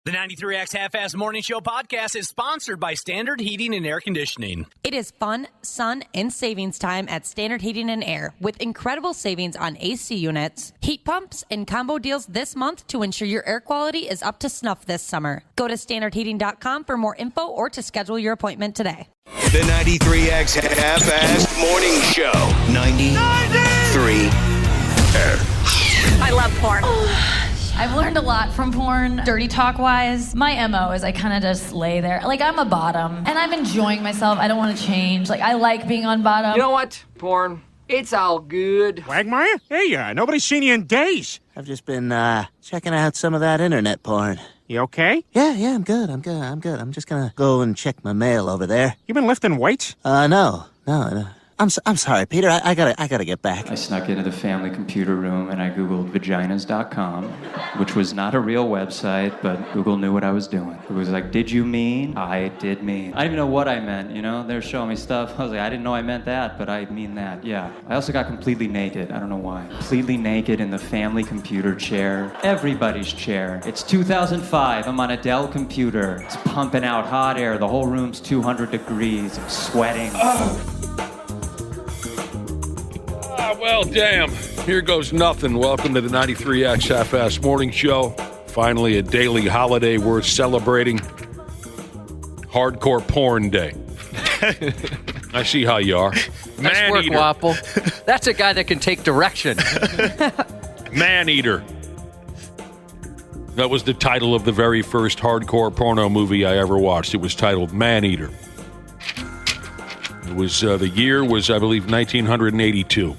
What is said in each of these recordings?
The 93X Half-Ass Morning Show podcast is sponsored by Standard Heating and Air Conditioning. It is fun, sun, and savings time at Standard Heating and Air with incredible savings on AC units, heat pumps, and combo deals this month to ensure your air quality is up to snuff this summer. Go to standardheating.com for more info or to schedule your appointment today. The 93X Half-Ass Morning Show. 93 I love porn. I've learned a lot from porn, dirty talk-wise. My MO is I kind of just lay there. Like, I'm a bottom, and I'm enjoying myself. I don't want to change. Like, I like being on bottom. You know what, porn? It's all good. Quagmire? Hey, nobody's seen you in days. I've just been, checking out some of that internet porn. You okay? Yeah, I'm good. I'm just gonna go and check my mail over there. You been lifting weights? No. I'm sorry, Peter. I gotta get back. I snuck into the family computer room and I Googled vaginas.com, which was not a real website, but Google knew what I was doing. It was like, did you mean? I did mean. I didn't even know what I meant, you know? They were showing me stuff. I was like, I didn't know I meant that, but I mean that, yeah. I also got completely naked. I don't know why. Completely naked in the family computer chair. Everybody's chair. It's 2005. I'm on a Dell computer. It's pumping out hot air. The whole room's 200 degrees. I'm sweating. Well, damn. Here goes nothing. Welcome to the 93X Half-Ass Morning Show. Finally, a daily holiday worth celebrating. Hardcore porn day. I see how you are. Nice work, Wapple. That's a guy that can take direction. Man-eater. That was the title of the very first hardcore porno movie I ever watched. It was titled Man-Eater. It was, the year was, I believe, 1982.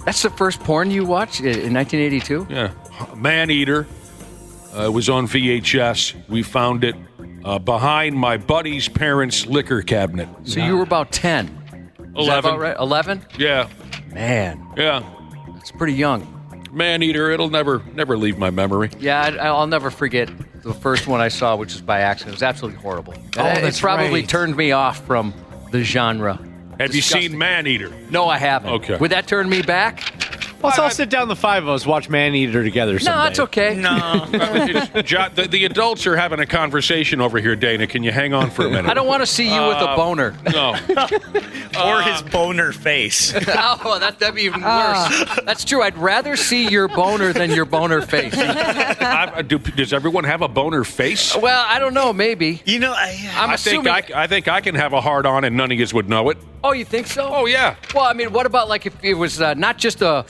That's the first porn you watched in 1982? Yeah. Man-Eater. It was on VHS. We found it behind my buddy's parents' liquor cabinet. So you were about 10. 11. Is that about right? 11? Yeah. Man. Yeah. That's pretty young. Man-Eater. It'll never leave my memory. Yeah, I'll never forget the first one I saw, which was by accident. It was absolutely horrible. That's it probably right. turned me off from the genre. Have you seen Man-Eater? No, I haven't. Okay. Would that turn me back? Let's all sit down, the five of us, watch Man-Eater together someday. No, that's okay. No. The adults are having a conversation over here, Dana. Can you hang on for a minute? I don't want to see you with a boner. No. Or his boner face. Oh, that'd be even worse. That's true. I'd rather see your boner than your boner face. Does everyone have a boner face? Well, I don't know. Maybe. You know, I think I can have a hard on and none of you would know it. Oh, you think so? Oh, yeah. Well, I mean, what about like if it was not just a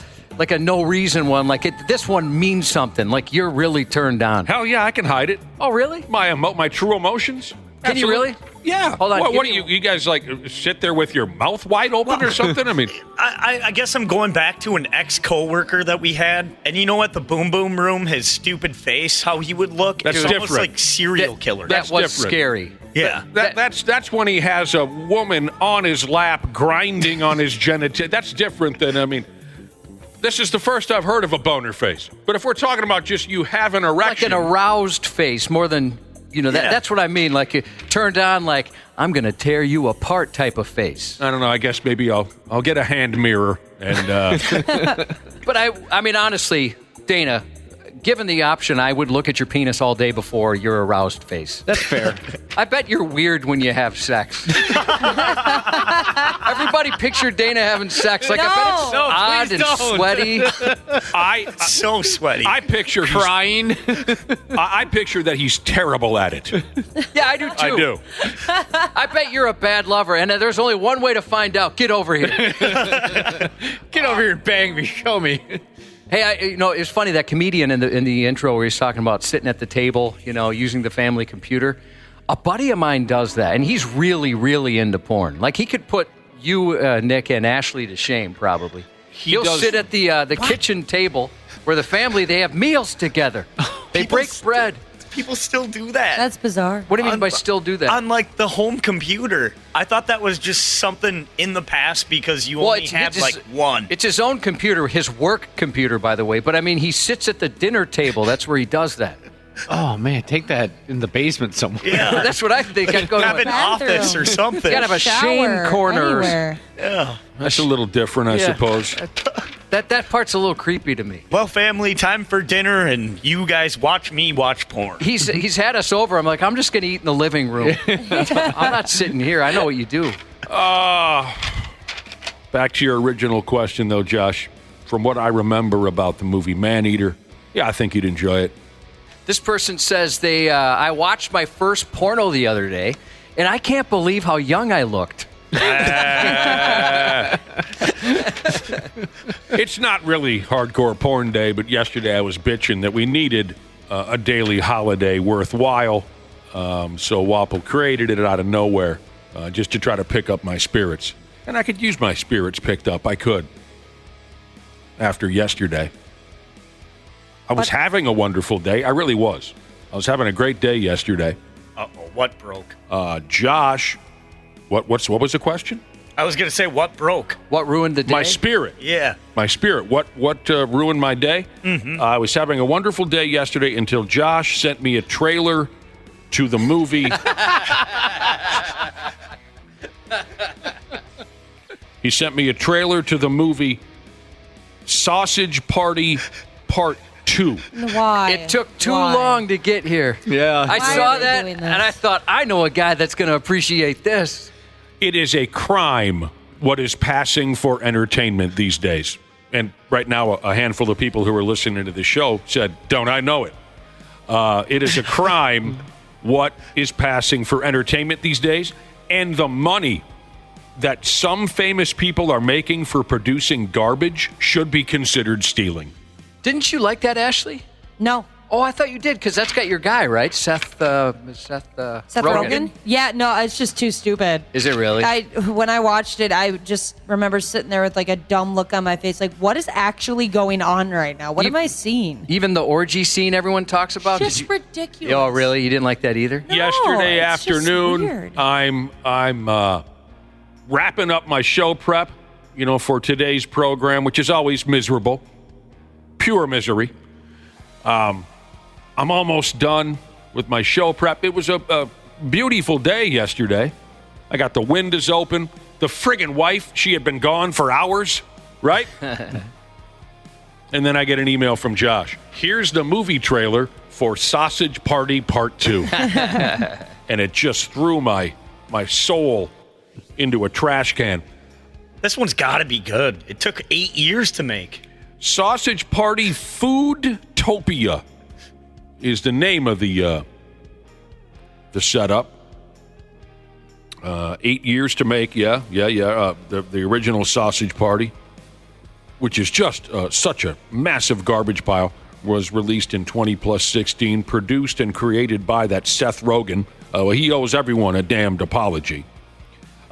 no reason one, like this one means something, like you're really turned on. Hell yeah, I can hide it. Oh, really? My true emotions. Can you really? Yeah. Hold on. What do you guys like sit there with your mouth wide open or something? I mean, I guess I'm going back to an ex-coworker that we had, and you know what? The Boom Boom Room, his stupid face, how he would look. That's it was different. almost like serial killer. That was different. scary. Yeah. That's when he has a woman on his lap grinding on his genitalia. That's different than, I mean, this is the first I've heard of a boner face. But if we're talking about just you have an erection. Like an aroused face more than, that's what I mean. Like it turned on, like I'm going to tear you apart type of face. I don't know. I guess maybe I'll get a hand mirror and. But I mean, honestly, Dana, given the option, I would look at your penis all day before your aroused face. That's fair. I bet you're weird when you have sex. Everybody pictured Dana having sex. Like, I bet it's odd and sweaty. So sweaty. I picture crying. I picture that he's terrible at it. Yeah, I do too. I do. I bet you're a bad lover, and there's only one way to find out. Get over here. Get over here and bang me. Show me. Hey, it's funny, that comedian in the intro where he's talking about sitting at the table, using the family computer. A buddy of mine does that, and he's really, really into porn. Like, he could put you, Nick, and Ashley to shame, probably. He'll sit at the kitchen table where the family, they have meals together. They break bread. People still do that. That's bizarre. What do you mean by still do that? On, like, the home computer. I thought that was just something in the past because you only had, one. It's his own computer, his work computer, by the way. But, I mean, he sits at the dinner table. That's where he does that. Oh, man, take that in the basement somewhere. Yeah. That's what I think. I'd go have to an office or something. You gotta have a shame corner. Anywhere. Yeah. That's a little different, I suppose. That part's a little creepy to me. Well, family, time for dinner, and you guys watch me watch porn. He's had us over. I'm like, I'm just going to eat in the living room. I'm not sitting here. I know what you do. Back to your original question, though, Josh. From what I remember about the movie Maneater, yeah, I think you'd enjoy it. This person says I watched my first porno the other day, and I can't believe how young I looked. It's not really hardcore porn day, but yesterday I was bitching that we needed a daily holiday worthwhile. So Wapple created it out of nowhere just to try to pick up my spirits. And I could use my spirits picked up. I could. After yesterday. I was having a wonderful day. I really was. I was having a great day yesterday. Uh-oh, what broke? Josh, what was the question? I was going to say, what broke? What ruined the day? My spirit. Yeah. My spirit. What ruined my day? Mm-hmm. I was having a wonderful day yesterday until Josh sent me a trailer to the movie. He sent me a trailer to the movie Sausage Party Part 2. Why? It took too long to get here. Yeah. I Why saw are they that, doing and this? I thought, I know a guy that's going to appreciate this. It is a crime what is passing for entertainment these days. And right now, a handful of people who are listening to the show said, don't I know it? It is a crime what is passing for entertainment these days. And the money that some famous people are making for producing garbage should be considered stealing. Didn't you like that, Ashley? No. Oh, I thought you did, because that's got your guy, right? Seth Rogen? Yeah, no, it's just too stupid. Is it really? When I watched it, I just remember sitting there with like a dumb look on my face, like, what is actually going on right now? What am I seeing? Even the orgy scene everyone talks about? Just ridiculous. Oh, really? You didn't like that either? No, Yesterday it's just afternoon, weird. I'm wrapping up my show prep, for today's program, which is always miserable. Pure misery. I'm almost done with my show prep. It was a beautiful day yesterday. I got the windows open. The friggin' wife, she had been gone for hours, right? And then I get an email from Josh. Here's the movie trailer for Sausage Party Part 2. And it just threw my soul into a trash can. This one's got to be good. It took 8 years to make. Sausage Party Foodtopia is the name of the setup. 8 years to make, yeah. The original Sausage Party, which is just such a massive garbage pile, was released in 20+16, produced and created by that Seth Rogen. He owes everyone a damned apology.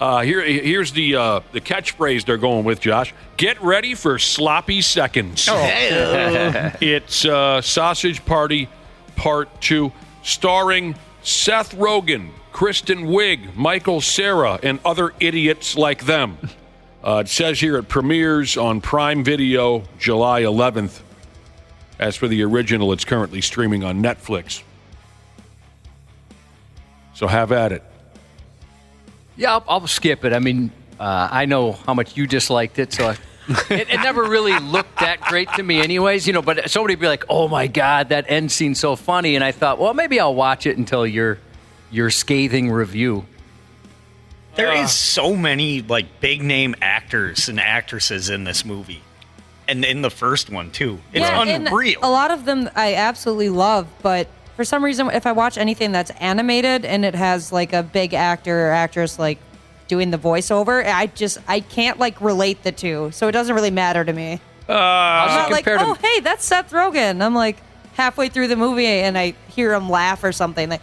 Here's the catchphrase they're going with, Josh. Get ready for sloppy seconds. It's Sausage Party Part 2, starring Seth Rogen, Kristen Wiig, Michael Cera, and other idiots like them. It says here it premieres on Prime Video July 11th. As for the original, it's currently streaming on Netflix. So have at it. Yeah, I'll skip it. I mean, I know how much you disliked it, so it never really looked that great to me anyways, but somebody would be like, oh my God, that end scene's so funny. And I thought, well, maybe I'll watch it until your scathing review. There is so many big name actors and actresses in this movie. And in the first one too. It's unreal. And a lot of them I absolutely love, but for some reason, if I watch anything that's animated and it has a big actor or actress doing the voiceover, I can't relate the two, so it doesn't really matter to me. I'm not oh, hey, that's Seth Rogen. I'm halfway through the movie and I hear him laugh or something. That's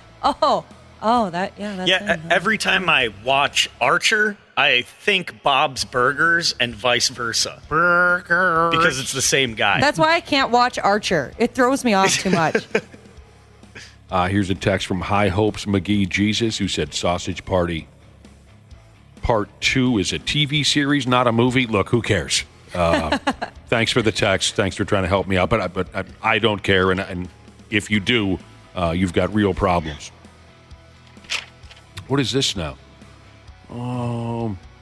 him. Every time I watch Archer, I think Bob's Burgers and vice versa. Burgers. Because it's the same guy. That's why I can't watch Archer. It throws me off too much. Here's a text from High Hopes McGee Jesus, who said Sausage Party Part 2 is a TV series, not a movie. Look, who cares? Thanks for the text. Thanks for trying to help me out. But I don't care. And if you do, you've got real problems. What is this now?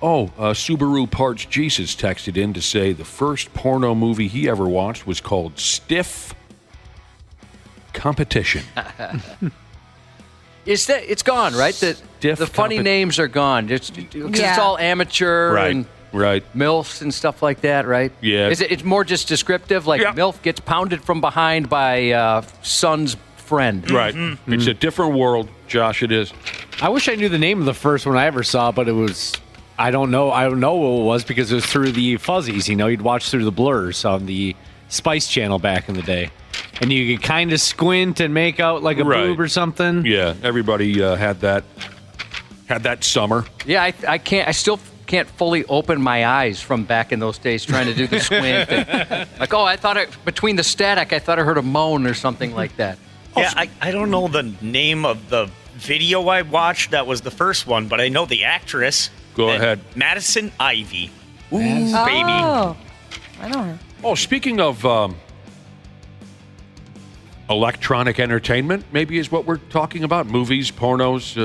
Subaru Parts Jesus texted in to say the first porno movie he ever watched was called Stiff Competition. It's gone, right? The funny names are gone. It's all amateur and MILFs and stuff like that, right? Yeah. It's more just descriptive, like MILF gets pounded from behind by son's friend. Right. It's a different world, Josh, it is. I wish I knew the name of the first one I ever saw, but it was... I don't know what it was because it was through the fuzzies. You'd watch through the blurs on the Spice Channel back in the day. And you could kind of squint and make out like a boob or something. Yeah, everybody had that summer. Yeah, I still can't fully open my eyes from back in those days trying to do the squint. And, I thought between the static, I thought I heard a moan or something like that. Yeah, I don't know the name of the video I watched. That was the first one, but I know the actress. Go ahead. Madison Ivy. Ooh, baby. Oh, I know her. Oh, speaking of electronic entertainment, maybe is what we're talking about. Movies, pornos.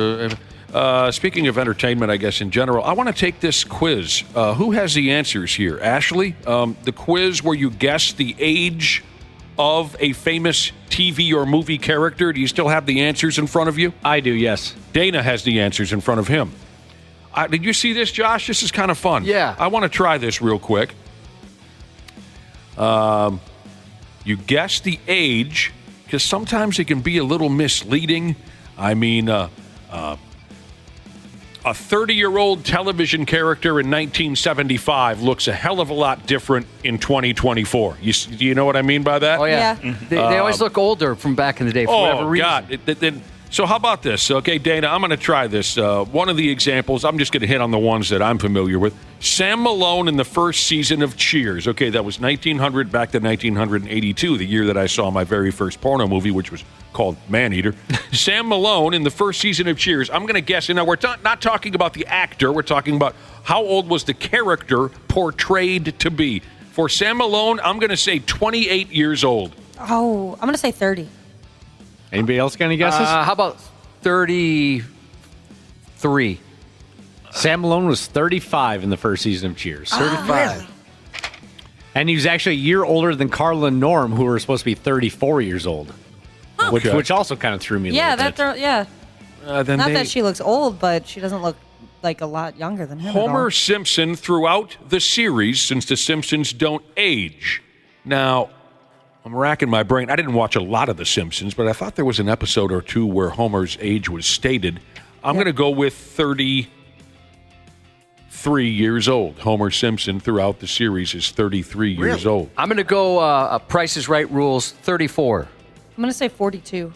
Speaking of entertainment, I guess, in general, I want to take this quiz. Who has the answers here? Ashley? The quiz where you guess the age of a famous TV or movie character. Do you still have the answers in front of you? I do, yes. Dana has the answers in front of him. Did you see this, Josh? This is kind of fun. Yeah. I want to try this real quick. You guess the age, because sometimes it can be a little misleading. I mean, a 30-year-old television character in 1975 looks a hell of a lot different in 2024. Do you know what I mean by that? Oh, yeah. They always look older from back in the day for whatever reason. God. So how about this? Okay, Dana, I'm going to try this. One of the examples, I'm just going to hit on the ones that I'm familiar with. Sam Malone in the first season of Cheers. Okay, that was 1900 back to 1982, the year that I saw my very first porno movie, which was called Maneater. Sam Malone in the first season of Cheers. I'm going to guess, and now we're not talking about the actor. We're talking about how old was the character portrayed to be. For Sam Malone, I'm going to say 28 years old. Oh, I'm going to say 30. Anybody else got any guesses? How about 33? Sam Malone was 35 in the first season of Cheers. 35. Really? And he was actually a year older than Carla and Norm, who were supposed to be 34 years old. Huh. Which also kind of threw me a little bit. Not that she looks old, but she doesn't look like a lot younger than him. Homer Simpson throughout the series, since the Simpsons don't age. Now, I'm racking my brain. I didn't watch a lot of The Simpsons, but I thought there was an episode or two where Homer's age was stated. I'm going to go with 33 years old. Homer Simpson throughout the series is 33 years old. I'm going to go Price is Right rules, 34. I'm going to say 42.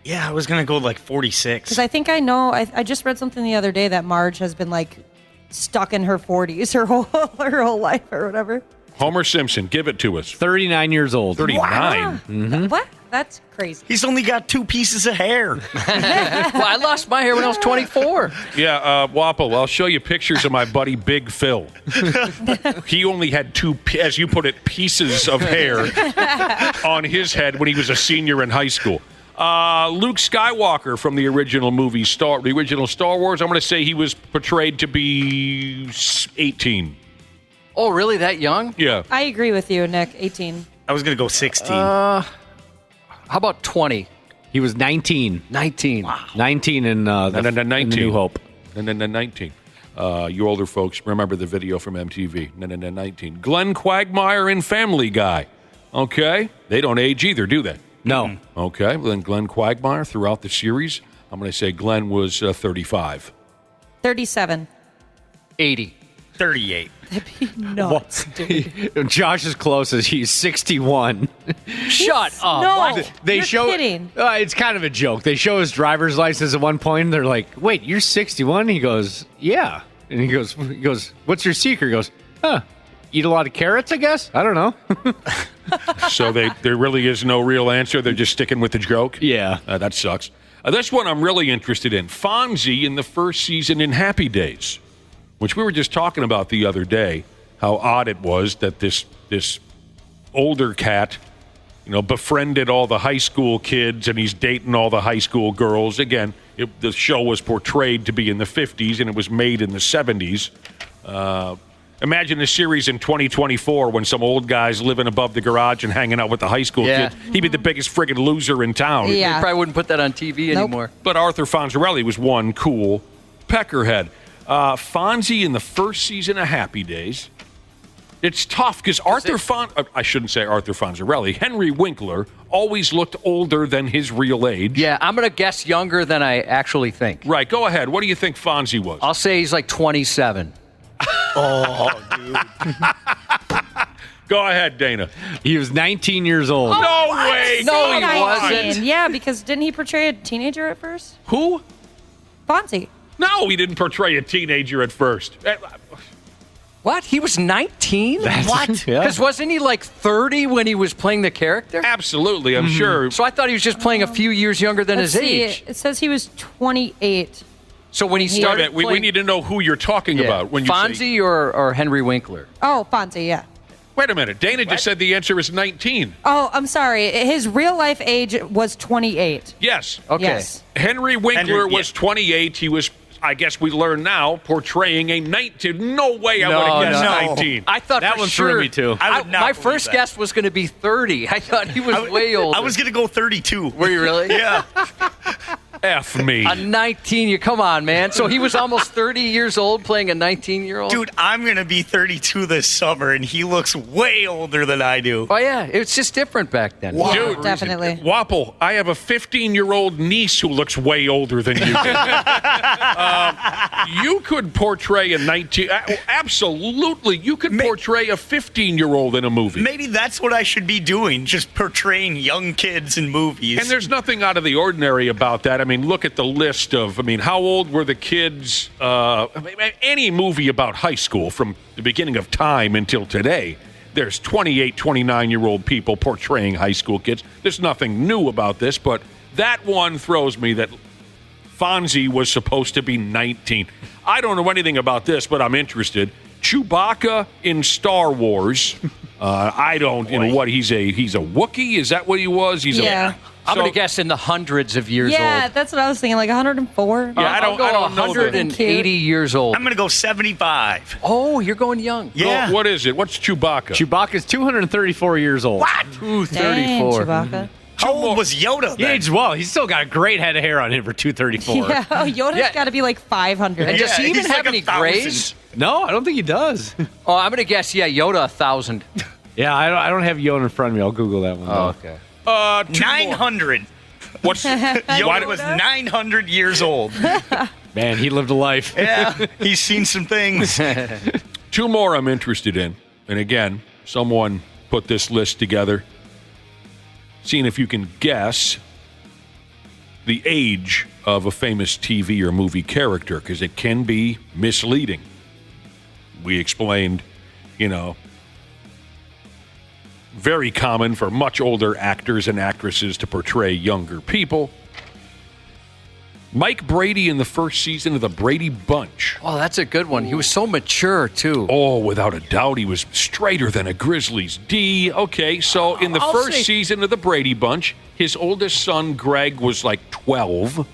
Yeah, I was going to go like 46. Because I think I know, I just read something the other day that Marge has been stuck in her 40s her whole life or whatever. Homer Simpson, give it to us. 39 years old. 39? Wow. Mm-hmm. What? That's crazy. He's only got 2 pieces of hair. Well, I lost my hair when I was 24. Yeah, Wapple, I'll show you pictures of my buddy Big Phil. He only had 2, as you put it, pieces of hair on his head when he was a senior in high school. Luke Skywalker from the original movie, the original Star Wars, I'm going to say he was portrayed to be 18. Oh, really? That young? Yeah. I agree with you, Nick. 18. I was going to go 16. How about 20? He was 19. 19. Wow. 19 in the New Hope. And then 19. You older folks remember the video from MTV. 19. Glenn Quagmire in Family Guy. Okay. They don't age either, do they? No. Okay. Well, then Glenn Quagmire throughout the series, I'm going to say Glenn was 35. 37. 80. 38. That'd be nuts, dude. Josh is closest. He's 61. Shut up. No, You're kidding. It's kind of a joke. They show his driver's license at one point, and they're like, wait, you're 61? He goes, yeah. And he goes, what's your secret? He goes, eat a lot of carrots, I guess? I don't know. So there really is no real answer. They're just sticking with the joke? Yeah. That sucks. This one I'm really interested in. Fonzie in the first season in Happy Days, which we were just talking about the other day, how odd it was that this older cat, befriended all the high school kids and he's dating all the high school girls. Again, the show was portrayed to be in the 50s, and it was made in the 70s. Imagine a series in 2024 when some old guy's living above the garage and hanging out with the high school kids. He'd be the biggest friggin' loser in town. Yeah. They probably wouldn't put that on TV anymore. But Arthur Fonzarelli was one cool peckerhead. Fonzie in the first season of Happy Days. It's tough because I shouldn't say Arthur Fonzarelli. Henry Winkler always looked older than his real age. Yeah, I'm going to guess younger than I actually think. Right, go ahead. What do you think Fonzie was? I'll say he's like 27. Oh, dude. Go ahead, Dana. He was 19 years old. No way. No, he wasn't. Yeah, because didn't he portray a teenager at first? Who? Fonzie. No, he didn't portray a teenager at first. What? He was 19? What? Because wasn't he like 30 when he was playing the character? Absolutely, I'm sure. So I thought he was just playing a few years younger than his age. It says he was 28. So when he started we need to know who you're talking about. When you Fonzie say, or Henry Winkler? Oh, Fonzie, yeah. Wait a minute. Dana just said the answer is 19. Oh, I'm sorry. His real life age was 28. Yes. Okay. Yes. Henry Winkler was 28. He was, I guess we learn now, portraying a 19. No way I would have guessed 19. I thought that for one sure. threw me too. My first guess was going to be 30. I thought he was way older. I was going to go 32. Were you really? Yeah. F me. A 19, come on, man. So he was almost 30 years old playing a 19-year-old? Dude, I'm going to be 32 this summer, and he looks way older than I do. Oh, yeah. It's just different back then. Yeah, Dude, definitely. Wapple, I have a 15-year-old niece who looks way older than you. You could portray a 19... absolutely. You could portray a 15-year-old in a movie. Maybe that's what I should be doing, just portraying young kids in movies. And there's nothing out of the ordinary about that. I mean, look at the list of, how old were the kids? Any movie about high school from the beginning of time until today, there's 28, 29-year-old people portraying high school kids. There's nothing new about this, but that one throws me that Fonzie was supposed to be 19. I don't know anything about this, but I'm interested. Chewbacca in Star Wars. I don't, what, he's a Wookiee? Is that what he was? I'm going to guess in the hundreds of years old. Yeah, that's what I was thinking, like 104. Yeah, I don't know. 180 years old. I'm going to go 75. Oh, you're going young. Yeah. What is it? What's Chewbacca? Chewbacca's 234 years old. What? 234. Dang, Chewbacca. How old was Yoda He then? aged well. He's still got a great head of hair on him for 234. Yeah, Yoda's got to be like 500. And does he even he's have like any 1,000. grays? No, I don't think he does. Oh, I'm going to guess, Yoda 1,000. Yeah, I don't have Yoda in front of me. I'll Google that one. Oh, though. okay. 900. What's Yoda was 900 years old. Man, he lived a life. Yeah, he's seen some things. two more I'm interested in? And again, someone put this list together. Seeing if you can guess the age of a famous TV or movie character, because it can be misleading. We explained, very common for much older actors and actresses to portray younger people. Mike Brady in the first season of The Brady Bunch. Oh, that's a good one. He was so mature, too. Oh, without a doubt, he was straighter than a Grizzlies D. Okay, so in the first season of The Brady Bunch, his oldest son, Greg, was like 12.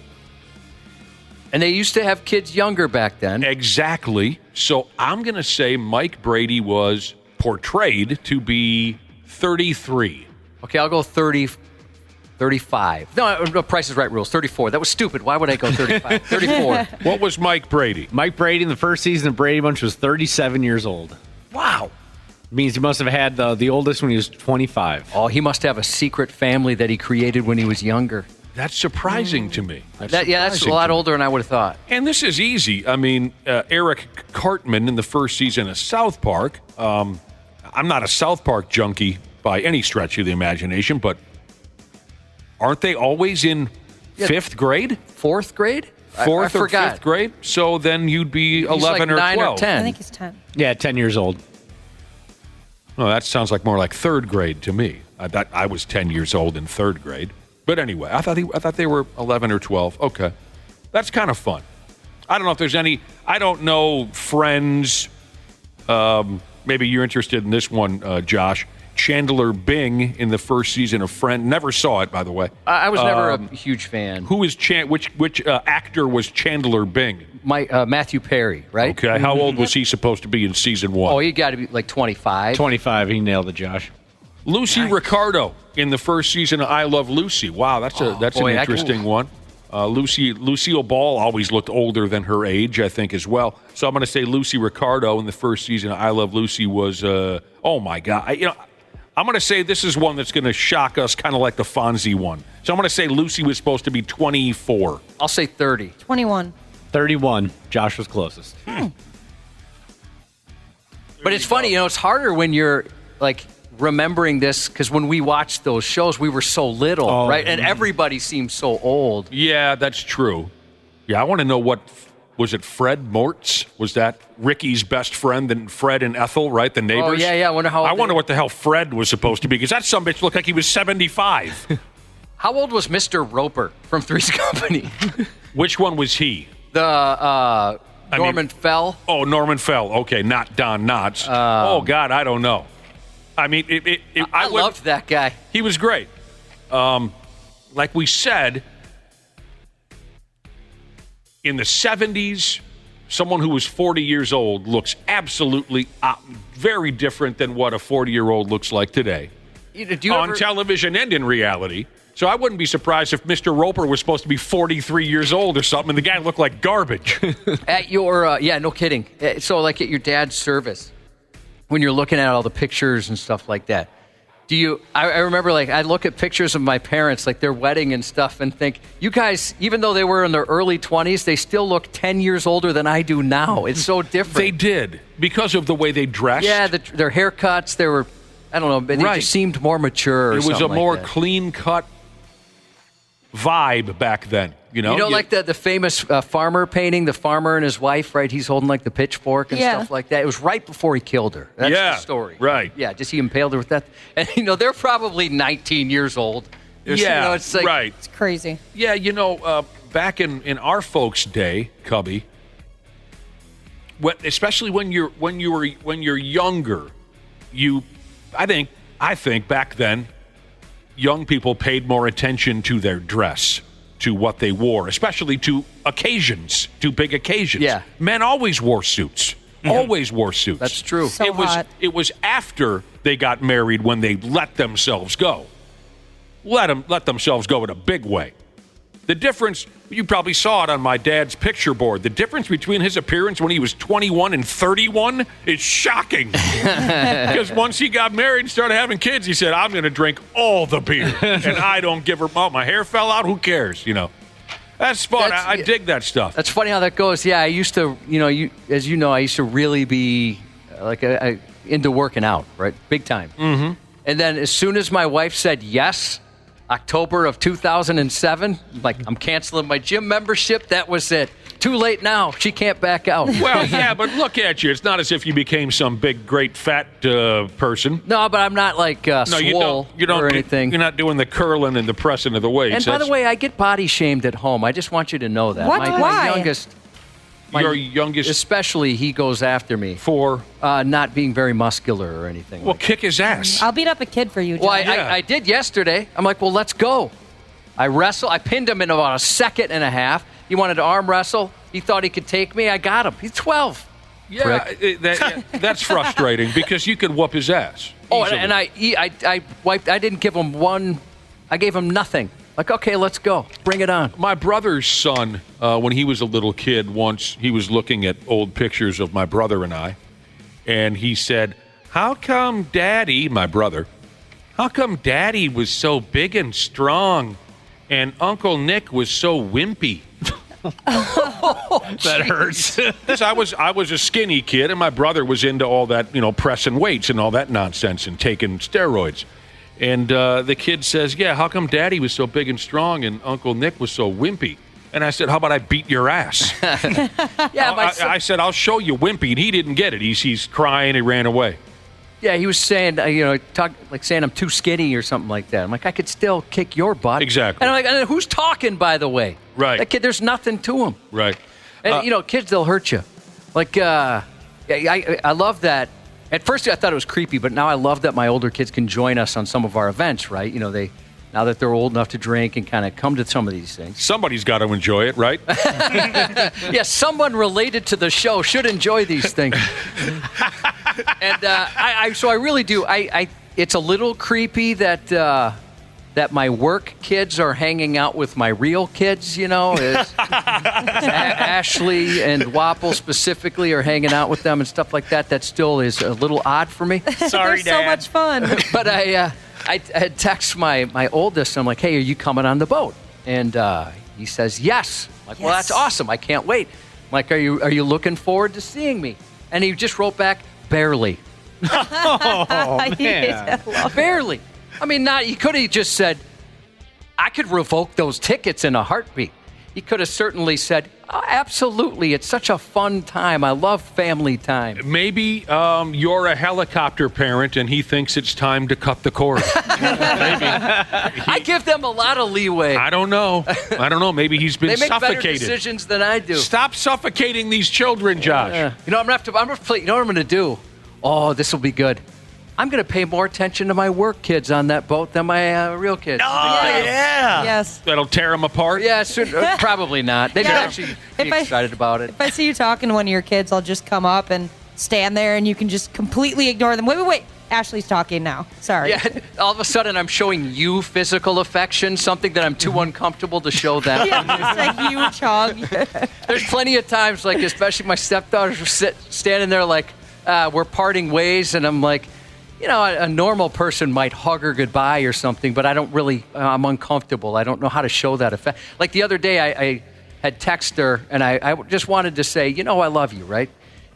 And they used to have kids younger back then. Exactly. So I'm going to say Mike Brady was portrayed to be 33. Okay, I'll go 35. No, Price is Right rules. 34. That was stupid. Why would I go 35? 34. What was Mike Brady? Mike Brady in the first season of Brady Bunch was 37 years old. Wow. Means he must have had the oldest when he was 25. Oh, he must have a secret family that he created when he was younger. That's surprising to me. That's a lot older than I would have thought. And this is easy. Eric Cartman in the first season of South Park. I'm not a South Park junkie by any stretch of the imagination, but aren't they always in fifth grade? Fourth grade? Fourth I or forgot. fifth grade? So then you'd be 11 like or 9 12. or 10. I think he's 10. Yeah, 10 years old. No, that sounds like more like third grade to me. I was 10 years old in third grade. But anyway, I thought they were 11 or 12. Okay. That's kind of fun. I don't know if there's any, I don't know, Friends. Maybe you're interested in this one, Josh. Chandler Bing in the first season of Friends. Never saw it, by the way. I was never a huge fan. Who is which actor was Chandler Bing? Matthew Perry, right? Okay. How old was he supposed to be in season 1? Oh, he got to be like 25. 25. He nailed it, Josh. Lucy Ricardo in the first season of I Love Lucy. Wow, that's an interesting one. Lucille Ball always looked older than her age, I think, as well. So I'm going to say Lucy Ricardo in the first season of I Love Lucy was, oh my God. I'm going to say this is one that's going to shock us, kind of like the Fonzie one. So I'm going to say Lucy was supposed to be 24. I'll say 30. 21. 31. Josh was closest. But it's funny, it's harder when you're like remembering this, because when we watched those shows, we were so little, right? And everybody seemed so old. Yeah, that's true. Yeah, I want to know was it Fred Mortz? Was that Ricky's best friend and Fred and Ethel, right? The neighbors? Oh, yeah. I wonder what the hell Fred was supposed to be, because that sumbitch looked like he was 75. How old was Mr. Roper from Three's Company? Which one was he? Norman Fell. Oh, Norman Fell. Okay, not Don Knotts. Oh, God, I don't know. I mean, I loved that guy. He was great. Like we said, in the 70s, someone who was 40 years old looks absolutely very different than what a 40-year-old looks like today. On television and in reality. So I wouldn't be surprised if Mr. Roper was supposed to be 43 years old or something, and the guy looked like garbage. At your, no kidding. So like at your dad's service, when you're looking at all the pictures and stuff like that, I remember, like, I look at pictures of my parents, like their wedding and stuff, and think, you guys, even though they were in their early 20s, they still look 10 years older than I do now. It's so different. They did, because of the way they dressed. Yeah, their haircuts, they were, I don't know, they just seemed more mature. It was a more clean-cut vibe back then. Like the famous farmer painting, the farmer and his wife, right? He's holding like the pitchfork and stuff like that. It was right before he killed her. That's the story. Right. Yeah, just he impaled her with that. And, they're probably 19 years old. It's like, right. It's crazy. Yeah, back in our folks' day, Cubby, especially when you're younger, I think back then, young people paid more attention to their dress, to what they wore, especially to occasions, to big occasions. Yeah. Men always wore suits. Always wore suits. That's true. It was after they got married when they let themselves go. Let themselves go in a big way. The difference, you probably saw it on my dad's picture board. The difference between his appearance when he was 21 and 31 is shocking. Because once he got married and started having kids, he said, I'm going to drink all the beer. And I don't give her, my hair fell out, who cares, That's fun. I dig that stuff. That's funny how that goes. Yeah, I used to, as you know, I used to really be into working out, right? Big time. Mm-hmm. And then as soon as my wife said yes, October of 2007, I'm canceling my gym membership. That was it. Too late now. She can't back out. Well, yeah, but look at you. It's not as if you became some big, great, fat person. No, but I'm not swole or anything. You're not doing the curling and the pressing of the weights. And by the way, I get body shamed at home. I just want you to know that. What? My Why? Your youngest, especially, he goes after me for not being very muscular or anything. Well, kick his ass. I'll beat up a kid for you, John. Well, I did yesterday. I'm like, well, let's go. I wrestle. I pinned him in about a second and a half. He wanted to arm wrestle. He thought he could take me. I got him. He's 12. Yeah, that's frustrating because you could whoop his ass. Oh, and I wiped. I didn't give him one. I gave him nothing. Like, okay, let's go. Bring it on. My brother's son, when he was a little kid, once he was looking at old pictures of my brother and I, and he said, how come Daddy, my brother, how come Daddy was so big and strong and Uncle Nick was so wimpy? That hurts. Because I was a skinny kid, and my brother was into all that, pressing weights and all that nonsense and taking steroids. And the kid says, yeah, how come Daddy was so big and strong and Uncle Nick was so wimpy? And I said, how about I beat your ass? I said, I'll show you wimpy. And he didn't get it. He's crying. He ran away. Yeah, he was saying, saying I'm too skinny or something like that. I'm like, I could still kick your butt. Exactly. And I'm like, who's talking, by the way? Right. That kid, there's nothing to him. Right. And, kids, they'll hurt you. Like, I love that At first, I thought it was creepy, but now I love that my older kids can join us on some of our events, right? You know, now that they're old enough to drink and kind of come to some of these things. Somebody's got to enjoy it, right? Yeah, someone related to the show should enjoy these things. And so I really do. It's a little creepy that my work kids are hanging out with my real kids, you know. Ashley and Wapple specifically are hanging out with them and stuff like that. That still is a little odd for me. Sorry, Dad. So much fun. But I text my oldest, and I'm like, hey, are you coming on the boat? And he says, yes. I'm like, well, that's awesome. I can't wait. I'm like, are you looking forward to seeing me? And he just wrote back, barely. Oh, man. Barely. I mean, he could have just said, I could revoke those tickets in a heartbeat. He could have certainly said, oh, absolutely. It's such a fun time. I love family time. Maybe you're a helicopter parent and he thinks it's time to cut the cord. Maybe. I give them a lot of leeway. I don't know. Maybe he's been suffocated. They make better suffocated. decisions than I do. Stop suffocating these children, Josh. You know, I'm going to play. You know what I'm going to do? Oh, this will be good. I'm going to pay more attention to my work kids on that boat than my real kids. Oh, yeah. Yes. That'll tear them apart? Yeah, probably not. They'd actually be excited about it. If I see you talking to one of your kids, I'll just come up and stand there, and you can just completely ignore them. Wait. Ashley's talking now. Sorry. Yeah, all of a sudden I'm showing you physical affection, something that I'm too uncomfortable to show them. Yeah, it's a huge hug. There's plenty of times, like especially my stepdaughters were standing there like we're parting ways, and I'm like, you know, a normal person might hug her goodbye or something, but I don't really, I'm uncomfortable. I don't know how to show that effect. Like the other day, I had texted her, and I just wanted to say, you know, I love you, right?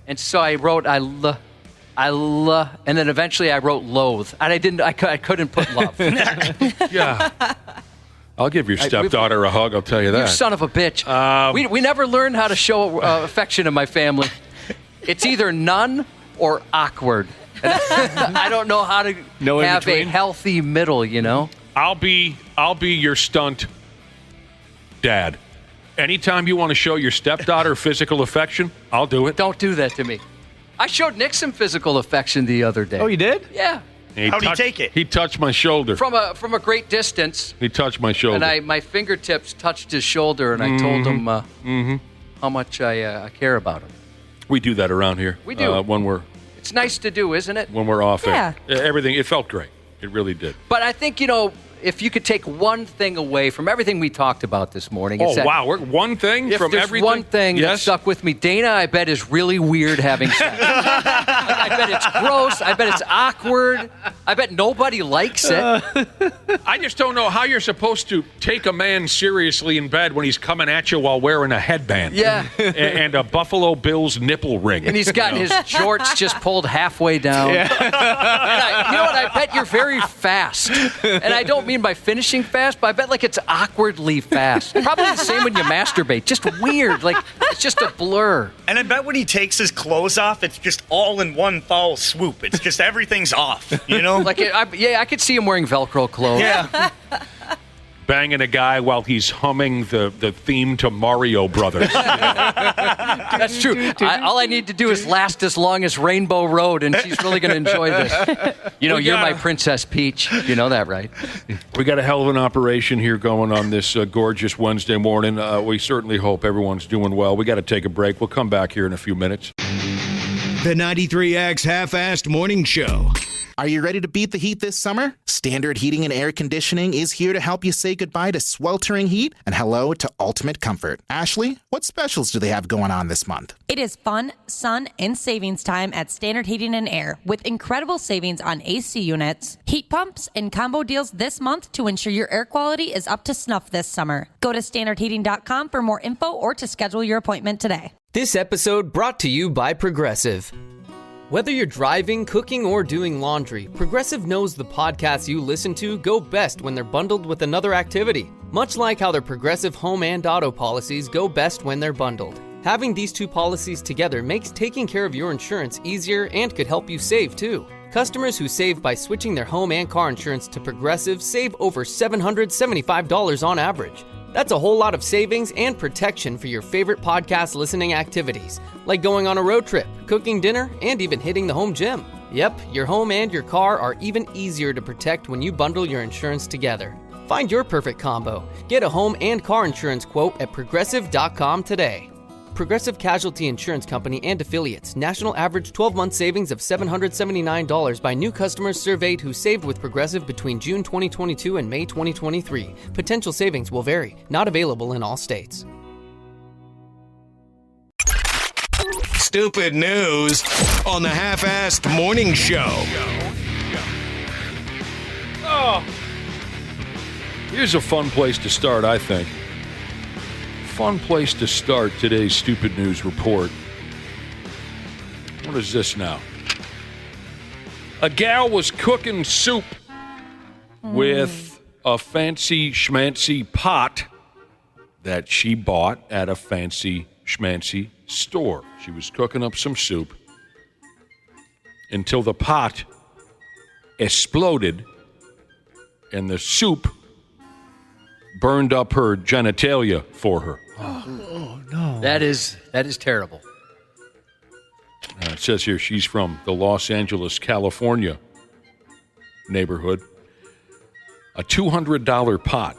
And so I wrote, I love, and then eventually I wrote loathe, and I couldn't put love. Yeah. I'll give your stepdaughter a hug, I'll tell you that. You son of a bitch. We never learned how to show affection in my family. It's either none or awkward. I don't know how to have a healthy middle, you know? I'll be your stunt dad. Anytime you want to show your stepdaughter physical affection, I'll do it. Don't do that to me. I showed Nick some physical affection the other day. Oh, you did? Yeah. How'd he take it? He touched my shoulder. From a great distance. He touched my shoulder. And my fingertips touched his shoulder, and I told him how much I care about him. We do that around here. We do. It's nice to do, isn't it? When we're off air. Everything, it felt great. It really did. But I think, you know, if you could take one thing away from everything we talked about this morning. Oh, wow. One thing if from there's everything? One thing that stuck with me. Dana, I bet, is really weird having sex. I bet it's gross. I bet it's awkward. I bet nobody likes it. I just don't know how you're supposed to take a man seriously in bed when he's coming at you while wearing a headband. Yeah. and a Buffalo Bills nipple ring. And he's got his jorts just pulled halfway down. Yeah. You know what? I bet you're very fast. And I don't mean by finishing fast, but I bet like it's awkwardly fast. Probably the same when you masturbate. Just weird. Like it's just a blur. And I bet when he takes his clothes off, it's just all in one foul swoop. It's just everything's off, you know? Like I could see him wearing Velcro clothes. Yeah. Banging a guy while he's humming the theme to Mario Brothers. That's true. All I need to do is last as long as Rainbow Road, and she's really going to enjoy this. You know, you're my Princess Peach. You know that, right? We got a hell of an operation here going on this gorgeous Wednesday morning. We certainly hope everyone's doing well. We got to take a break. We'll come back here in a few minutes. The 93X Half-Assed Morning Show. Are you ready to beat the heat this summer? Standard Heating and Air Conditioning is here to help you say goodbye to sweltering heat and hello to ultimate comfort. Ashley, what specials do they have going on this month? It is fun, sun, and savings time at Standard Heating and Air with incredible savings on AC units, heat pumps, and combo deals this month to ensure your air quality is up to snuff this summer. Go to standardheating.com for more info or to schedule your appointment today. This episode brought to you by Progressive. Whether you're driving, cooking, or doing laundry, Progressive knows the podcasts you listen to go best when they're bundled with another activity. Much like how their Progressive home and auto policies go best when they're bundled. Having these two policies together makes taking care of your insurance easier and could help you save too. Customers who save by switching their home and car insurance to Progressive save over $775 on average. That's a whole lot of savings and protection for your favorite podcast listening activities, like going on a road trip, cooking dinner, and even hitting the home gym. Yep, your home and your car are even easier to protect when you bundle your insurance together. Find your perfect combo. Get a home and car insurance quote at Progressive.com today. Progressive Casualty Insurance Company and Affiliates. National average 12-month savings of $779 by new customers surveyed who saved with Progressive between June 2022 and May 2023. Potential savings will vary. Not available in all states. Stupid news on the Half-Assed Morning Show. Oh. Here's a fun place to start, I think. Fun place to start today's Stupid News report. What is this now? A gal was cooking soup with a fancy schmancy pot that she bought at a fancy schmancy store. She was cooking up some soup until the pot exploded and the soup burned up her genitalia for her. Oh no. That is terrible. It says here she's from the Los Angeles, California neighborhood. A $200 pot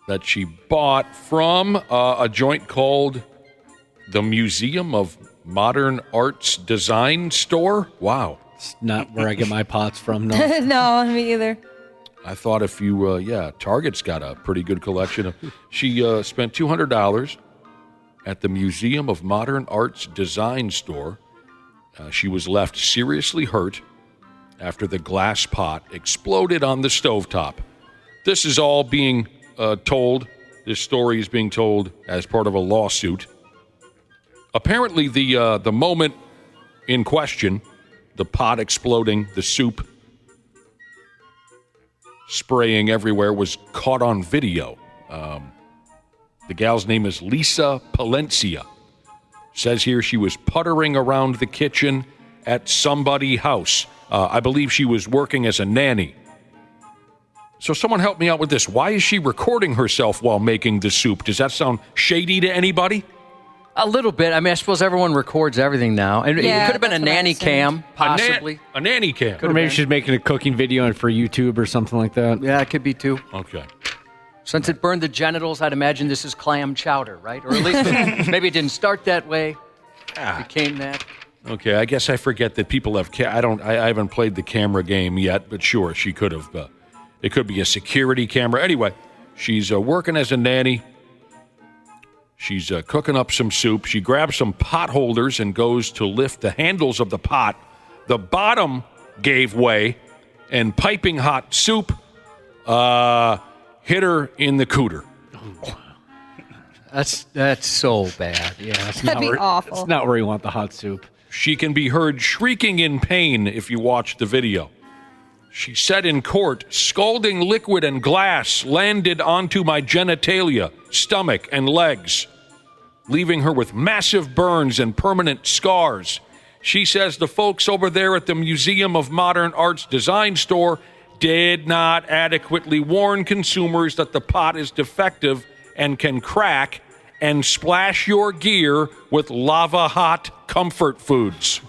that she bought from a joint called the Museum of Modern Arts Design Store. Wow. It's not where I get my pots from, no. No, me either. I thought if you, Target's got a pretty good collection. She spent $200 at the Museum of Modern Arts Design Store. She was left seriously hurt after the glass pot exploded on the stovetop. This is all being told. This story is being told as part of a lawsuit. Apparently, the moment in question, the pot exploding, the soup spraying everywhere, was caught on video. The gal's name is Lisa Palencia. Says here she was puttering around the kitchen at somebody's house. I believe she was working as a nanny. So someone help me out with this. Why is she recording herself while making the soup? Does that sound shady to anybody? A little bit. I mean, I suppose everyone records everything now. And Yeah, it could have been a nanny cam, possibly. A nanny cam. Or maybe she's making a cooking video for YouTube or something like that. Yeah, it could be too. Okay. Since it burned the genitals, I'd imagine this is clam chowder, right? Or at least maybe it didn't start that way. It became that. Okay, I guess I forget that people have. I haven't played the camera game yet, but sure, she could have. It could be a security camera. Anyway, she's working as a nanny. She's cooking up some soup. She grabs some pot holders and goes to lift the handles of the pot. The bottom gave way, and piping hot soup hit her in the cooter. That's so bad. Yeah, That'd be awful. It's not where you want the hot soup. She can be heard shrieking in pain if you watch the video. She said in court, scalding liquid and glass landed onto my genitalia, stomach, and legs, leaving her with massive burns and permanent scars. She says the folks over there at the Museum of Modern Arts Design Store did not adequately warn consumers that the pot is defective and can crack and splash your gear with lava-hot comfort foods.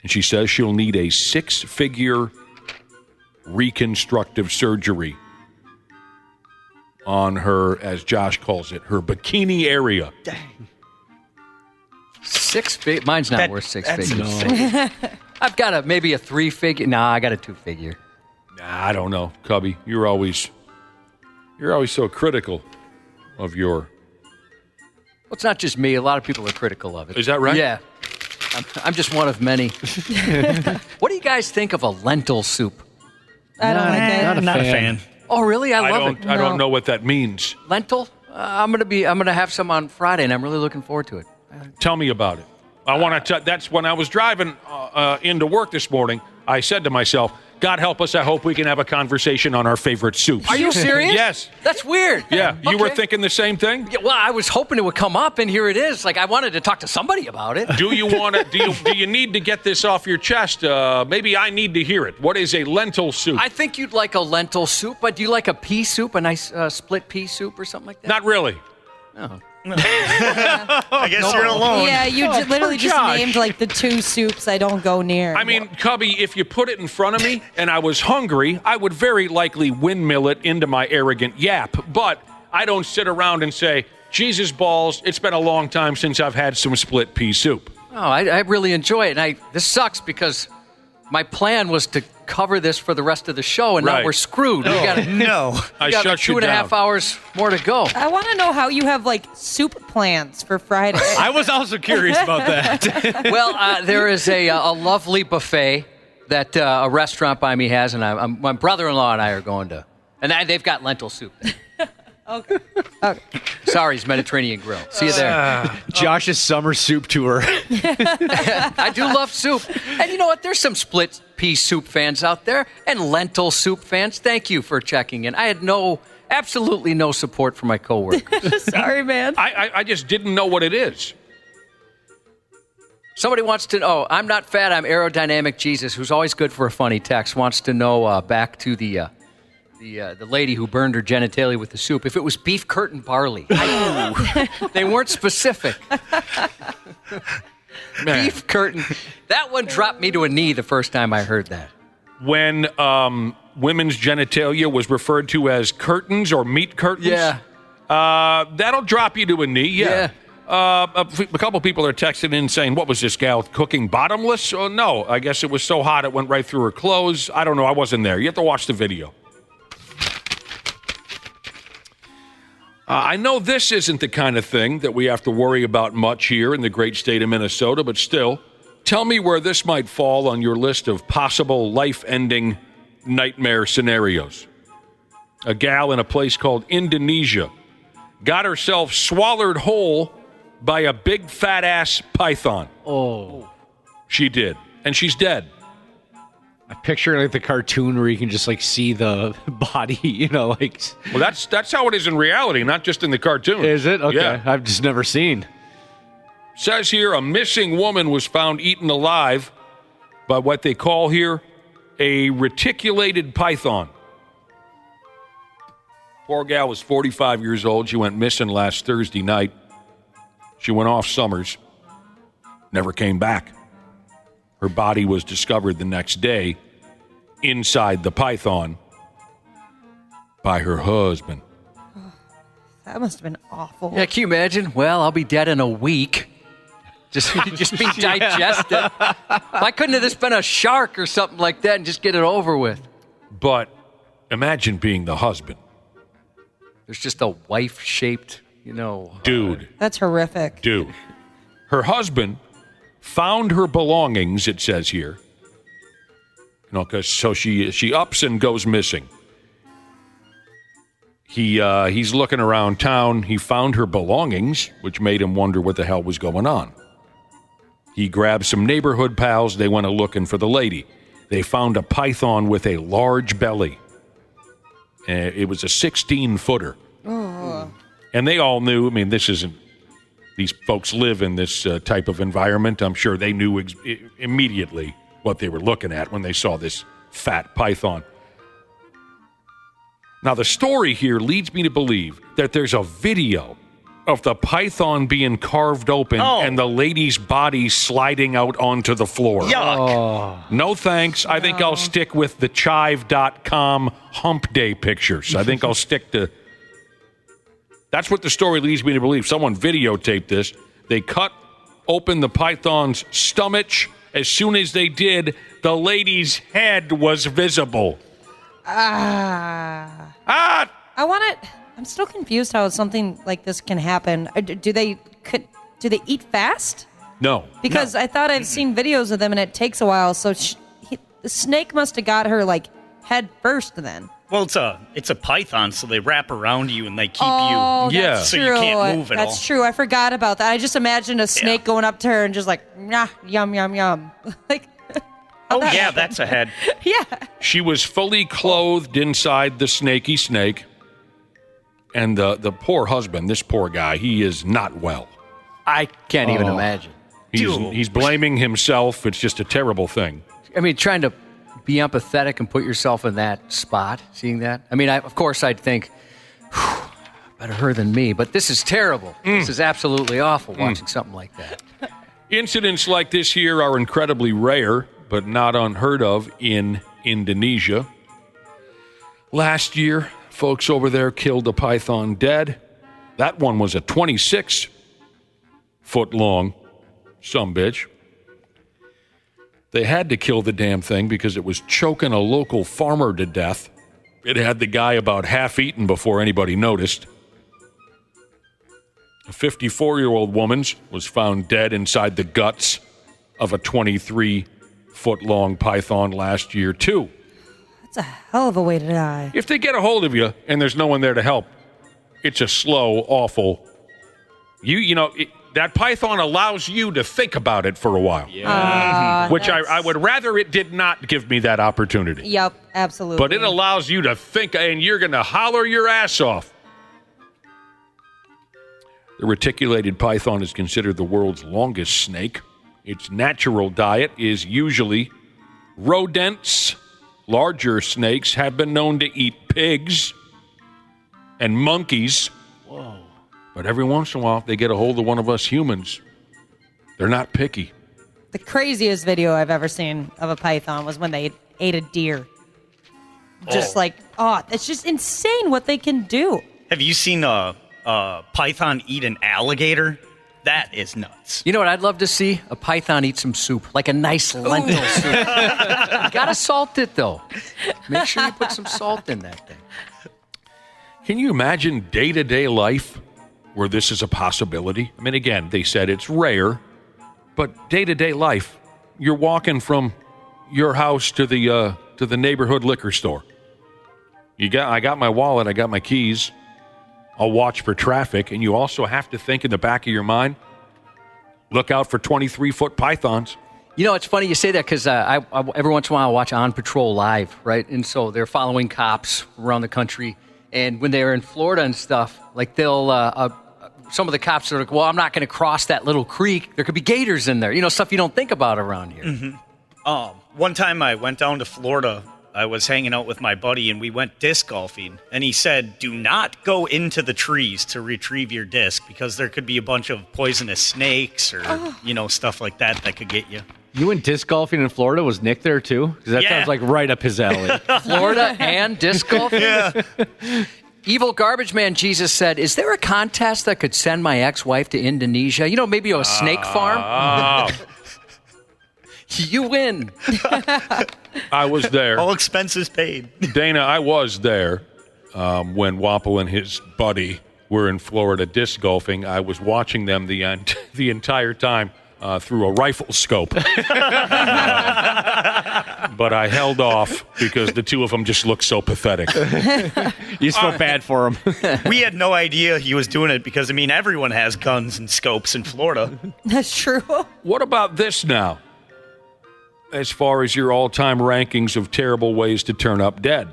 And she says she'll need a 6-figure reconstructive surgery on her, as Josh calls it, her bikini area. Dang. 6 figures? Mine's not worth 6 figures. No. I've got maybe a 3-figure. Nah, I got a 2-figure. Nah, I don't know, Cubby. You're always so critical of your... Well, it's not just me. A lot of people are critical of it. Is that right? Yeah. I'm just one of many. What do you guys think of a lentil soup? I don't like it. Not a fan. Oh, really? I love it. I don't know what that means. Lentil? I'm gonna have some on Friday, and I'm really looking forward to it. Tell me about it. I want to. That's when I was driving into work this morning. I said to myself, God help us, I hope we can have a conversation on our favorite soups. Are you serious? Yes. That's weird. Yeah. Okay. You were thinking the same thing? Yeah, well, I was hoping it would come up, and here it is. Like, I wanted to talk to somebody about it. Do you want to? Do you need to get this off your chest? Maybe I need to hear it. What is a lentil soup? I think you'd like a lentil soup, but do you like a pea soup, a nice split pea soup or something like that? Not really. Oh. I guess you're alone. Yeah, you literally just Josh. named like the 2 soups I don't go near. I mean, Cubby, if you put it in front of me and I was hungry, I would very likely windmill it into my arrogant yap. But I don't sit around and say, Jesus balls, it's been a long time since I've had some split pea soup. Oh, I really enjoy it. And this sucks because my plan was to cover this for the rest of the show, and now Right. we're screwed. We got I got shut you 2.5 down. hours more to go. I want to know how you have like soup plans for Friday. I was also curious about that. Well, there is a lovely buffet that a restaurant by me has, and my brother-in-law and I are going to. And they've got lentil soup there. Okay. Sorry's Mediterranean Grill. See you there. Josh's summer soup tour. I do love soup. And you know what? There's some split pea soup fans out there and lentil soup fans. Thank you for checking in. I had absolutely no support from my coworkers. Sorry, man. I just didn't know what it is. Somebody wants to know, I'm not fat, I'm aerodynamic Jesus, who's always good for a funny text, wants to know back to the lady who burned her genitalia with the soup, if it was beef curtain barley. They weren't specific. Beef curtain. That one dropped me to a knee the first time I heard that. When women's genitalia was referred to as curtains or meat curtains, that'll drop you to a knee, yeah. A couple people are texting in saying, what was this gal cooking bottomless? Oh, no, I guess it was so hot it went right through her clothes. I don't know, I wasn't there. You have to watch the video. I know this isn't the kind of thing that we have to worry about much here in the great state of Minnesota, but still, tell me where this might fall on your list of possible life-ending nightmare scenarios. A gal in a place called Indonesia got herself swallowed whole by a big fat-ass python. Oh. She did, and she's dead. I picture like the cartoon where you can just like see the body, like. Well, that's how it is in reality, not just in the cartoon. Is it? Okay. Yeah. I've just never seen. Says here a missing woman was found eaten alive by what they call here a reticulated python. Poor gal was 45 years old. She went missing last Thursday night. She went off Summers, never came back. Her body was discovered the next day inside the python by her husband. That must have been awful. Yeah, can you imagine? Well, I'll be dead in a week. Just being digested. Why couldn't have this been a shark or something like that and just get it over with? But imagine being the husband. There's just a wife-shaped, Dude. That's horrific. Dude. Her husband found her belongings, it says here. So she ups and goes missing. He's looking around town. He found her belongings, which made him wonder what the hell was going on. He grabbed some neighborhood pals. They went looking for the lady. They found a python with a large belly. It was a 16-footer. Oh. And they all knew, these folks live in this type of environment. I'm sure they knew immediately what they were looking at when they saw this fat python. Now, the story here leads me to believe that there's a video of the python being carved open and the lady's body sliding out onto the floor. Yuck. Oh. No thanks. I think I'll stick with the chive.com hump day pictures. I think I'll stick to... That's what the story leads me to believe. Someone videotaped this. They cut open the python's stomach. As soon as they did, the lady's head was visible. I'm still confused how something like this can happen. Do they eat fast? No. Because I thought I've seen videos of them and it takes a while. So the snake must have got her like head first then. Well, it's a python, so they wrap around you and they keep That's so true. you can't move at all. That's true. I forgot about that. I just imagined a snake going up to her and just like, nah, yum, yum, yum. Like, that's a head. Yeah. She was fully clothed inside the snaky snake. And the poor husband, this poor guy, he is not well. I can't even imagine. He's blaming himself. It's just a terrible thing. Trying to be empathetic and put yourself in that spot, seeing that. Of course, I'd think, better her than me, but this is terrible. This is absolutely awful watching something like that. Incidents like this here are incredibly rare, but not unheard of in Indonesia. Last year, folks over there killed a python dead. That one was a 26-foot-long sumbitch. They had to kill the damn thing because it was choking a local farmer to death. It had the guy about half-eaten before anybody noticed. A 54-year-old woman was found dead inside the guts of a 23-foot-long python last year, too. That's a hell of a way to die. If they get a hold of you and there's no one there to help, it's a slow, awful... that python allows you to think about it for a while. Yeah. Which I would rather it did not give me that opportunity. Yep, absolutely. But it allows you to think, and you're going to holler your ass off. The reticulated python is considered the world's longest snake. Its natural diet is usually rodents. Larger snakes have been known to eat pigs and monkeys. Whoa. But every once in a while, they get a hold of one of us humans. They're not picky. The craziest video I've ever seen of a python was when they ate a deer. It's just insane what they can do. Have you seen a python eat an alligator? That is nuts. You know what I'd love to see? A python eat some soup, like a nice lentil soup. You gotta salt it, though. Make sure you put some salt in that thing. Can you imagine day-to-day life where this is a possibility? I mean, again, they said it's rare, but day-to-day life, you're walking from your house to the neighborhood liquor store. I got my wallet, I got my keys. I'll watch for traffic, and you also have to think in the back of your mind, look out for 23-foot pythons. You know, it's funny you say that because I every once in a while I watch On Patrol Live, right? And so they're following cops around the country. And when they're in Florida and stuff, like they'll, some of the cops are like, well, I'm not going to cross that little creek. There could be gators in there. You know, stuff you don't think about around here. Mm-hmm. One time I went down to Florida. I was hanging out with my buddy, and we went disc golfing. And he said, do not go into the trees to retrieve your disc because there could be a bunch of poisonous snakes or, stuff like that could get you. You went disc golfing in Florida? Was Nick there, too? Because that sounds like right up his alley. Florida and disc golfing? Yeah. Evil Garbage Man Jesus said, is there a contest that could send my ex-wife to Indonesia? You know, maybe a snake farm? You win. I was there. All expenses paid. Dana, I was there when Wampo and his buddy were in Florida disc golfing. I was watching them the entire time through a rifle scope. But I held off because the two of them just looked so pathetic. You just felt bad for him. We had no idea he was doing it because, everyone has guns and scopes in Florida. That's true. What about this now? As far as your all-time rankings of terrible ways to turn up dead.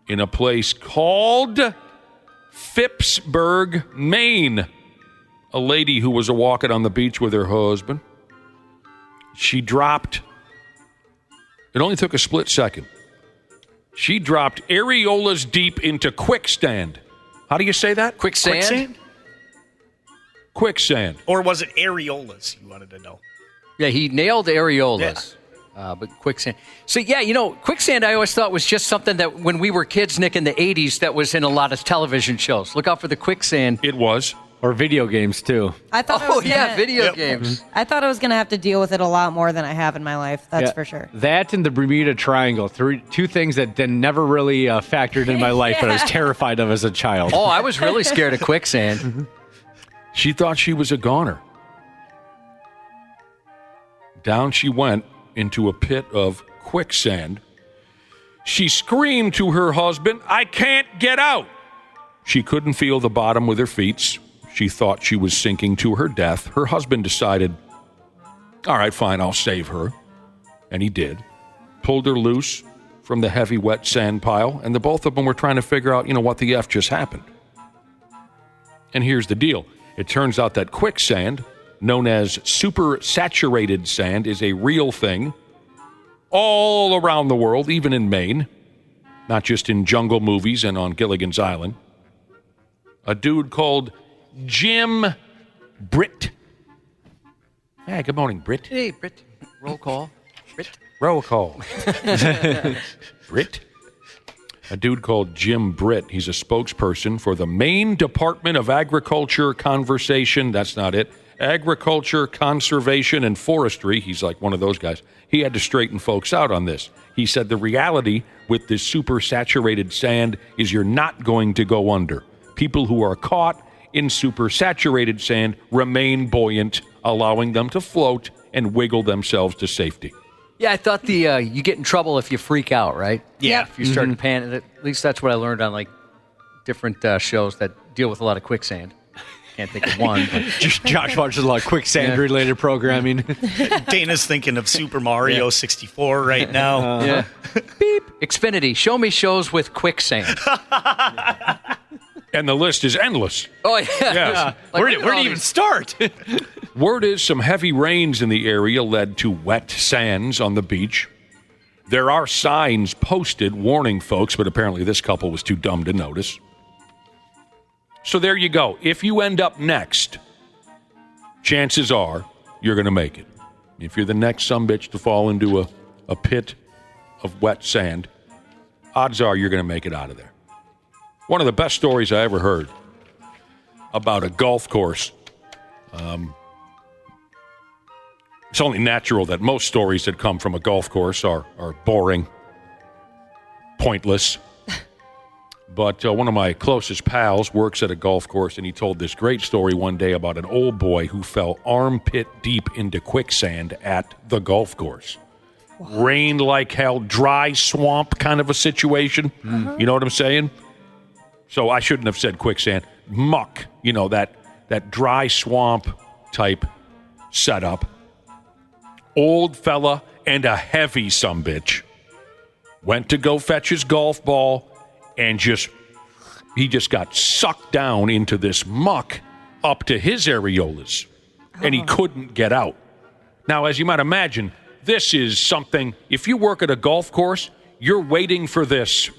In a place called Phippsburg, Maine. A lady who was walking on the beach with her husband. She dropped, it only took a split second. She dropped areolas deep into quicksand. How do you say that? Quicksand? Quicksand. Or was it areolas you wanted to know? Yeah, he nailed areolas. Yeah. But quicksand. So, quicksand I always thought was just something that when we were kids, Nick, in the 80s, that was in a lot of television shows. Look out for the quicksand. It was. Or video games, too. I thought video games. I thought I was going to have to deal with it a lot more than I have in my life. That's for sure. That and the Bermuda Triangle. Two things that never really factored in my life, but I was terrified of as a child. Oh, I was really scared of quicksand. She thought she was a goner. Down she went into a pit of quicksand. She screamed to her husband, I can't get out. She couldn't feel the bottom with her feet. She thought she was sinking to her death. Her husband decided, all right, fine, I'll save her. And he did. Pulled her loose from the heavy, wet sand pile, and the both of them were trying to figure out, what the F just happened. And here's the deal. It turns out that quicksand, known as supersaturated sand, is a real thing all around the world, even in Maine, not just in jungle movies and on Gilligan's Island. a dude called Jim Britt. Hey, good morning, Britt. Hey, Britt. Roll call. Britt. Roll call. Britt. A dude called Jim Britt. He's a spokesperson for the Maine Department of Agriculture Conservation. That's not it. Agriculture, Conservation, and Forestry. He's like one of those guys. He had to straighten folks out on this. He said the reality with this super saturated sand is you're not going to go under. People who are caught in super saturated sand remain buoyant, allowing them to float and wiggle themselves to safety. Yeah, I thought you get in trouble if you freak out, right? Yeah. If you start to panic. At least that's what I learned on like different shows that deal with a lot of quicksand. Can't think of one. But. Josh watches a lot of quicksand-related programming. Dana's thinking of Super Mario 64 right now. Yeah. Beep. Xfinity, show me shows with quicksand. And the list is endless. Oh, yeah. Yes. Like, Where do you even start? Word is some heavy rains in the area led to wet sands on the beach. There are signs posted warning folks, but apparently this couple was too dumb to notice. So there you go. If you end up next, chances are you're going to make it. If you're the next sumbitch to fall into a pit of wet sand, odds are you're going to make it out of there. One of the best stories I ever heard about a golf course. It's only natural that most stories that come from a golf course are boring, pointless. But one of my closest pals works at a golf course, and he told this great story one day about an old boy who fell armpit deep into quicksand at the golf course. Wow. Rained like hell, dry swamp kind of a situation. Uh-huh. You know what I'm saying? So I shouldn't have said quicksand. Muck, that dry swamp type setup. Old fella and a heavy sumbitch went to go fetch his golf ball, and he just got sucked down into this muck up to his areolas, and he couldn't get out. Now, as you might imagine, this is something, if you work at a golf course, you're waiting for this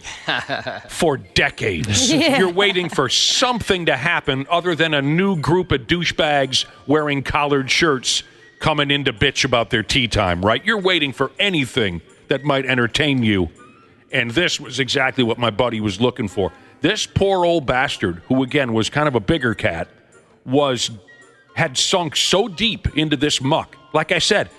for decades. Yeah. You're waiting for something to happen other than a new group of douchebags wearing collared shirts coming in to bitch about their tea time, right? You're waiting for anything that might entertain you. And this was exactly what my buddy was looking for. This poor old bastard, who again was kind of a bigger cat, had sunk so deep into this muck. Like I said,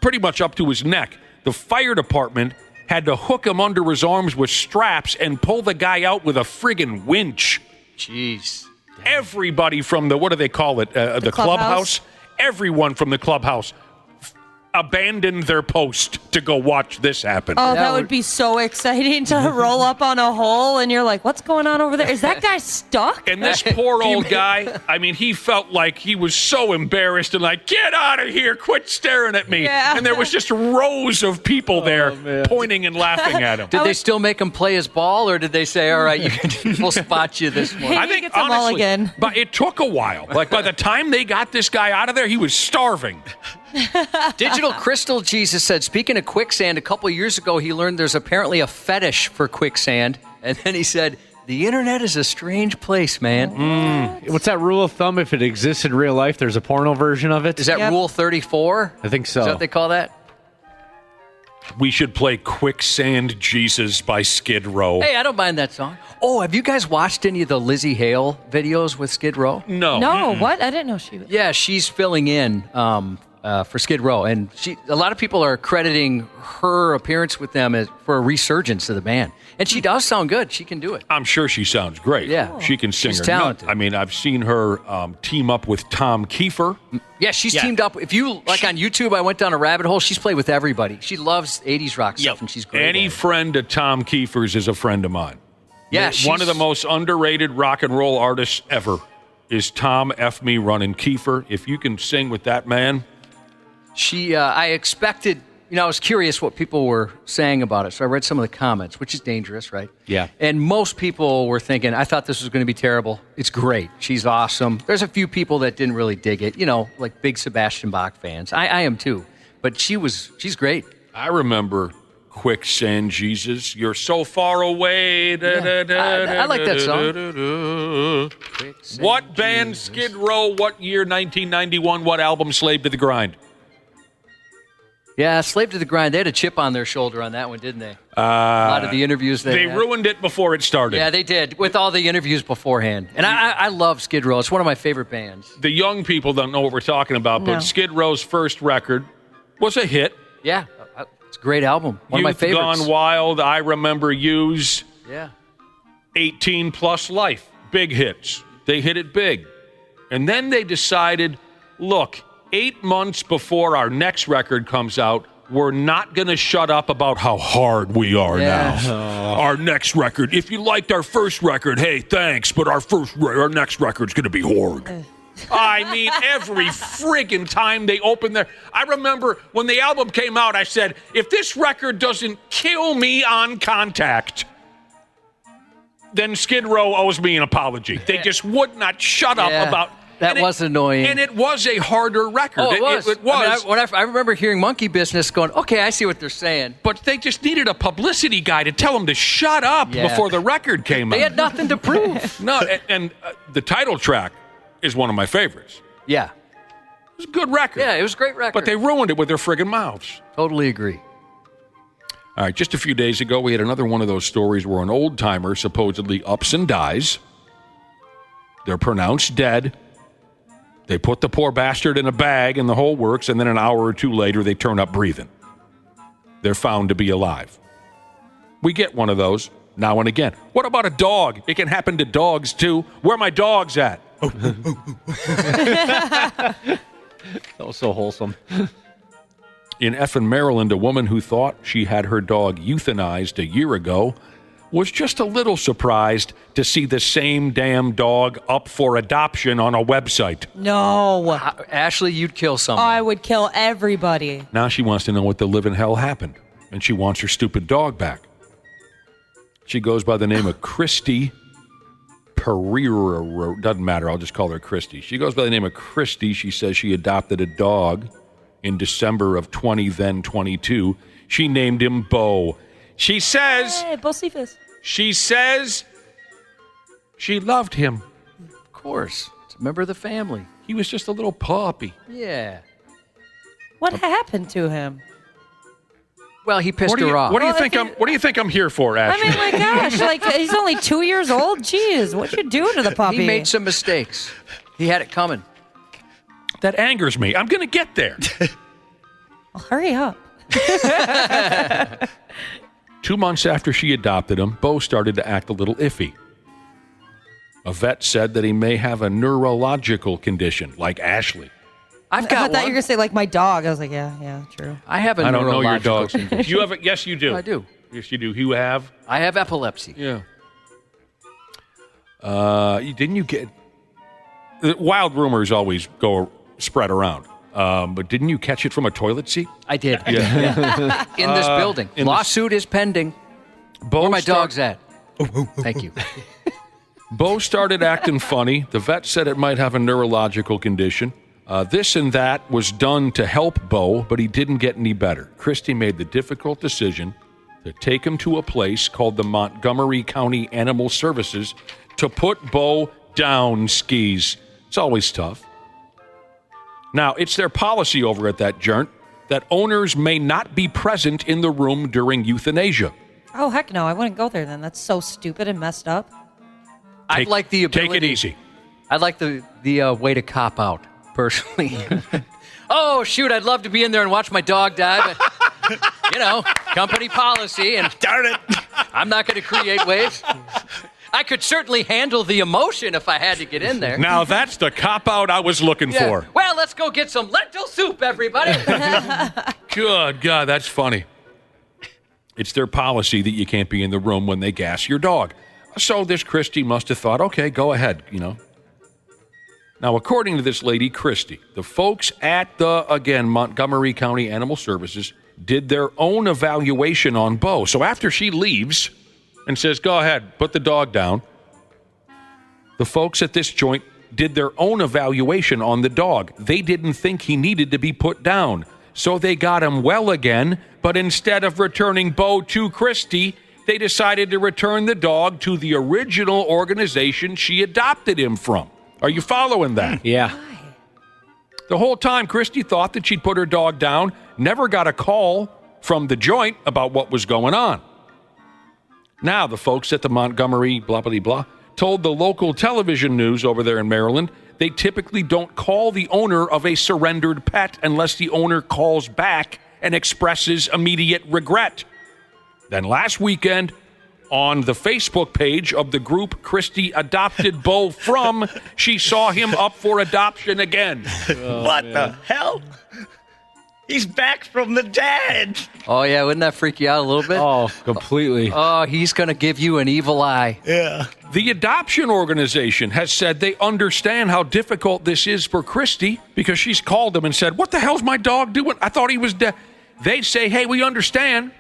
pretty much up to his neck. The fire department had to hook him under his arms with straps and pull the guy out with a friggin' winch. Jeez. Everybody from the, what do they call it? The clubhouse? Everyone from the clubhouse abandoned their post to go watch this happen. Oh, that would be so exciting to roll up on a hole and you're like, what's going on over there? Is that guy stuck? And this poor old guy, I mean, he felt like he was so embarrassed and like, get out of here, quit staring at me. Yeah. And there was just rows of people there pointing and laughing at him. Did they still make him play his ball, or did they say, all right, we'll spot you this morning? I think, honestly, but it took a while. Like, by the time they got this guy out of there, he was starving. Digital Crystal Jesus said, speaking of quicksand, a couple years ago he learned there's apparently a fetish for quicksand, and then he said, the internet is a strange place, man. What's that rule of thumb? If it exists in real life, there's a porno version of it? Is that Rule 34? I think so. Is that what they call that? We should play Quicksand Jesus by Skid Row. Hey, I don't mind that song. Oh, have you guys watched any of the Lizzie Hale videos with Skid Row? No. No, what? I didn't know she was. Yeah, she's filling in for Skid Row, and a lot of people are crediting her appearance with them for a resurgence of the band. And she does sound good. She can do it. I'm sure she sounds great. Yeah. She can sing. She's talented. I mean, I've seen her team up with Tom Kiefer. Yeah, she's teamed up. If you, on YouTube, I went down a rabbit hole. She's played with everybody. She loves 80s rock stuff, and she's great. Any friend of Tom Kiefer's is a friend of mine. Yeah, one of the most underrated rock and roll artists ever is Tom F. Me running Kiefer. If you can sing with that man. I expected, I was curious what people were saying about it, so I read some of the comments, which is dangerous, right? Yeah. And most people were thinking, I thought this was going to be terrible. It's great. She's awesome. There's a few people that didn't really dig it, like big Sebastian Bach fans. I am too. But she's great. I remember Quicksand Jesus, you're so far away. I like that song. What band, Skid Row, what year, 1991, what album, Slave to the Grind? Yeah, Slave to the Grind. They had a chip on their shoulder on that one, didn't they? A lot of the interviews they had. ruined it before it started. Yeah, they did, with all the interviews beforehand. And I love Skid Row. It's one of my favorite bands. The young people don't know what we're talking about, but Skid Row's first record was a hit. Yeah, it's a great album. One of my favorites. Gone Wild, I Remember You's. Yeah. 18 Plus Life. Big hits. They hit it big. And then they decided, look, 8 months before our next record comes out, we're not going to shut up about how hard we are now. Our next record, if you liked our first record, hey, thanks, but our next record's going to be hard. I mean, every friggin' time they open their... I remember when the album came out, I said, if this record doesn't kill me on contact, then Skid Row owes me an apology. They just would not shut up about... That was annoying. And it was a harder record. Oh, it was. It was. I mean, I remember hearing Monkey Business going, okay, I see what they're saying. But they just needed a publicity guy to tell them to shut up before the record came out. They had nothing to prove. No, and the title track is one of my favorites. Yeah. It was a good record. Yeah, it was a great record. But they ruined it with their friggin' mouths. Totally agree. All right, just a few days ago, we had another one of those stories where an old-timer supposedly ups and dies. They're pronounced dead. They put the poor bastard in a bag and the whole works, and then an hour or two later, they turn up breathing. They're found to be alive. We get one of those now and again. What about a dog? It can happen to dogs, too. Where are my dogs at? That was so wholesome. In Effin, Maryland, a woman who thought she had her dog euthanized a year ago was just a little surprised to see the same damn dog up for adoption on a website. No. Ashley, you'd kill someone. I would kill everybody. Now she wants to know what the living hell happened, and she wants her stupid dog back. She goes by the name of Christy Pereira. Doesn't matter, I'll just call her Christy. She goes by the name of Christy. She says she adopted a dog in December of 2022. She named him Bo. She says... Hey, Bo Cephas. She says she loved him. Of course. It's a member of the family. He was just a little puppy. Yeah. What happened to him? Well, he pissed her off. What do you think I'm here for, Ashley? I mean, my gosh, like he's only 2 years old. Jeez, what you doing to the puppy? He made some mistakes. He had it coming. That angers me. I'm going to get there. Well, hurry up. 2 months after she adopted him, Bo started to act a little iffy. A vet said that he may have a neurological condition, like Ashley. I thought you were going to say like my dog. I was like, yeah, true. I have a I don't know your neurological dog's condition. You have it? Yes, you do. I do. Yes, you do. You have? I have epilepsy. Yeah. Didn't you get... Wild rumors always spread around. But didn't you catch it from a toilet seat? I did. Yeah. In this building. Lawsuit is pending. Where my dog's at? Thank you. Bo started acting funny. The vet said it might have a neurological condition. This and that was done to help Bo, but he didn't get any better. Christy made the difficult decision to take him to a place called the Montgomery County Animal Services to put Bo down skis. It's always tough. Now, it's their policy over at that joint that owners may not be present in the room during euthanasia. Oh, heck no. I wouldn't go there then. That's so stupid and messed up. I'd like the ability. Take it easy. I'd like the way to cop out, personally. Oh, shoot, I'd love to be in there and watch my dog die, but, company policy, and darn it, I'm not going to create waves. I could certainly handle the emotion if I had to get in there. Now, that's the cop-out I was looking for. Well, let's go get some lentil soup, everybody. Good God, that's funny. It's their policy that you can't be in the room when they gas your dog. So this Christy must have thought, okay, go ahead, Now, according to this lady, Christy, the folks at Montgomery County Animal Services did their own evaluation on Bo. So after she leaves and says, go ahead, put the dog down, the folks at this joint did their own evaluation on the dog. They didn't think he needed to be put down. so they got him well again, but instead of returning Bo to Christy, they decided to return the dog to the original organization she adopted him from. Are you following that? Yeah. The whole time, Christy thought that she'd put her dog down, never got a call from the joint about what was going on. Now, the folks at the Montgomery blah, blah, blah, told the local television news over there in Maryland they typically don't call the owner of a surrendered pet unless the owner calls back and expresses immediate regret. Then last weekend, on the Facebook page of the group Christy adopted Bo from, she saw him up for adoption again. What the hell? He's back from the dead. Oh, yeah, wouldn't that freak you out a little bit? Oh, completely. Oh, he's going to give you an evil eye. Yeah. The adoption organization has said they understand how difficult this is for Christy because she's called them and said, what the hell's my dog doing? I thought he was dead. They say, hey, we understand,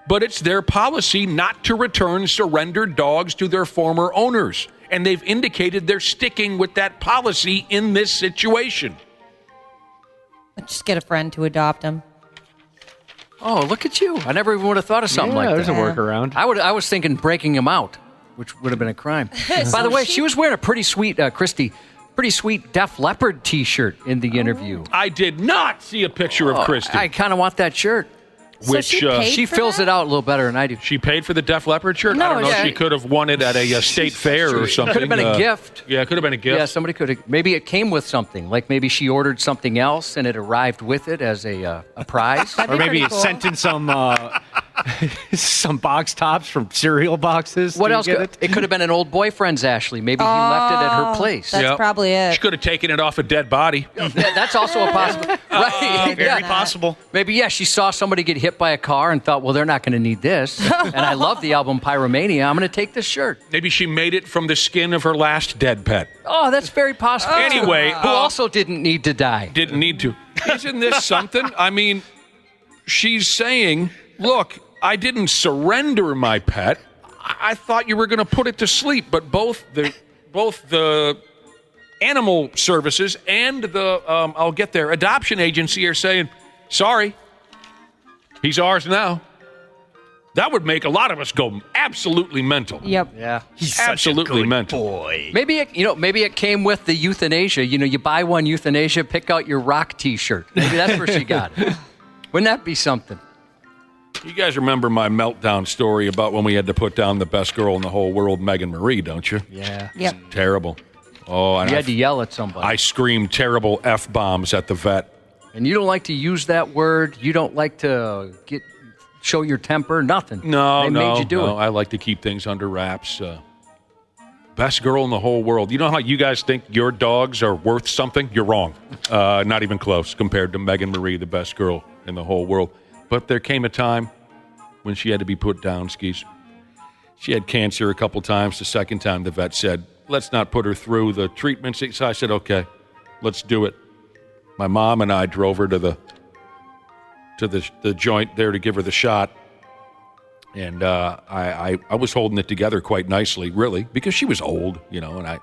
but it's their policy not to return surrendered dogs to their former owners. And they've indicated they're sticking with that policy in this situation. Just get a friend to adopt him. Oh, look at you. I never even would have thought of something like that. There's a workaround. I was thinking breaking him out, which would have been a crime. By the way, she was wearing a pretty sweet, Christy, pretty sweet Def Leppard T-shirt in the interview. I did not see a picture of Christy. I kind of want that shirt. So She fills it out a little better than I do. She paid for the Def Leppard shirt? No, I don't know. yeah. She could have won it at a state fair or something. Could have been a gift. Yeah, it could have been a gift. Yeah, somebody could have. Maybe it came with something. Like maybe she ordered something else and it arrived with it as a prize. Or maybe it sent in some some box tops from cereal boxes. What Do you else? get It could have been an old boyfriend's, Ashley. Maybe he left it at her place. That's probably it. She could have taken it off a dead body. Yeah, that's also a possible. Right? Very possible. Maybe, yeah, she saw somebody get hit by a car and thought, well, they're not going to need this. And I love the album Pyromania. I'm going to take this shirt. Maybe she made it from the skin of her last dead pet. Oh, that's very possible. Anyway, who also didn't need to die. Didn't need to. Isn't this something? I mean, she's saying, look, I didn't surrender my pet. I thought you were going to put it to sleep. But both the animal services and the adoption agency are saying, sorry, he's ours now. That would make a lot of us go absolutely mental. Yep. Yeah. He's absolutely such a good mental. boy. Maybe it came with the euthanasia. You buy one euthanasia, pick out your rock T-shirt. Maybe that's where she got it. Wouldn't that be something? You guys remember my meltdown story about when we had to put down the best girl in the whole world, Megan Marie, don't you? Yeah. Yep. Terrible. Oh, and You had to yell at somebody. I screamed terrible F-bombs at the vet. And you don't like to use that word. You don't like to show your temper. Nothing. No, They made you do it. I like to keep things under wraps. Best girl in the whole world. You know how you guys think your dogs are worth something? You're wrong. Not even close compared to Megan Marie, the best girl in the whole world. But there came a time when she had to be put down, skis. She had cancer a couple times. The second time, the vet said, let's not put her through the treatment. So I said, okay, let's do it. My mom and I drove her to the joint there to give her the shot. And I was holding it together quite nicely, really, because she was old, and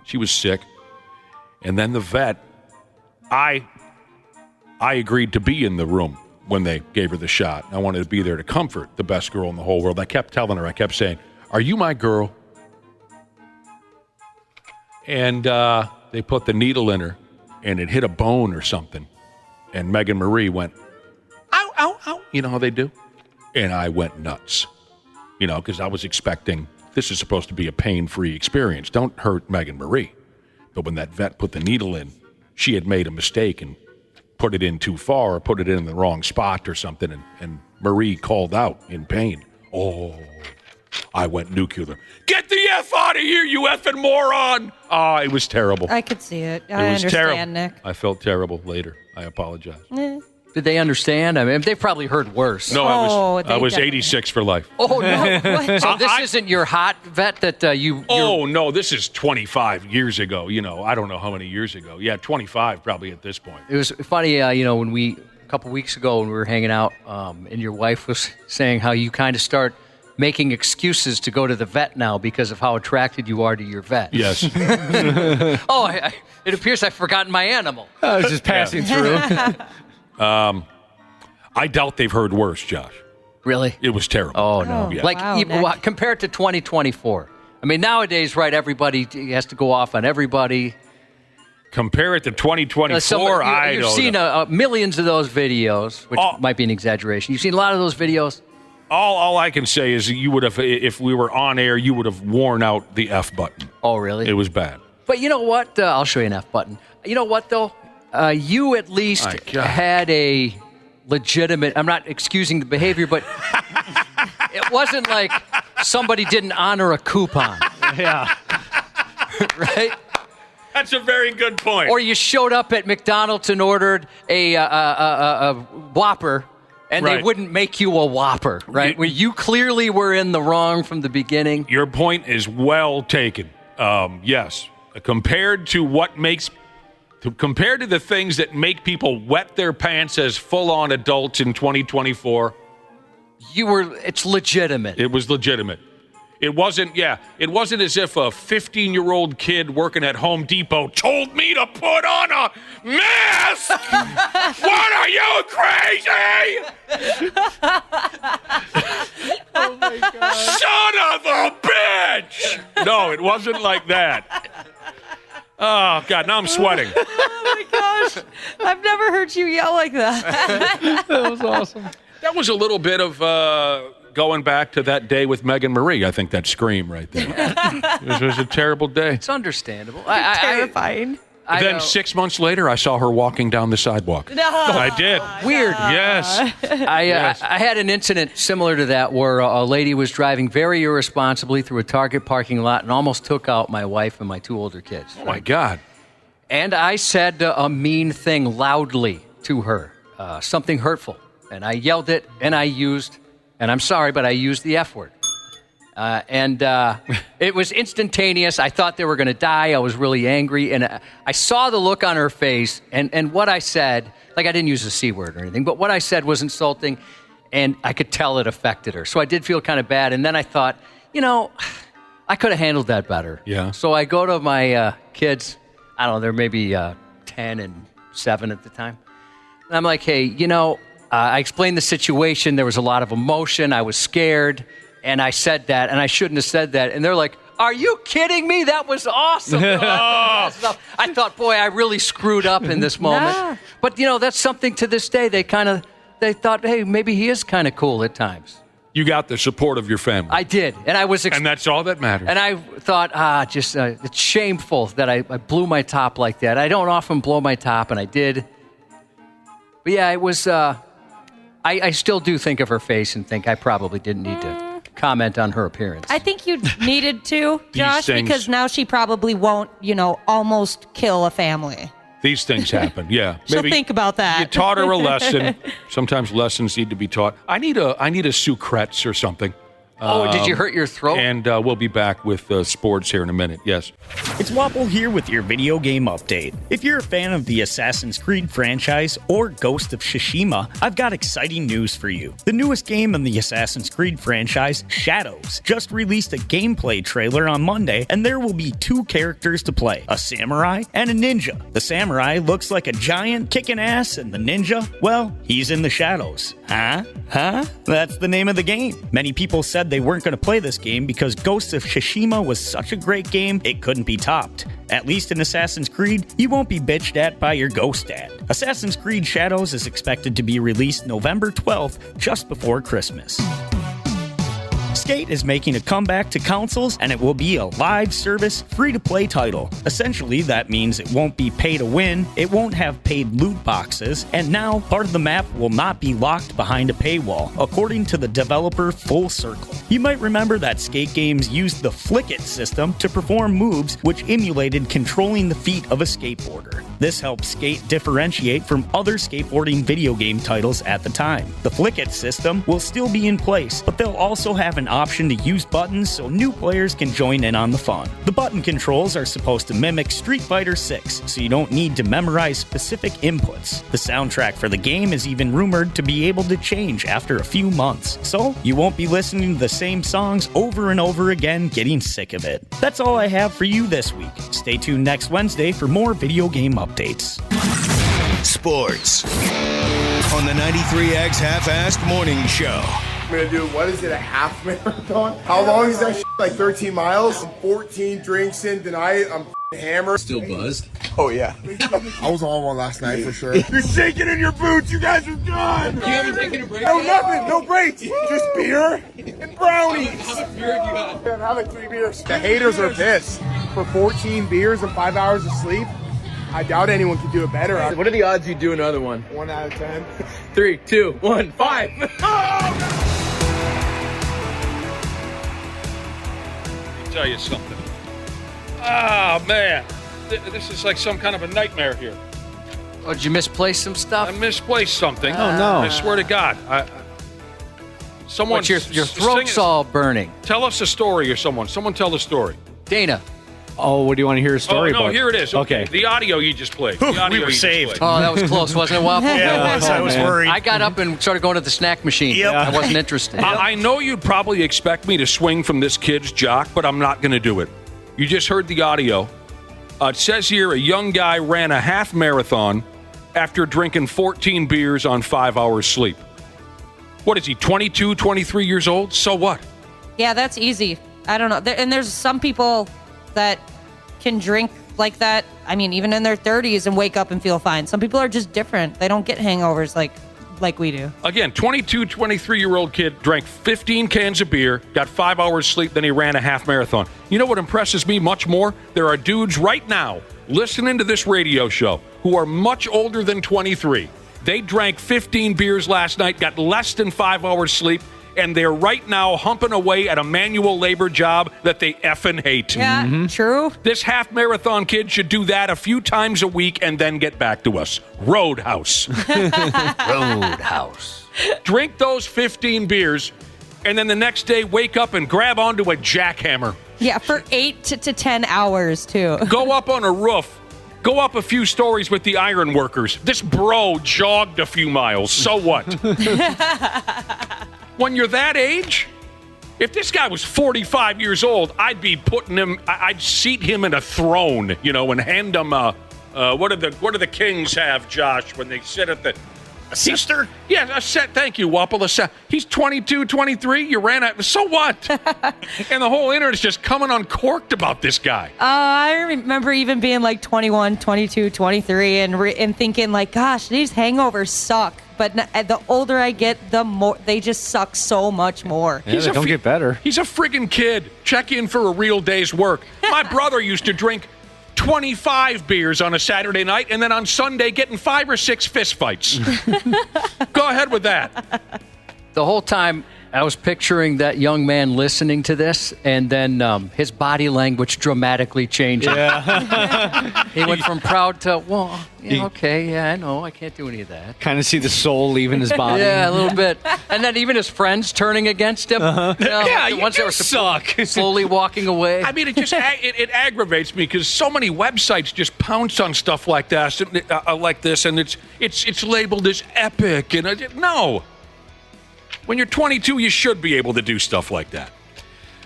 she was sick. And then the vet, I agreed to be in the room when they gave her the shot. I wanted to be there to comfort the best girl in the whole world. I kept telling her, I kept saying, are you my girl? And they put the needle in her, and it hit a bone or something. And Megan Marie went, ow, ow, ow. You know how they do? And I went nuts, because I was expecting this is supposed to be a pain-free experience. Don't hurt Megan Marie. But when that vet put the needle in, she had made a mistake and put it in too far or put it in the wrong spot or something, and Marie called out in pain. Oh, I went nuclear. Get the F out of here, you effing moron! Oh, it was terrible. I could see it. It I was understand, terrible. Nick. I felt terrible later. I apologize. Did they understand? I mean, they probably heard worse. No, I was definitely- 86 for life. Oh, no. So this isn't your hot vet that you... Oh, no, this is 25 years ago. I don't know how many years ago. Yeah, 25 probably at this point. It was funny, when a couple weeks ago when we were hanging out, and your wife was saying how you kind of start making excuses to go to the vet now because of how attracted you are to your vet. Yes. It appears I've forgotten my animal. I was just passing through. I doubt they've heard worse, Josh. Really? It was terrible. Oh, no. Yeah. Like, Wow, even, Nick. compared to 2024. I mean, nowadays, right, everybody has to go off on everybody. Compare it to 2024, You've seen millions of those videos, which might be an exaggeration. You've seen a lot of those videos. All I can say is you would have, if we were on air, you would have worn out the F button. Oh, really? It was bad. But you know what? I'll show you an F button. You know what, though? You at least had a legitimate, I'm not excusing the behavior, but it wasn't like somebody didn't honor a coupon. Yeah. Right? That's a very good point. Or you showed up at McDonald's and ordered a Whopper, and they wouldn't make you a Whopper, right? Where you clearly were in the wrong from the beginning. Your point is well taken. Yes. Compared to compared to the things that make people wet their pants as full-on adults in 2024, it's legitimate. It was legitimate. It wasn't as if a 15-year-old kid working at Home Depot told me to put on a mask. What, are you crazy? Oh my God. Son of a bitch! No, it wasn't like that. Oh, God, now I'm sweating. Oh my gosh. I've never heard you yell like that. That was awesome. That was a little bit of going back to that day with Megan Marie. I think that scream right there. It was a terrible day. It's understandable. Terrifying. Then 6 months later, I saw her walking down the sidewalk. No. I did. Weird. Yes. I had an incident similar to that where a lady was driving very irresponsibly through a Target parking lot and almost took out my wife and my 2 older kids. Oh, my God. And I said a mean thing loudly to her, something hurtful. And I yelled it, and I'm sorry, but I used the F word. It was instantaneous. I thought they were going to die. I was really angry. And I saw the look on her face. And what I said, like I didn't use the C word or anything, but what I said was insulting. And I could tell it affected her. So I did feel kind of bad. And then I thought, I could have handled that better. Yeah. So I go to my kids. I don't know, they're maybe 10 and 7 at the time. And I'm like, hey, I explained the situation. There was a lot of emotion. I was scared. And I said that, and I shouldn't have said that. And they're like, are you kidding me? That was awesome. I thought, boy, I really screwed up in this moment. Nah. But, that's something to this day. They thought, hey, maybe he is kind of cool at times. You got the support of your family. I did. And I was... and that's all that matters. And I thought, it's shameful that I blew my top like that. I don't often blow my top, and I did. But yeah, it was... I still do think of her face and think I probably didn't need to comment on her appearance. I think you needed to, Josh, because now she probably won't, almost kill a family. These things happen, yeah. She'll think about that. You taught her a lesson. Sometimes lessons need to be taught. I need a Sucrets or something. Did you hurt your throat? And we'll be back with sports here in a minute, yes. It's Wapple here with your video game update. If you're a fan of the Assassin's Creed franchise or Ghost of Tsushima, I've got exciting news for you. The newest game in the Assassin's Creed franchise, Shadows, just released a gameplay trailer on Monday, and there will be 2 characters to play, a samurai and a ninja. The samurai looks like a giant kicking ass, and the ninja, well, he's in the shadows. Huh? That's the name of the game. Many people said they weren't going to play this game because Ghost of Tsushima was such a great game, it couldn't be topped. At least in Assassin's Creed, you won't be bitched at by your ghost dad. Assassin's Creed Shadows is expected to be released November 12th, just before Christmas. Skate is making a comeback to consoles, and it will be a live service, free-to-play title. Essentially, that means it won't be pay to win, it won't have paid loot boxes, and now part of the map will not be locked behind a paywall, according to the developer Full Circle. You might remember that Skate games used the Flick It system to perform moves which emulated controlling the feet of a skateboarder. This helped Skate differentiate from other skateboarding video game titles at the time. The Flick It system will still be in place, but they'll also have an option to use buttons so new players can join in on the fun. The button controls are supposed to mimic Street Fighter 6, so you don't need to memorize specific inputs. The soundtrack for the game is even rumored to be able to change after a few months, so you won't be listening to the same songs over and over again, getting sick of it. That's all I have for you this week. Stay tuned next Wednesday for more video game updates. Sports. on the 93X Half-Assed Morning Show. I'm gonna do, what is it, a half marathon? How long is that shit? Like 13 miles? I'm 14 drinks in tonight. I'm hammered. Still buzzed? Oh, yeah. I was on one last night for sure. You're shaking in your boots. You guys are done. You haven't taken a break? No, nothing. No breaks. Just beer and brownies. How much beer have you got? I'm having 3 beers. The haters are pissed. For 14 beers and 5 hours of sleep, I doubt anyone could do it better. What are the odds you do another one? 1 out of 10. 3, 2, 1, 5. Tell you something. Ah, man. This is like some kind of a nightmare here. Oh, did you misplace some stuff? I misplaced something. Oh, no. I swear to God. Someone. What's your throat's all burning. Tell us a story or someone. Someone tell the story. Dana. Oh, what do you want to hear a story about? No, here it is. Okay. The audio you just played. We were saved. Oh, that was close, wasn't it, Waffle? Yeah, it was. I was worried. I got up and started going to the snack machine. Yep. I wasn't interested. I know you'd probably expect me to swing from this kid's jock, but I'm not going to do it. You just heard the audio. It says here a young guy ran a half marathon after drinking 14 beers on 5 hours sleep. What is he, 22, 23 years old? So what? Yeah, that's easy. I don't know. And there's some people that can drink like that, I mean, even in their 30s and wake up and feel fine. Some people are just different. They don't get hangovers like we do. Again, 22, 23-year-old kid drank 15 cans of beer, got 5 hours sleep, then he ran a half marathon. You know what impresses me much more? There are dudes right now listening to this radio show who are much older than 23. They drank 15 beers last night, got less than 5 hours sleep, and they're right now humping away at a manual labor job that they effing hate. Yeah, true. This half marathon kid should do that a few times a week and then get back to us. Roadhouse. Roadhouse. Drink those 15 beers, and then the next day wake up and grab onto a jackhammer. Yeah, for 8 to 10 hours, too. Go up on a roof. Go up a few stories with the iron workers. This bro jogged a few miles. So what? When you're that age, if this guy was 45 years old, I'd be putting him, I'd seat him in a throne, and hand him what do the kings have, Josh, when they sit at the... A sister? Yeah, a set. Thank you, Wapple. He's 22, 23. You ran out. So what? And the whole internet's just coming uncorked about this guy. I remember even being like 21, 22, 23 and thinking like, gosh, these hangovers suck. But the older I get, the more they just suck so much more. Yeah, they don't get better. He's a friggin' kid. Check in for a real day's work. My brother used to drink 25 beers on a Saturday night, and then on Sunday getting 5 or 6 fistfights. Go ahead with that. The whole time I was picturing that young man listening to this, and then his body language dramatically changed. Yeah. He went from proud to, well, yeah, okay, yeah, I know, I can't do any of that. Kind of see the soul leaving his body. Yeah, a little bit. And then even his friends turning against him. Yeah, you once they were suck. slowly walking away. I mean, it just it aggravates me because so many websites just pounce on stuff like this, and it's labeled as epic. And no. When you're 22, you should be able to do stuff like that.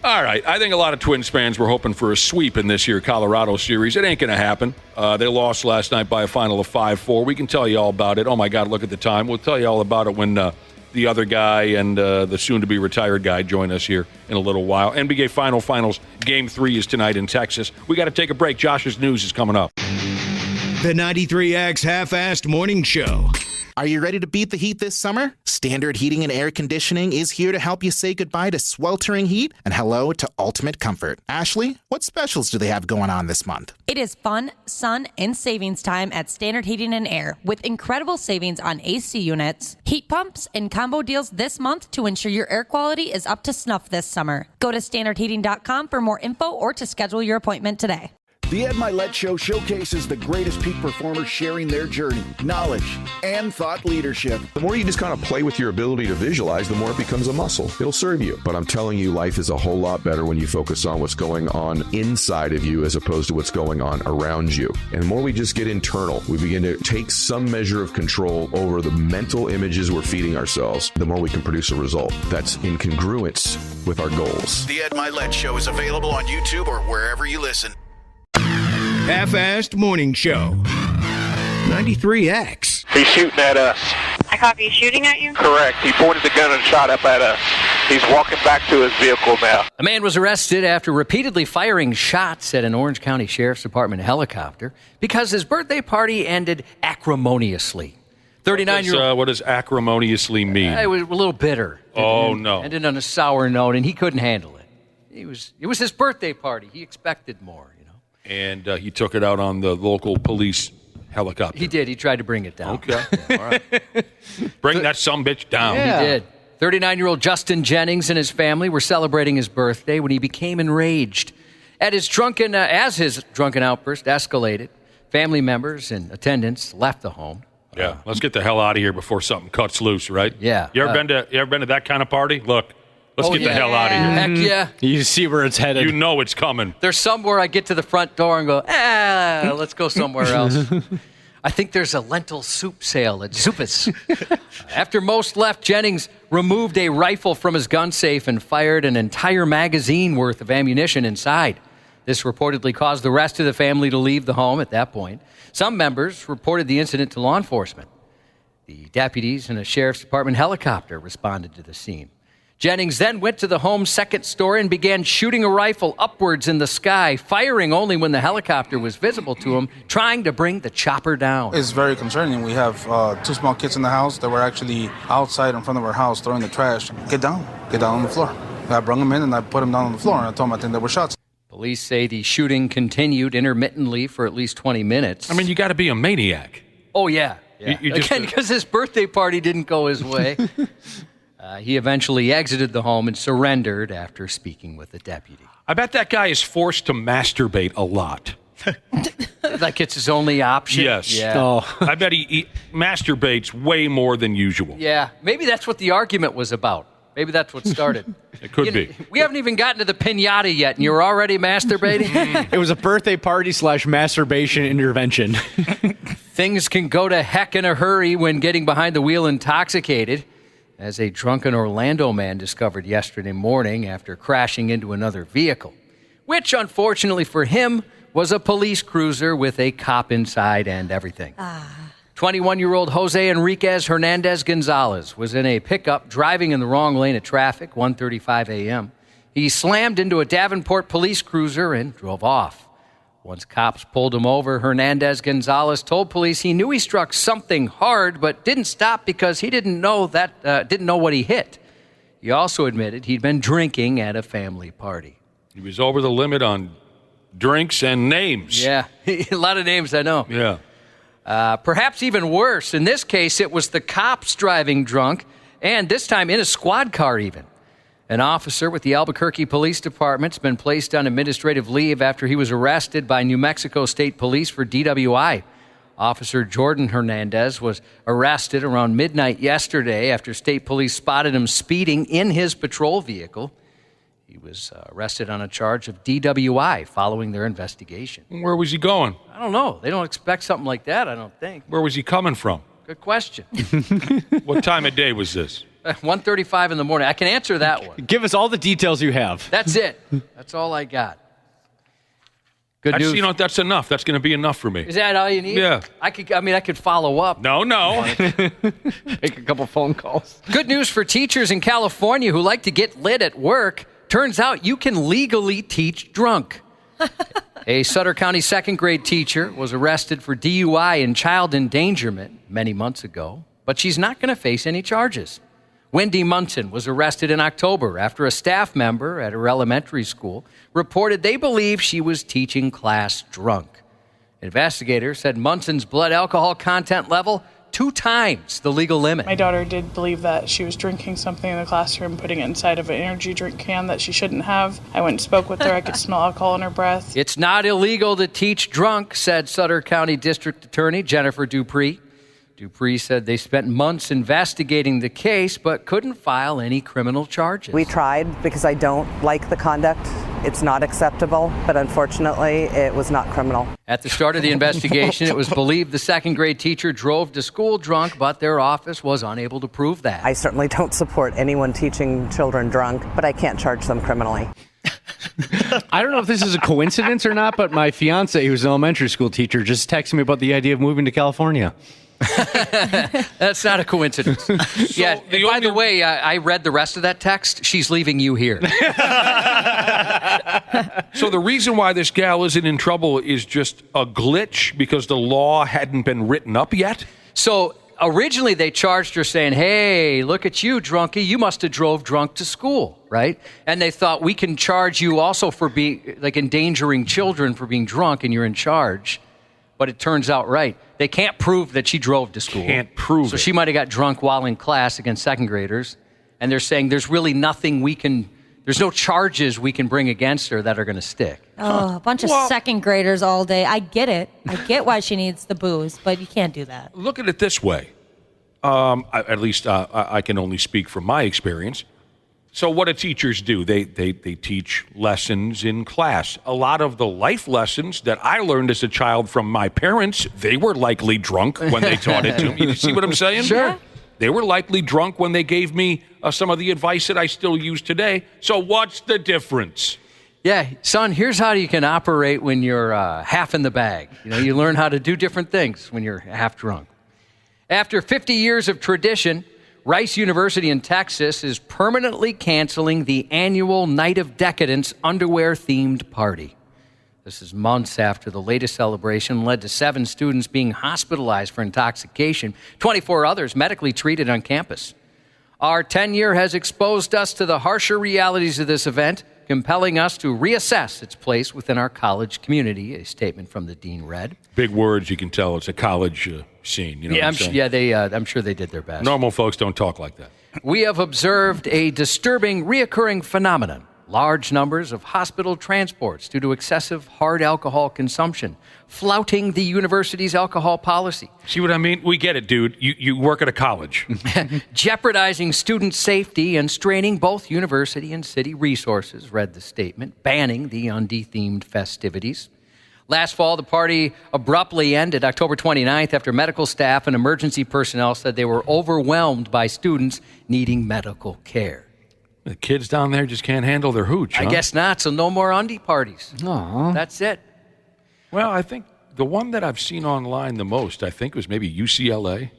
All right, I think a lot of Twins fans were hoping for a sweep in this year Colorado series. It ain't going to happen. They lost last night by a final of 5-4. We can tell you all about it. Oh, my God, look at the time. We'll tell you all about it when the other guy and the soon-to-be retired guy join us here in a little while. NBA Finals, Game 3 is tonight in Texas. We got to take a break. Josh's news is coming up. The 93X Half-Assed Morning Show. Are you ready to beat the heat this summer? Standard Heating and Air Conditioning is here to help you say goodbye to sweltering heat and hello to ultimate comfort. Ashley, what specials do they have going on this month? It is fun, sun, and savings time at Standard Heating and Air with incredible savings on AC units, heat pumps, and combo deals this month to ensure your air quality is up to snuff this summer. Go to standardheating.com for more info or to schedule your appointment today. The Ed Milet Show showcases the greatest peak performers sharing their journey, knowledge, and thought leadership. The more you just kind of play with your ability to visualize, the more it becomes a muscle. It'll serve you. But I'm telling you, life is a whole lot better when you focus on what's going on inside of you as opposed to what's going on around you. And the more we just get internal, we begin to take some measure of control over the mental images we're feeding ourselves, the more we can produce a result that's in congruence with our goals. The Ed Milet Show is available on YouTube or wherever you listen. Half-Assed Morning Show. 93X. He's shooting at us. I copy shooting at you? Correct. He pointed the gun and shot up at us. He's walking back to his vehicle now. A man was arrested after repeatedly firing shots at an Orange County Sheriff's Department helicopter because his birthday party ended acrimoniously. 39-year-old. What does acrimoniously mean? It was a little bitter. Oh, no. Ended on a sour note, and he couldn't handle it. It was his birthday party. He expected more, you know. And he took it out on the local police helicopter. He did. He tried to bring it down. Okay. All right. Bring that sumbitch down. Yeah. He did. 39-year-old Justin Jennings and his family were celebrating his birthday when he became enraged. As his drunken outburst escalated, family members and attendants left the home. Yeah, let's get the hell out of here before something cuts loose, right? Yeah. You ever been to that kind of party? Look, let's get the hell out of here. Heck yeah. You see where it's headed. You know it's coming. There's somewhere I get to the front door and go, let's go somewhere else. I think there's a lentil soup sale at Zupas. After most left, Jennings removed a rifle from his gun safe and fired an entire magazine worth of ammunition inside. This reportedly caused the rest of the family to leave the home at that point. Some members reported the incident to law enforcement. The deputies and a sheriff's department helicopter responded to the scene. Jennings then went to the home's second story and began shooting a rifle upwards in the sky, firing only when the helicopter was visible to him, trying to bring the chopper down. It's very concerning. We have 2 small kids in the house that were actually outside in front of our house throwing the trash. Get down on the floor. I brought them in and I put them down on the floor and I told them I think they were shots. Police say the shooting continued intermittently for at least 20 minutes. I mean, you got to be a maniac. Oh, yeah. You just, again, because his birthday party didn't go his way. He eventually exited the home and surrendered after speaking with the deputy. I bet that guy is forced to masturbate a lot. Like it's his only option? Yes. Yeah. Oh. I bet he masturbates way more than usual. Yeah. Maybe that's what the argument was about. Maybe that's what started. It could be. We haven't even gotten to the piñata yet, and you're already masturbating? It was a birthday party / masturbation intervention. Things can go to heck in a hurry when getting behind the wheel intoxicated, as a drunken Orlando man discovered yesterday morning after crashing into another vehicle, which, unfortunately for him, was a police cruiser with a cop inside and everything. 21-year-old Jose Enriquez Hernandez Gonzalez was in a pickup driving in the wrong lane of traffic, 1:35 a.m. He slammed into a Davenport police cruiser and drove off. Once cops pulled him over, Hernandez Gonzalez told police he knew he struck something hard, but didn't stop because he didn't know what he hit. He also admitted he'd been drinking at a family party. He was over the limit on drinks and names. Yeah, a lot of names, I know. Yeah. Perhaps even worse. In this case, it was the cops driving drunk, and this time in a squad car even. An officer with the Albuquerque Police Department's been placed on administrative leave after he was arrested by New Mexico State Police for DWI. Officer Jordan Hernandez was arrested around midnight yesterday after state police spotted him speeding in his patrol vehicle. He was arrested on a charge of DWI following their investigation. Where was he going? I don't know. They don't expect something like that, I don't think. Where was he coming from? Good question. What time of day was this? 1:35 in the morning. I can answer that one. Give us all the details you have. That's it. That's all I got. Good news. You know, that's enough. That's going to be enough for me. Is that all you need? Yeah. I could follow up. No. Make a couple phone calls. Good news for teachers in California who like to get lit at work. Turns out you can legally teach drunk. A Sutter County second grade teacher was arrested for DUI and child endangerment many months ago, but she's not going to face any charges. Wendy Munson was arrested in October after a staff member at her elementary school reported they believe she was teaching class drunk. Investigators said Munson's blood alcohol content level 2 times the legal limit. My daughter did believe that she was drinking something in the classroom, putting it inside of an energy drink can that she shouldn't have. I went and spoke with her. I could smell alcohol in her breath. It's not illegal to teach drunk, said Sutter County District Attorney Jennifer Dupree. Dupree said they spent months investigating the case but couldn't file any criminal charges. We tried because I don't like the conduct. It's not acceptable, but unfortunately, it was not criminal. At the start of the investigation, it was believed the second grade teacher drove to school drunk, but their office was unable to prove that. I certainly don't support anyone teaching children drunk, but I can't charge them criminally. I don't know if this is a coincidence or not, but my fiance, who's an elementary school teacher, just texted me about the idea of moving to California. That's not a coincidence. Yeah. And by the way, I read the rest of that text. She's leaving you here. So the reason why this gal isn't in trouble is just a glitch because the law hadn't been written up yet? So originally they charged her saying, hey, look at you, drunkie. You must have drove drunk to school, right? And they thought, we can charge you also for being, like, endangering children for being drunk, and you're in charge. But it turns out right. They can't prove that she drove to school. Can't prove it. So she might have got drunk while in class against second graders. And they're saying there's really nothing there's no charges we can bring against her that are going to stick. Oh, a bunch of second graders all day. I get it. I get why she needs the booze, but you can't do that. Look at it this way. At least I can only speak from my experience. So what do teachers do? They teach lessons in class. A lot of the life lessons that I learned as a child from my parents, they were likely drunk when they taught it to me. You see what I'm saying? Sure. They were likely drunk when they gave me some of the advice that I still use today. So what's the difference? Yeah, son, here's how you can operate when you're half in the bag. You learn how to do different things when you're half drunk. After 50 years of tradition, Rice University in Texas is permanently canceling the annual Night of Decadence underwear-themed party. This is months after the latest celebration led to 7 students being hospitalized for intoxication, 24 others medically treated on campus. Our tenure has exposed us to the harsher realities of this event, compelling us to reassess its place within our college community, a statement from the dean read. Big words, you can tell it's a college scene. You know what I'm saying? I'm sure they did their best. Normal folks don't talk like that. We have observed a disturbing, reoccurring phenomenon. Large numbers of hospital transports due to excessive hard alcohol consumption, flouting the university's alcohol policy. See what I mean? We get it, dude. You work at a college. Jeopardizing student safety and straining both university and city resources, read the statement, banning the undie-themed festivities. Last fall, the party abruptly ended October 29th after medical staff and emergency personnel said they were overwhelmed by students needing medical care. The kids down there just can't handle their hooch, huh? I guess not, so no more undie parties. Aww. That's it. Well, I think the one that I've seen online the most, I think, was maybe UCLA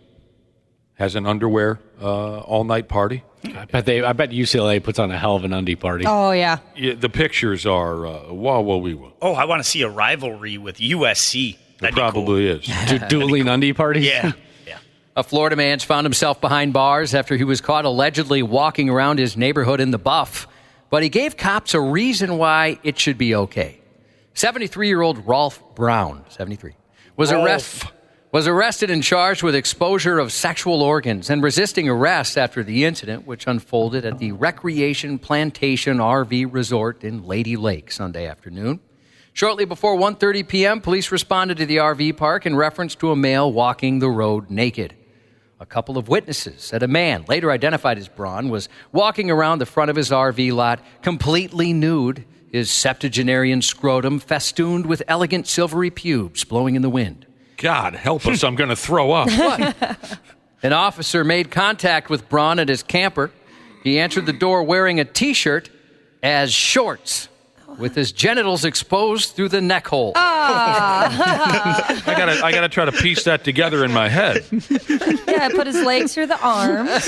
has an underwear all-night party. I bet UCLA puts on a hell of an undie party. Oh, yeah. The pictures are whoa. Oh, I want to see a rivalry with USC. It probably is. Dueling undie parties? Yeah. A Florida man found himself behind bars after he was caught allegedly walking around his neighborhood in the Buff, but he gave cops a reason why it should be okay. 73-year-old Rolf Brown, 73, was arrested and charged with exposure of sexual organs and resisting arrest after the incident, which unfolded at the Recreation Plantation RV Resort in Lady Lake Sunday afternoon. Shortly before 1:30 p.m., police responded to the RV park in reference to a male walking the road naked. A couple of witnesses said a man, later identified as Braun, was walking around the front of his RV lot completely nude, his septuagenarian scrotum festooned with elegant silvery pubes blowing in the wind. God help us, I'm going to throw up. What? An officer made contact with Braun at his camper. He answered the door wearing a T-shirt as shorts, with his genitals exposed through the neck hole. I gotta try to piece that together in my head. Yeah, put his legs through the arms.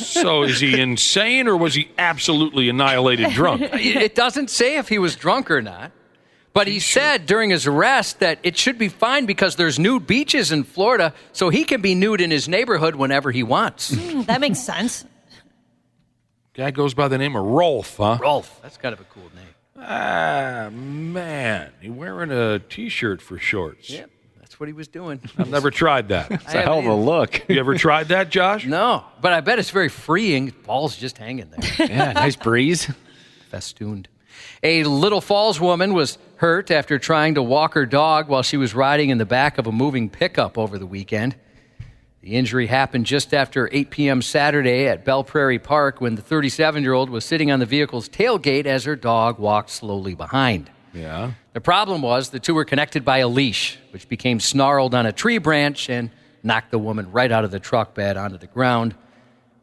So is he insane or was he absolutely annihilated drunk? It doesn't say if he was drunk or not. But he said during his arrest that it should be fine because there's nude beaches in Florida, so he can be nude in his neighborhood whenever he wants. That makes sense. Guy goes by the name of Rolf, huh? Rolf. That's kind of a cool name. Ah, man. He's wearing a T-shirt for shorts. Yep, that's what he was doing. I've never tried that. It's a hell of a look. You ever tried that, Josh? No, but I bet it's very freeing. Ball's just hanging there. Yeah, nice breeze. Festooned. A Little Falls woman was hurt after trying to walk her dog while she was riding in the back of a moving pickup over the weekend. The injury happened just after 8 p.m. Saturday at Belle Prairie Park when the 37-year-old was sitting on the vehicle's tailgate as her dog walked slowly behind. Yeah. The problem was the two were connected by a leash, which became snarled on a tree branch and knocked the woman right out of the truck bed onto the ground.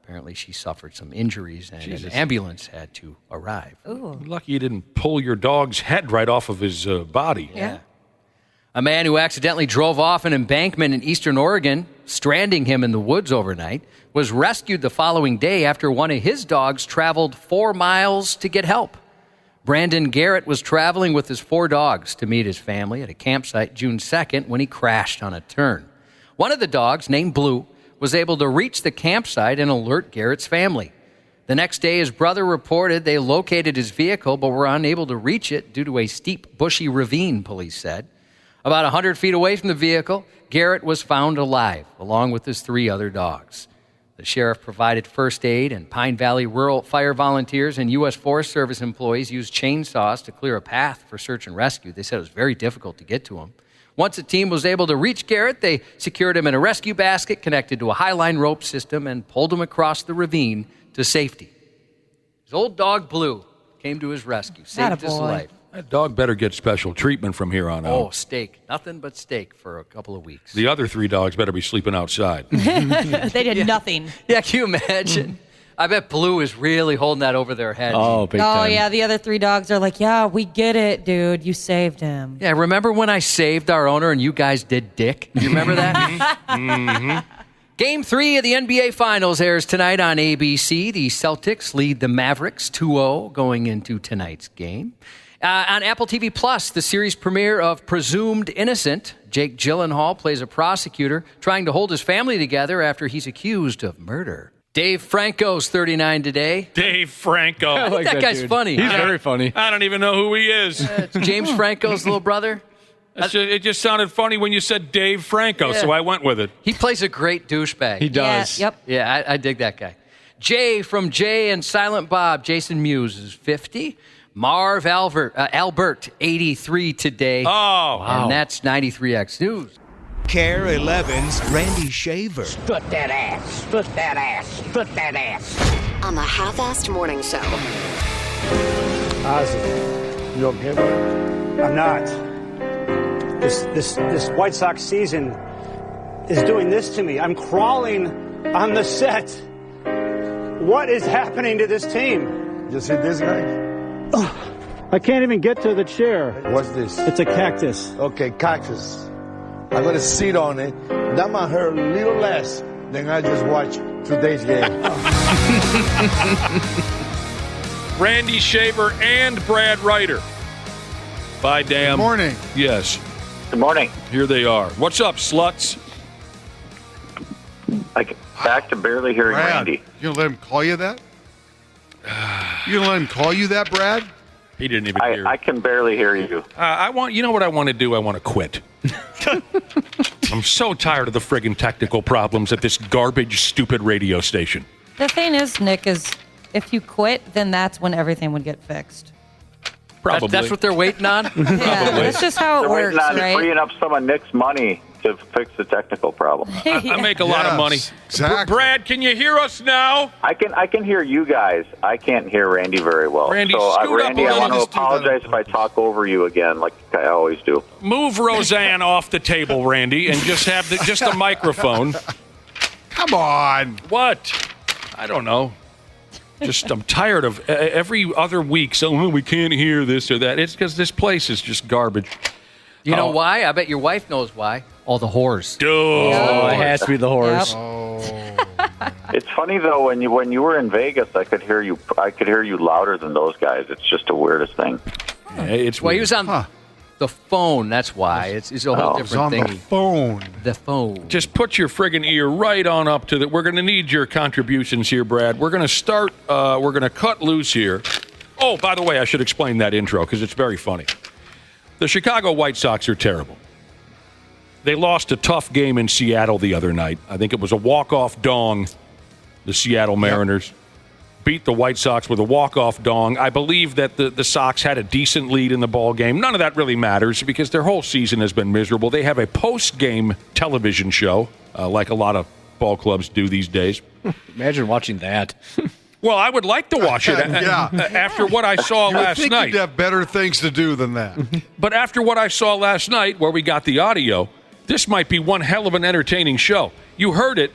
Apparently, she suffered some injuries, and an ambulance had to arrive. Ooh. Lucky you didn't pull your dog's head right off of his body. Yeah. A man who accidentally drove off an embankment in eastern Oregon, stranding him in the woods overnight, was rescued the following day after one of his dogs traveled 4 miles to get help. Brandon Garrett was traveling with his 4 dogs to meet his family at a campsite June 2nd when he crashed on a turn. One of the dogs, named Blue, was able to reach the campsite and alert Garrett's family. The next day, his brother reported they located his vehicle but were unable to reach it due to a steep, bushy ravine, police said. About 100 feet away from the vehicle, Garrett was found alive, along with his 3 other dogs. The sheriff provided first aid, and Pine Valley Rural Fire volunteers and U.S. Forest Service employees used chainsaws to clear a path for search and rescue. They said it was very difficult to get to him. Once the team was able to reach Garrett, they secured him in a rescue basket connected to a high-line rope system and pulled him across the ravine to safety. His old dog, Blue, came to his rescue, saved his life. That dog better get special treatment from here on out. Oh, steak. Nothing but steak for a couple of weeks. The other 3 dogs better be sleeping outside. They did nothing. Yeah, can you imagine? I bet Blue is really holding that over their head. Oh, big time. Yeah, the other 3 dogs are like, yeah, we get it, dude. You saved him. Yeah, remember when I saved our owner and you guys did dick? You remember that? Mm-hmm. Game 3 of the NBA Finals airs tonight on ABC. The Celtics lead the Mavericks 2-0 going into tonight's game. On Apple TV Plus, the series premiere of Presumed Innocent. Jake Gyllenhaal plays a prosecutor trying to hold his family together after he's accused of murder. Dave Franco's 39 today. Dave Franco. I think that guy's funny. He's very funny. I don't even know who he is. It's James Franco's little brother. It just sounded funny when you said Dave Franco, so I went with it. He plays a great douchebag. He does. Yeah, yep. Yeah, I dig that guy. Jay from Jay and Silent Bob, Jason Mewes, is 50. Marv Albert, 83 today. Oh, wow. And that's 93X News. Care 11's Randy Shaver. Strut that ass, strut that ass, strut that ass. On the Half-Assed Morning Show. Ozzy, you okay, bro? I'm not. This White Sox season is doing this to me. I'm crawling on the set. What is happening to this team? You see this guy? I can't even get to the chair. What's this? It's a cactus. Okay, cactus. I'm gonna sit on it. That might hurt a little less than I just watched today's game. Randy Shaver and Brad Ryder. Bye, damn. Good morning. Yes. Good morning. Here they are. What's up, sluts? Back to barely hearing Brad, Randy. You gonna let him call you that? You gonna let him call you that, Brad? He didn't even hear. I can barely hear you. You know what I want to do? I want to quit. I'm so tired of the friggin' technical problems at this garbage, stupid radio station. The thing is, Nick, is if you quit, then that's when everything would get fixed. Probably. That's what they're waiting on? Yeah, that's just how it They're works, waiting on right? freeing up some of Nick's money to fix the technical problem. I make a lot of money. Exactly. Brad, can you hear us now? I can hear you guys. I can't hear Randy very well. Randy, so, scoot up Randy, a I little. want to apologize if I talk over you again, like I always do. Move Roseanne off the table, Randy, and just have the microphone. Come on. What? I don't know. I'm tired of every other week. So we can't hear this or that. It's because this place is just garbage. You know why? I bet your wife knows why. All the whores. Dude. Oh, it has to be the whores. It's funny though when you were in Vegas, I could hear you louder than those guys. It's just the weirdest thing. Yeah, it's Well, he weird. was on the phone. That's why. It's a whole different thing. The phone. The phone. Just put your friggin' ear right on up to We're going to need your contributions here, Brad. We're going to start. We're going to cut loose here. Oh, by the way, I should explain that intro because it's very funny. The Chicago White Sox are terrible. They lost a tough game in Seattle the other night. I think it was a walk-off dong. The Seattle Mariners beat the White Sox with a walk-off dong. I believe that the Sox had a decent lead in the ball game. None of that really matters because their whole season has been miserable. They have a post-game television show, like a lot of ball clubs do these days. Imagine watching that. Well, I would like to watch it after what I saw last think night. You'd have better things to do than that. But after what I saw last night, where we got the audio, this might be one hell of an entertaining show. You heard it.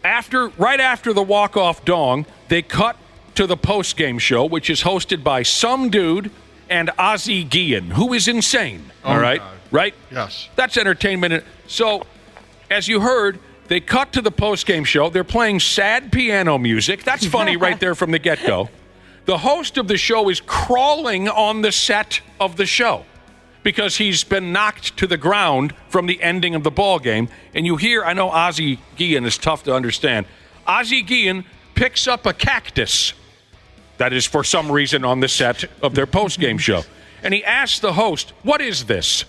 Right after the walk-off dong, they cut to the post-game show, which is hosted by some dude and Ozzie Guillen, who is insane. All right? God. right? Yes. That's entertainment. So, as you heard, they cut to the post-game show. They're playing sad piano music. That's funny right there from the get-go. The host of the show is crawling on the set of the show because he's been knocked to the ground from the ending of the ball game. And you hear, I know Ozzie Guillen is tough to understand. Ozzie Guillen picks up a cactus that is for some reason on the set of their post-game show. And he asks the host, "What is this?"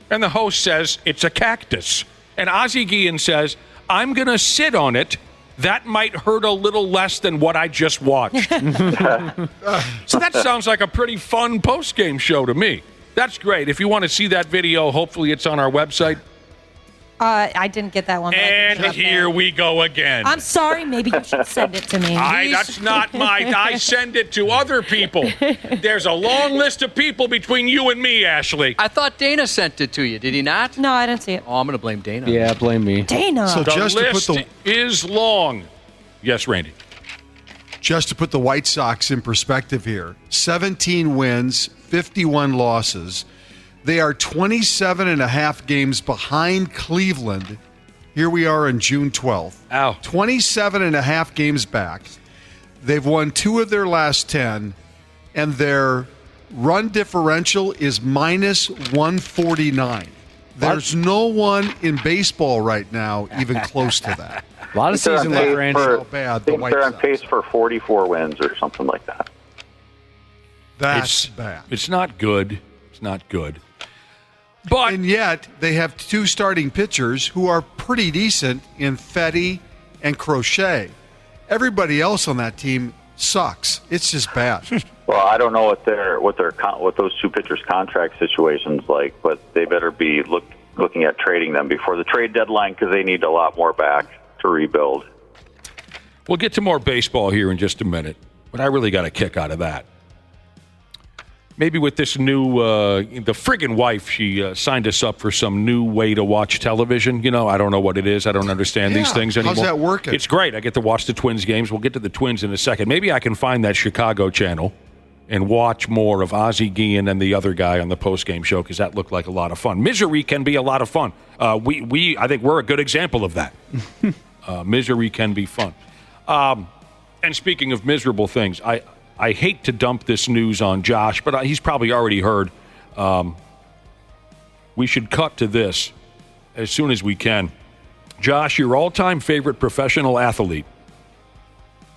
And the host says, "It's a cactus." And Ozzie Guillen says, "I'm going to sit on it. That might hurt a little less than what I just watched." So that sounds like a pretty fun post-game show to me. That's great. If you want to see that video, hopefully it's on our website. I didn't get that one. And here we go again. I'm sorry. Maybe you should send it to me. That's not I send it to other people. There's a long list of people between you and me, Ashley. I thought Dana sent it to you. Did he not? No, I didn't see it. Oh, I'm going to blame Dana. Yeah, blame me. Dana. So the just to list put is long. Yes, Randy. Just to put the White Sox in perspective here, 17 wins, 51 losses. They are 27 and a half games behind Cleveland. Here we are on June 12th. 27 and a half games back. They've won 2 of their last 10, and their run differential is minus 149. There's no one in baseball right now even close to that. A lot of season left, Randy. I think they're on pace for 44 wins or something like that. That's bad. It's not good. It's not good. And yet, they have 2 starting pitchers who are pretty decent in Fetty and Crochet. Everybody else on that team sucks. It's just bad. Well, I don't know what those 2 pitchers' contract situations like, but they better be looking at trading them before the trade deadline because they need a lot more back to rebuild. We'll get to more baseball here in just a minute, but I really got a kick out of that. Maybe with this new, the friggin' wife, she signed us up for some new way to watch television. You know, I don't know what it is. I don't understand these things anymore. How's that working? It's great. I get to watch the Twins games. We'll get to the Twins in a second. Maybe I can find that Chicago channel and watch more of Ozzie Guillen and the other guy on the postgame show because that looked like a lot of fun. Misery can be a lot of fun. I think we're a good example of that. Misery can be fun. And speaking of miserable things, I hate to dump this news on Josh, but he's probably already heard. We should cut to this as soon as we can. Josh, your all-time favorite professional athlete,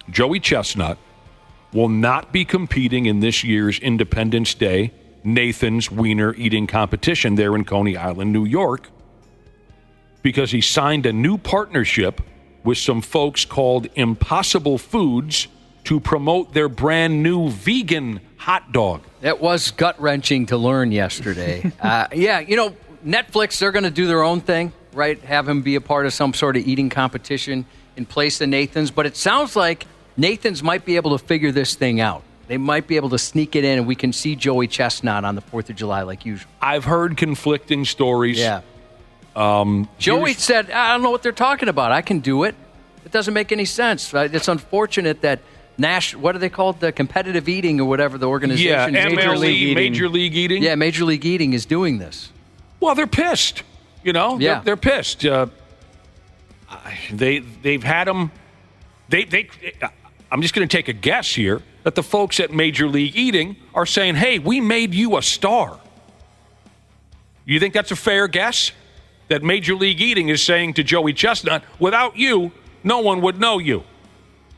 Joey Chestnut, will not be competing in this year's Independence Day Nathan's Wiener Eating Competition there in Coney Island, New York, because he signed a new partnership with some folks called Impossible Foods to promote their brand new vegan hot dog. That was gut-wrenching to learn yesterday. Yeah, you know, Netflix, they're going to do their own thing, right? Have him be a part of some sort of eating competition in place of Nathan's. But it sounds like Nathan's might be able to figure this thing out. They might be able to sneak it in, and we can see Joey Chestnut on the 4th of July like usual. I've heard conflicting stories. Yeah. Joey said, I don't know what they're talking about. I can do it. It doesn't make any sense. It's unfortunate that what are they called? The competitive eating or whatever the organization. Yeah, Major League Eating. Yeah, Major League Eating is doing this. Well, they're pissed. You know, yeah. They're pissed. They've had them. I'm just going to take a guess here that the folks at Major League Eating are saying, "Hey, we made you a star." You think that's a fair guess? That Major League Eating is saying to Joey Chestnut, "Without you, no one would know you.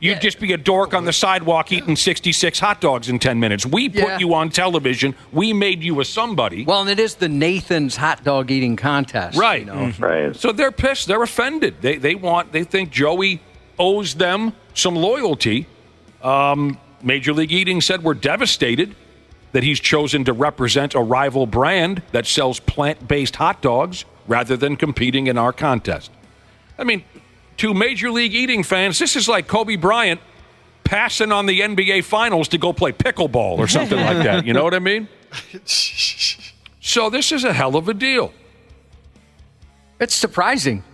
You'd just be a dork on the sidewalk eating 66 hot dogs in 10 minutes. We put you on television. We made you a somebody." Well, and it is the Nathan's hot dog eating contest. Right. You know? Right. So they're pissed. They're offended. They think Joey owes them some loyalty. Major League Eating said, "We're devastated that he's chosen to represent a rival brand that sells plant-based hot dogs rather than competing in our contest." I mean, to Major League Eating fans, this is like Kobe Bryant passing on the NBA Finals to go play pickleball or something like that. You know what I mean? So this is a hell of a deal. It's surprising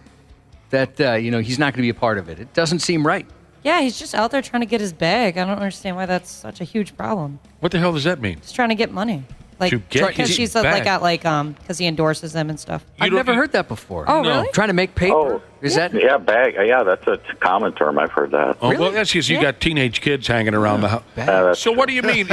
that he's not going to be a part of it. It doesn't seem right. Yeah, he's just out there trying to get his bag. I don't understand why that's such a huge problem. What the hell does that mean? He's trying to get money. Like, To get because his she's back. because he endorses them and stuff. I've never heard that before. Oh, really? Trying to make paper? Is that? Yeah, bag. Yeah, that's a common term. I've heard that. Oh, well, that's because you got teenage kids hanging around the house. So what do you mean?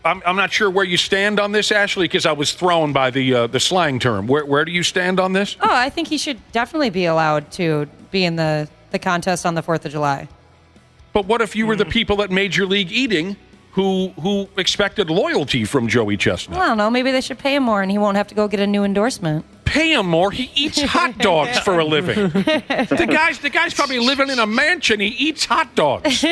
I'm not sure where you stand on this, Ashley, because I was thrown by the slang term. Where do you stand on this? Oh, I think he should definitely be allowed to be in the contest on the 4th of July. But what if you were the people at Major League Eating who expected loyalty from Joey Chestnut? I don't know. Maybe they should pay him more, and he won't have to go get a new endorsement. Pay him more. He eats hot dogs for a living. The guy's probably living in a mansion. He eats hot dogs.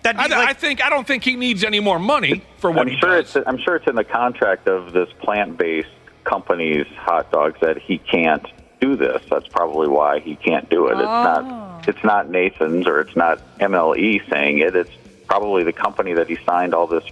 I don't think he needs any more money for what he does. I'm sure it's in the contract of this plant-based company's hot dogs that he can't do this. That's probably why he can't do it. It's not Nathan's or it's not MLE saying it. It's probably the company that he signed all this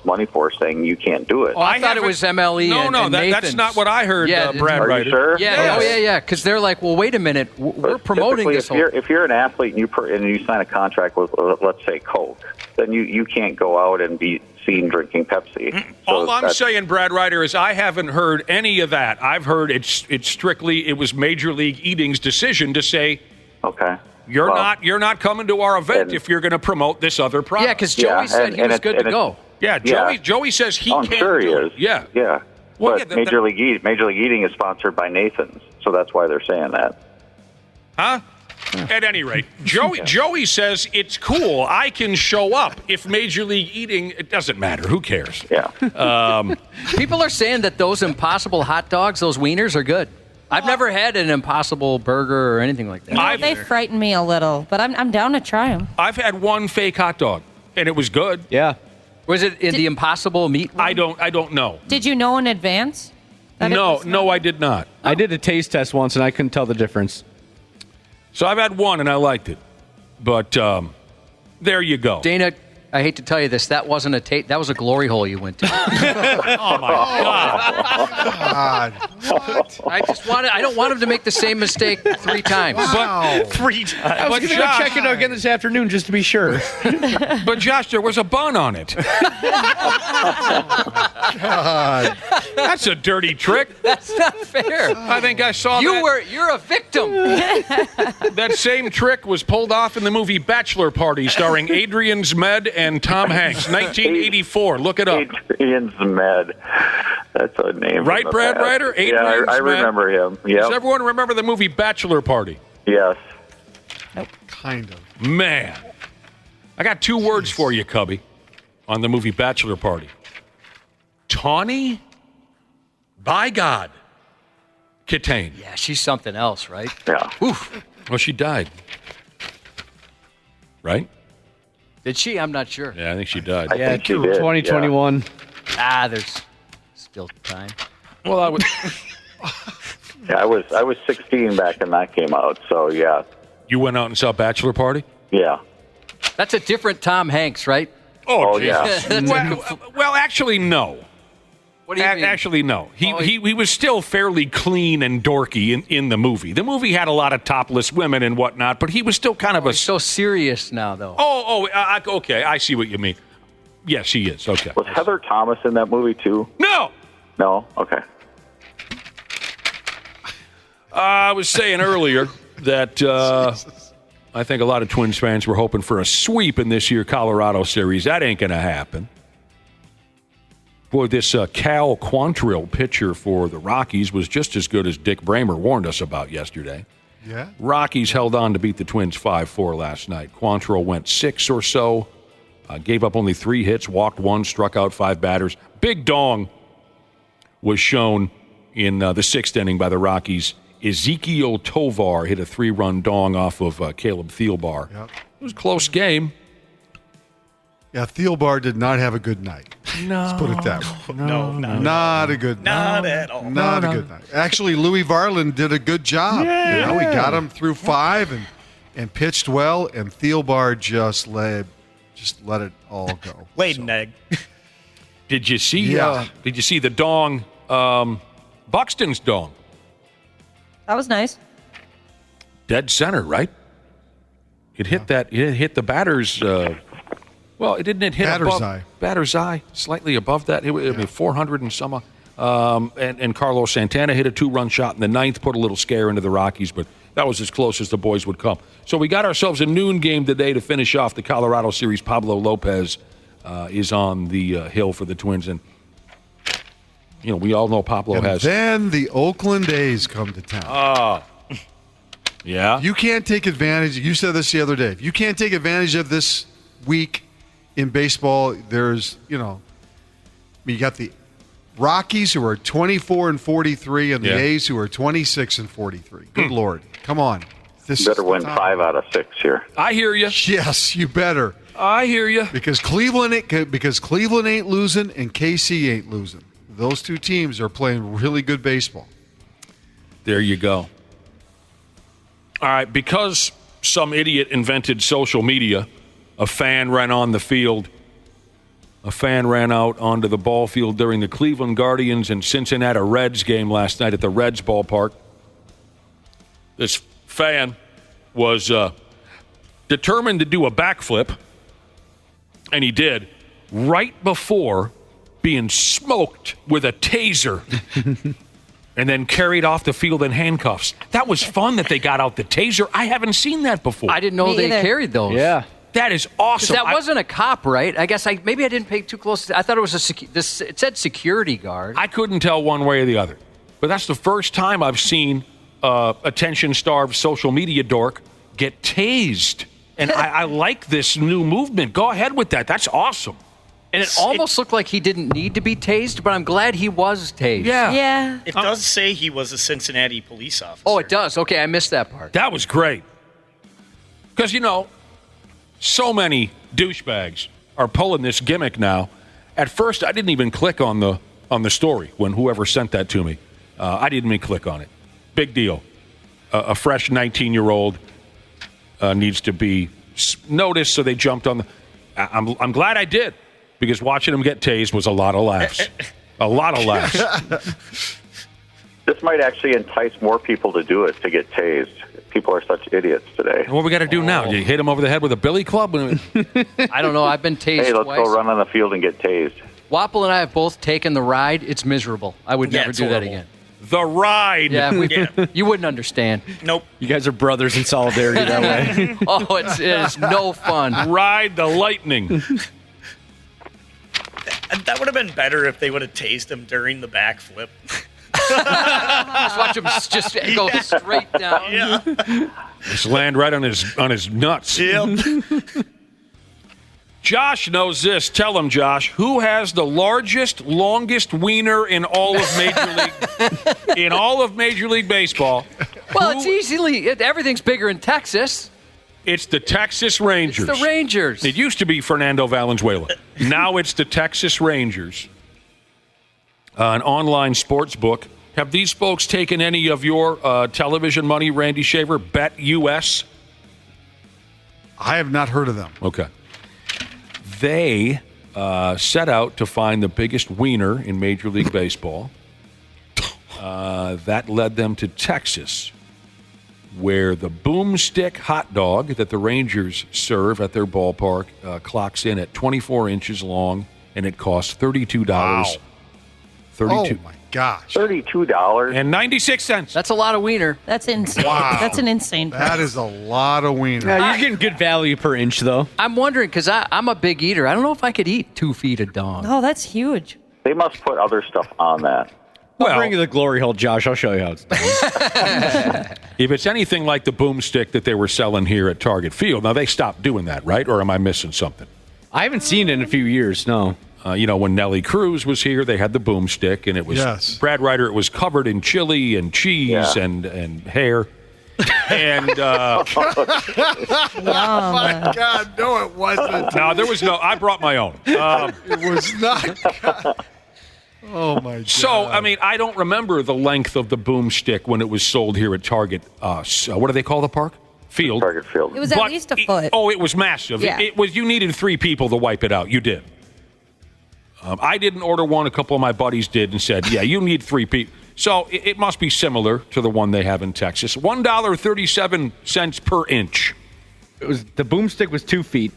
money for saying you can't do it. Oh, I thought it was MLE. No, and that's Nathan's. not what I heard, Brad Are Ryder. you sure? Yeah. Because they're like, well, wait a minute, we're promoting Typically, this if you're an athlete and you sign a contract with, let's say, Coke, then you can't go out and be seen drinking Pepsi. All I'm saying, Brad Ryder, is I haven't heard any of that. I've heard it's strictly it was Major League Eating's decision to say, okay, you're not coming to our event if you're going to promote this other product. Yeah, because Joey said he was good to go. Yeah, Joey says he I'm can't sure do he it. is. Yeah. Well, But Major League Eating is sponsored by Nathan's, so that's why they're saying that. Huh? At any rate, Joey says it's cool. I can show up. If Major League Eating, it doesn't matter. Who cares? Yeah. People are saying that those Impossible hot dogs, those wieners, are good. I've never had an Impossible burger or anything like that. They frighten me a little, but I'm down to try them. I've had one fake hot dog, and it was good. Yeah. Was it in the Impossible meat one? I don't know. Did you know in advance? No, I did not. I did a taste test once, and I couldn't tell the difference. So I've had one, and I liked it. But there you go. Dana, I hate to tell you this, that wasn't that was a glory hole you went to. Oh, my God. What? I don't want him to make the same mistake 3 times. But 3 times. I was going to go check it out again this afternoon just to be sure. But Josh, there was a bun on it. God. That's a dirty trick. That's not fair. I think I saw You're a victim. that same trick was pulled off in the movie Bachelor Party, starring Adrian Zmed and Tom Hanks, 1984. Look it up. Adrian Zmed. That's a name. Right, Brad Ryder? Adrian I Zmed. remember him. Yep. Does everyone remember the movie Bachelor Party? Yes. Kind of. Man. I got 2 words for you, Cubby, on the movie Bachelor Party. Tawny? By God. Kitane. Yeah, she's something else, right? Yeah. Oof. Well, she died. Right? Did she? I'm not sure. Yeah, I think she died. Yeah, 2021. Ah, there's still time. Well, I would. Yeah, I was 16 back when that came out, so yeah. You went out and saw Bachelor Party? Yeah. That's a different Tom Hanks, right? Oh, yeah. Well, actually, no. What do you mean? Actually, no. He was still fairly clean and dorky in the movie. The movie had a lot of topless women and whatnot, but he was still kind of He's so serious now, though. Okay. I see what you mean. Yes, she is. Okay. Was Heather Thomas in that movie, too? No! No? Okay. I was saying earlier that I think a lot of Twins fans were hoping for a sweep in this year Colorado series. That ain't going to happen. Boy, this Cal Quantrill pitcher for the Rockies was just as good as Dick Bramer warned us about yesterday. Yeah. Rockies held on to beat the Twins 5-4 last night. Quantrill went 6 or so, gave up only 3 hits, walked 1, struck out 5 batters. Big dong was shown in the 6th inning by the Rockies. Ezekiel Tovar hit a 3-run dong off of Caleb Thielbar. Yep. It was a close game. Yeah, Thielbar did not have a good night. No. Let's put it that way. No. Not a good night. Not at all. Not a good night. Actually, Louis Varland did a good job. Yeah. You know, he got him through 5 and pitched well, and Thielbar just let it all go. Laid an egg. Did you see? Yeah. Did you see the dong? Buxton's dong. That was nice. Dead center, right? It hit that. It hit the batter's. Well, it didn't hit batter's eye, slightly above that. It was 400 and some. And Carlos Santana hit a 2-run shot in the ninth, put a little scare into the Rockies, but that was as close as the boys would come. So we got ourselves a noon game today to finish off the Colorado series. Pablo Lopez is on the hill for the Twins, and we all know Pablo has. Then the Oakland A's come to town. Yeah. You can't take advantage. You said this the other day. If you can't take advantage of this week in baseball, there's, you got the Rockies who are 24-43 and the A's who are 26-43. Good Lord. Come on. You better win 5 out of 6 here. I hear you. Yes, you better. I hear you. Because Cleveland ain't losing and KC ain't losing. Those two teams are playing really good baseball. There you go. All right, because some idiot invented social media, a fan ran on the field. A fan ran out onto the ball field during the Cleveland Guardians and Cincinnati Reds game last night at the Reds ballpark. This fan was determined to do a backflip, and he did, right before being smoked with a taser and then carried off the field in handcuffs. That was fun that they got out the taser. I haven't seen that before. I didn't know they carried those. Yeah. That is awesome. That wasn't a cop, right? I guess maybe I didn't pay too close. I thought it was it said security guard. I couldn't tell one way or the other. But that's the first time I've seen attention-starved social media dork get tased. And I like this new movement. Go ahead with that. That's awesome. And it almost looked like he didn't need to be tased, but I'm glad he was tased. Yeah. It does say he was a Cincinnati police officer. Oh, it does? Okay, I missed that part. That was great. Because, so many douchebags are pulling this gimmick now. At first, I didn't even click on the story when whoever sent that to me. I didn't even click on it. Big deal. A fresh 19-year-old needs to be noticed, so they jumped on the. I'm glad I did, because watching him get tased was a lot of laughs. A lot of laughs. This might actually entice more people to do it, to get tased. People are such idiots today. What we got to do now? You hit him over the head with a billy club? I don't know. I've been tased Hey, let's twice. go run on the field and get tased. Wapple and I have both taken the ride. It's miserable. I would never do that again. The ride. Yeah, you wouldn't understand. Nope. You guys are brothers in solidarity that way. Oh, it is no fun. Ride the lightning. That would have been better if they would have tased him during the backflip. Just watch him just go straight down. Yeah. Just land right on his nuts. Yep. Josh knows this. Tell him, Josh. Who has the longest wiener in all of Major League Baseball? Well, it's easily everything's bigger in Texas. It's the Texas Rangers. It's the Rangers. It used to be Fernando Valenzuela. Now it's the Texas Rangers. An online sports book. Have these folks taken any of your television money, Randy Shaver? Bet US? I have not heard of them. Okay. They set out to find the biggest wiener in Major League Baseball. That led them to Texas, where the boomstick hot dog that the Rangers serve at their ballpark clocks in at 24 inches long, and it costs $32. Wow. $32. Oh, my gosh. $32.96. That's a lot of wiener. That's insane. Wow. That's an insane price. That is a lot of wiener. Yeah, you're getting good value per inch, though. I'm wondering, because I'm a big eater. I don't know if I could eat 2 feet of dog. Oh, that's huge. They must put other stuff on that. I'll bring you the glory hole, Josh. I'll show you how it's done. If it's anything like the boomstick that they were selling here at Target Field, now they stopped doing that, right? Or am I missing something? I haven't seen it in a few years, no. When Nellie Cruz was here, they had the boomstick, and it was Brad Ryder. It was covered in chili and cheese and hair. And oh my God, no, it wasn't. No, there was no. I brought my own. It was not. Oh my God. So, I don't remember the length of the boomstick when it was sold here at Target. What do they call the park? Field. Target Field. It was at least a foot. It was massive. Yeah. It was. You needed 3 people to wipe it out. You did. I didn't order one. A couple of my buddies did and said, yeah, you need 3 people. So it must be similar to the one they have in Texas. $1.37 per inch. The boomstick was 2 feet.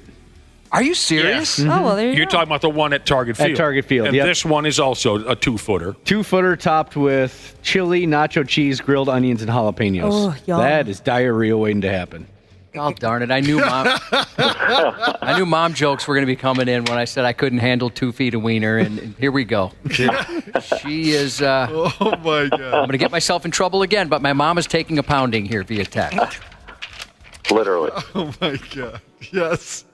Are you serious? Oh, well, there you You're go. talking about the one at Target Field. At Target Field, And yep. this one is also a 2-footer. 2-footer topped with chili, nacho cheese, grilled onions, and jalapenos. Oh, yum. That is diarrhea waiting to happen. Oh, darn it. I knew mom jokes were going to be coming in when I said I couldn't handle 2 feet of wiener, and here we go. She is... Oh, my God. I'm going to get myself in trouble again, but my mom is taking a pounding here via text. Literally. Oh, my God. Yes.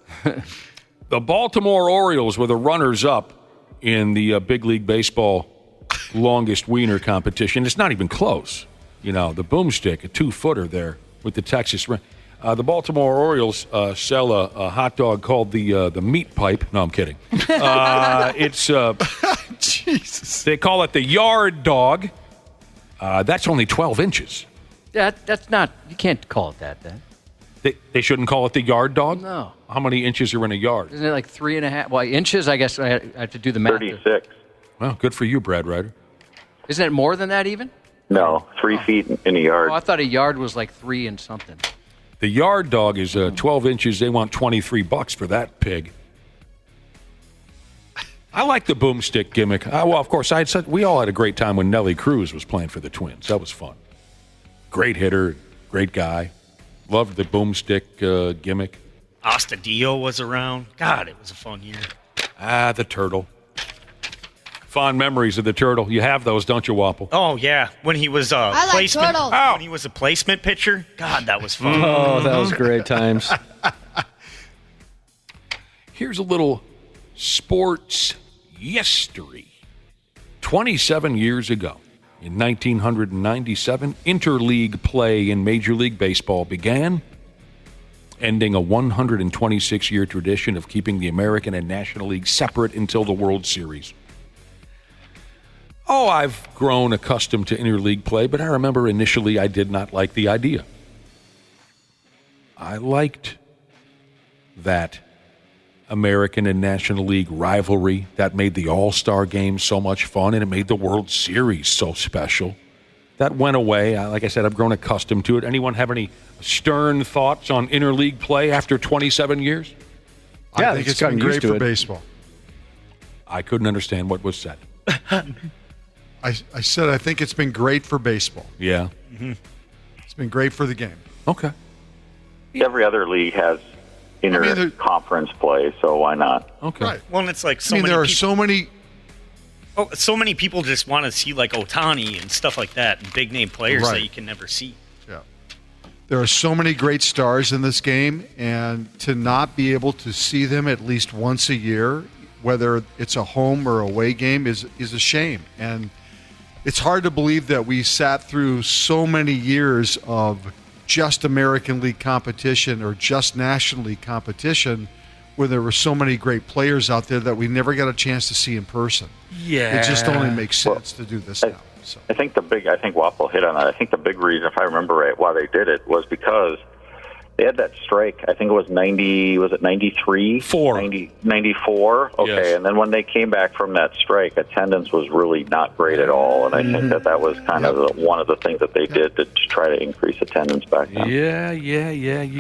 The Baltimore Orioles were the runners-up in the Big League Baseball longest wiener competition. It's not even close. You know, the boomstick, a 2-footer there with the Texas... the Baltimore Orioles sell a hot dog called the meat pipe. No, I'm kidding. It's Jesus. They call it the yard dog. That's only 12 inches. That's not... You can't call it that, then. They shouldn't call it the yard dog? No. How many inches are in a yard? Isn't it like 3.5? Well, inches, I guess I have to do the math. 36. Well, good for you, Brad Ryder. Isn't it more than that even? No, 3 feet in a yard. Oh, I thought a yard was like 3 and something. The yard dog is 12 inches. They want $23 for that pig. I like the boomstick gimmick. Well, of course, we all had a great time when Nelly Cruz was playing for the Twins. That was fun. Great hitter, great guy. Loved the boomstick gimmick. Astudillo was around. God, it was a fun year. The turtle. Fond memories of the turtle. You have those, don't you, Wapple? Oh yeah, when he was placement. When he was a placement pitcher. God, that was fun. Oh, that was great times. Here's a little sports history. 27 years ago, in 1997, interleague play in Major League Baseball began, ending a 126-year tradition of keeping the American and National League separate until the World Series. Oh, I've grown accustomed to interleague play, but I remember initially I did not like the idea. I liked that American and National League rivalry that made the All-Star game so much fun, and it made the World Series so special. That went away. Like I said, I've grown accustomed to it. Anyone have any stern thoughts on interleague play after 27 years? I think it's been great for baseball. I couldn't understand what was said. I said I think it's been great for baseball. Yeah. Mm-hmm. It's been great for the game. Okay. Every other league has inter-conference play, so why not? Okay. Right. Well, and it's like there are so many. Oh, so many people just want to see like Ohtani and stuff like that, and big name players Right. that you can never see. Yeah. There are so many great stars in this game, and to not be able to see them at least once a year, whether it's a home or away game, is a shame. And it's hard to believe that we sat through so many years of just American League competition or just National League competition where there were so many great players out there that we never got a chance to see in person. Yeah. It just only makes sense to do this now. So. I think Waffle hit on that. I think the big reason, if I remember right, why they did it was because they had that strike. I think it was 93? 94? Okay, Yes. And then when they came back from that strike, attendance was really not great at all. And I think that was kind of one of the things that they did to try to increase attendance back then. Yeah.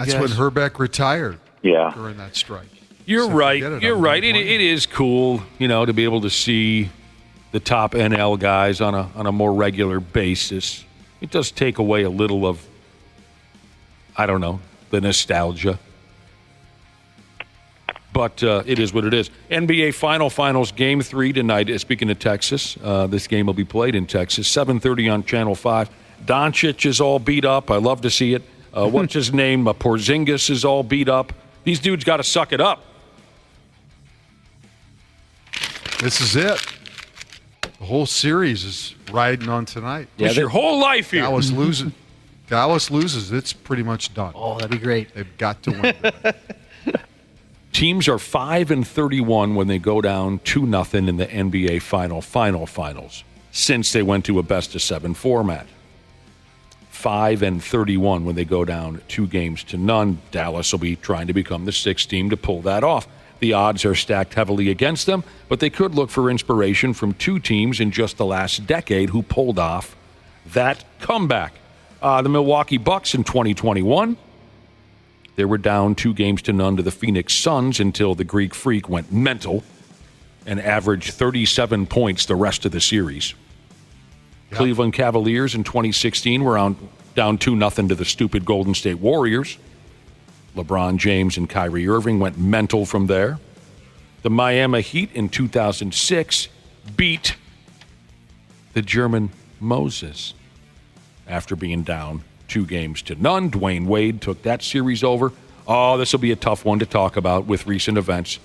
That's when Herbeck retired. Yeah. During that strike. You're So right. forget it. You're I'm right. not It is cool, to be able to see the top NL guys on a more regular basis. It does take away a little of, I don't know, the nostalgia. But it is what it is. NBA Finals Game 3 tonight. Speaking of Texas, this game will be played in Texas, 7:30 on Channel 5. Doncic is all beat up. I love to see it. What's his name? Porzingis is all beat up. These dudes got to suck it up. This is it. The whole series is riding on tonight. It's your whole life here. Dallas loses. Dallas loses. It's pretty much done. Oh, that'd be great. They've got to win. Teams are 5-31 when they go down 2-0 in the NBA finals since they went to a best-of-7 format. 5-31 when they go down 2-0. Dallas will be trying to become the sixth team to pull that off. The odds are stacked heavily against them, but they could look for inspiration from two teams in just the last decade who pulled off that comeback. The Milwaukee Bucks in 2021 They were down 2-0 to the Phoenix Suns until the Greek Freak went mental and averaged 37 points the rest of the series. Yep. Cleveland Cavaliers in 2016 were down 2-0 to the stupid Golden State Warriors. LeBron James and Kyrie Irving went mental from there. The Miami Heat in 2006 beat the German Moses after being down 2-0. Dwayne Wade took that series over. Oh, this will be a tough one to talk about with recent events.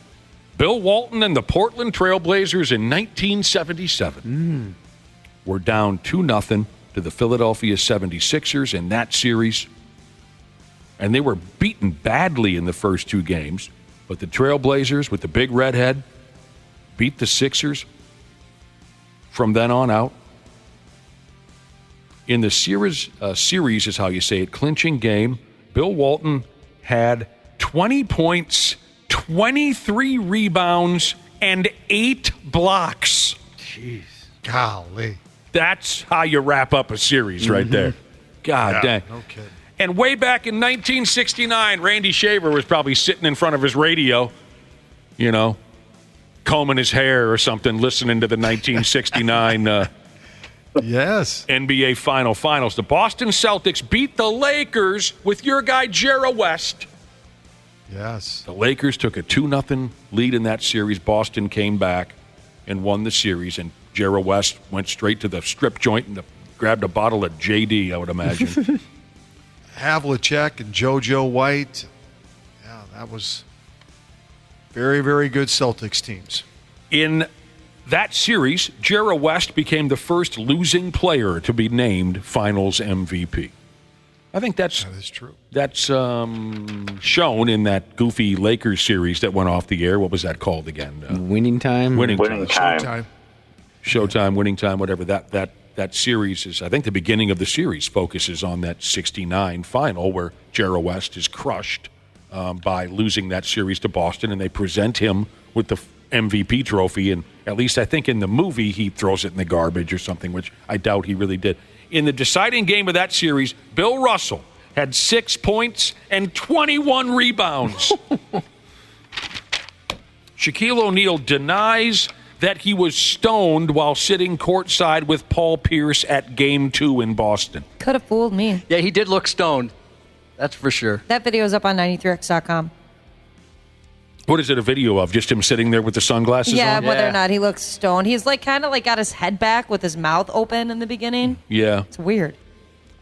Bill Walton and the Portland Trailblazers in 1977 were down 2-0 to the Philadelphia 76ers in that series. And they were beaten badly in the first 2 games. But the Trailblazers, with the big redhead, beat the Sixers from then on out. In the series is how you say it, clinching game, Bill Walton had 20 points, 23 rebounds, and 8 blocks. Jeez. Golly. That's how you wrap up a series right there. God dang. Okay. And way back in 1969, Randy Shaver was probably sitting in front of his radio, combing his hair or something, listening to the 1969 yes. NBA Finals. The Boston Celtics beat the Lakers with your guy, Jerry West. Yes. The Lakers took a 2-0 lead in that series. Boston came back and won the series, and Jerry West went straight to the strip joint and grabbed a bottle of JD, I would imagine. Havlicek and JoJo White. Yeah, that was very, very good Celtics teams. In that series, Jerry West became the first losing player to be named Finals MVP. I think that is true. That's shown in that goofy Lakers series that went off the air. What was that called again? Winning Time? Winning Time. Showtime, Winning Time, whatever. That series is, I think the beginning of the series focuses on that 69 final where Jerry West is crushed by losing that series to Boston, and they present him with the MVP trophy, and at least I think in the movie he throws it in the garbage or something, which I doubt he really did. In the deciding game of that series, Bill Russell had 6 points and 21 rebounds. Shaquille O'Neal denies that he was stoned while sitting courtside with Paul Pierce at Game 2 in Boston. Could have fooled me. Yeah, he did look stoned. That's for sure. That video is up on 93x.com. What is it a video of? Just him sitting there with the sunglasses on? Whether or not he looks stoned. He's kind of got his head back with his mouth open in the beginning. Yeah. It's weird.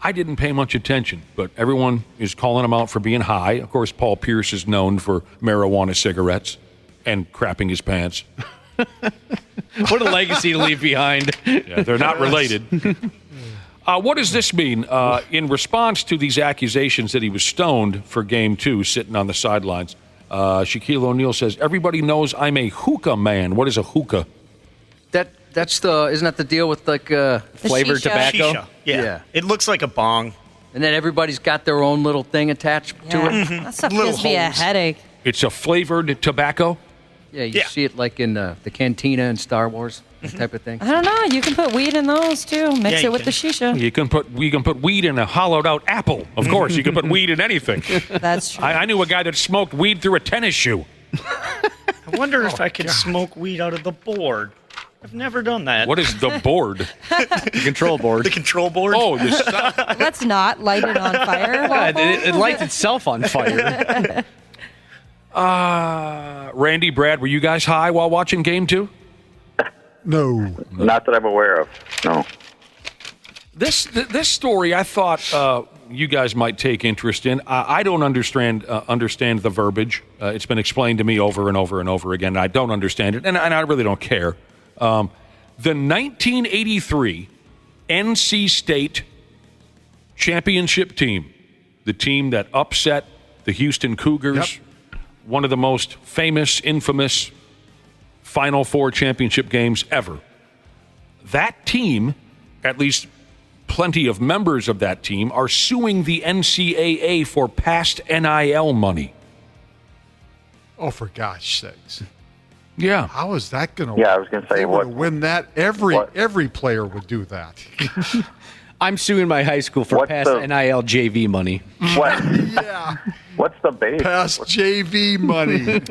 I didn't pay much attention, but everyone is calling him out for being high. Of course, Paul Pierce is known for marijuana cigarettes and crapping his pants. What a legacy to leave behind. Yeah, they're not related. What does this mean? In response to these accusations that he was stoned for Game 2, sitting on the sidelines, Shaquille O'Neal says, "Everybody knows I'm a hookah man." What is a hookah? Isn't that the deal with flavored tobacco? Shisha. Yeah. It looks like a bong. And then everybody's got their own little thing attached to it. Mm-hmm. That stuff gives me a headache. It's a flavored tobacco? Yeah, you see it like in the cantina in Star Wars, that type of thing. I don't know. You can put weed in those too. Mix it with the shisha. You can put weed in a hollowed out apple. Of course, you can put weed in anything. That's true. I knew a guy that smoked weed through a tennis shoe. I wonder if I could smoke weed out of the board. I've never done that. What is the board? The control board. The control board? Oh, Let's not light it on fire. It lights itself on fire. Randy, Brad, were you guys high while watching Game 2? No. Not that I'm aware of. No. This story, I thought you guys might take interest in. I don't understand the verbiage. It's been explained to me over and over and over again. I don't understand it, and I really don't care. The 1983 NC State championship team, the team that upset the Houston Cougars, one of the most famous, infamous Final Four championship games ever. That team, at least plenty of members of that team, are suing the NCAA for past NIL money. Oh, for gosh sakes. Yeah. How is that going to work? Yeah, I was going to say, what? Win that, every player would do that. I'm suing my high school for past NIL JV money. What's What's the base? Past JV money.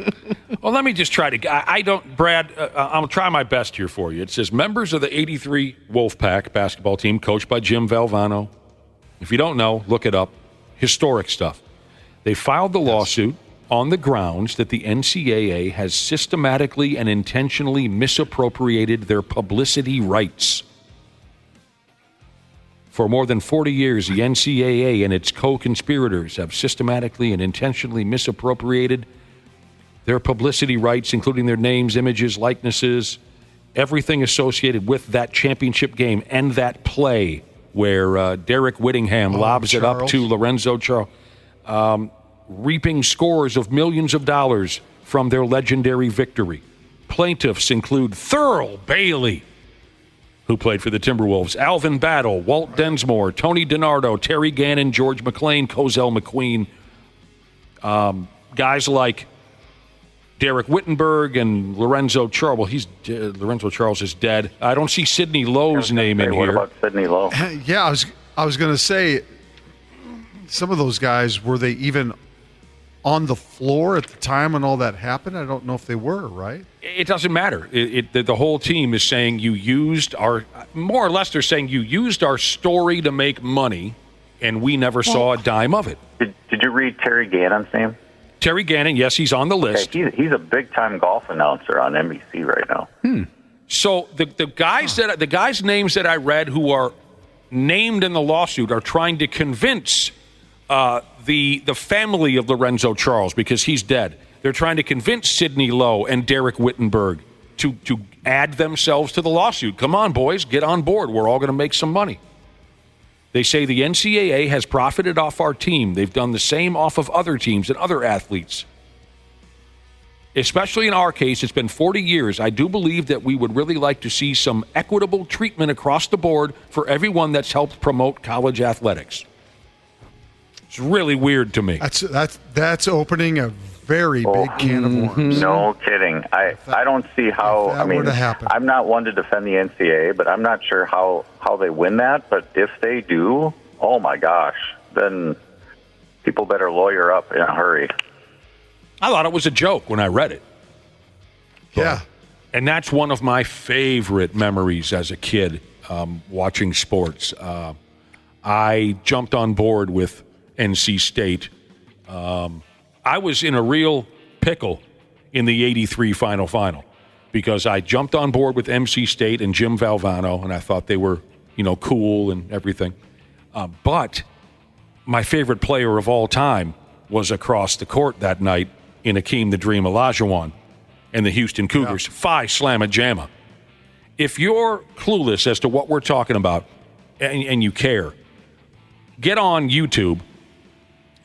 Well, let me just try to. I don't, Brad. I'll try my best here for you. It says members of the '83 Wolfpack basketball team, coached by Jim Valvano. If you don't know, look it up. Historic stuff. They filed the lawsuit on the grounds that the NCAA has systematically and intentionally misappropriated their publicity rights. For more than 40 years, the NCAA and its co-conspirators have systematically and intentionally misappropriated their publicity rights, including their names, images, likenesses, everything associated with that championship game and that play where Derek Whittingham lobs it up to Lorenzo Charles, reaping scores of millions of dollars from their legendary victory. Plaintiffs include Thurl Bailey, who played for the Timberwolves, Alvin Battle, Walt Densmore, Tony DiNardo, Terry Gannon, George McClain, Cozell McQueen. Guys like Derek Wittenberg and Lorenzo Charles. Well, Lorenzo Charles is dead. I don't see Sidney Lowe's name in What here. about Sidney Lowe? Yeah, I was going to say, some of those guys, were they even on the floor at the time when all that happened? I don't know if they were, right? It doesn't matter. The whole team is saying you used our, more or less they're saying you used our story to make money, and we never saw a dime of it. Did you read Terry Gannon's name? Terry Gannon, yes, he's on the list. Okay, he's a big-time golf announcer on NBC right now. So the guys' names that I read who are named in the lawsuit are trying to convince the family of Lorenzo Charles, because he's dead. They're trying to convince Sidney Lowe and Derek Wittenberg to add themselves to the lawsuit. Come on, boys, get on board. We're all going to make some money. They say the NCAA has profited off our team. They've done the same off of other teams and other athletes. Especially in our case, it's been 40 years. I do believe that we would really like to see some equitable treatment across the board for everyone that's helped promote college athletics. It's really weird to me. That's opening a very big can of worms. No kidding. I don't see how. I mean, I'm not one to defend the NCAA, but I'm not sure how they win that. But if they do, oh my gosh, then people better lawyer up in a hurry. I thought it was a joke when I read it. Yeah. And that's one of my favorite memories as a kid, watching sports. I jumped on board with NC State. I was in a real pickle in the '83 final because I jumped on board with NC State and Jim Valvano, and I thought they were, cool and everything. But my favorite player of all time was across the court that night in Akeem the Dream Olajuwon and the Houston Cougars. Phi Slamma Jamma. If you're clueless as to what we're talking about and you care, get on YouTube.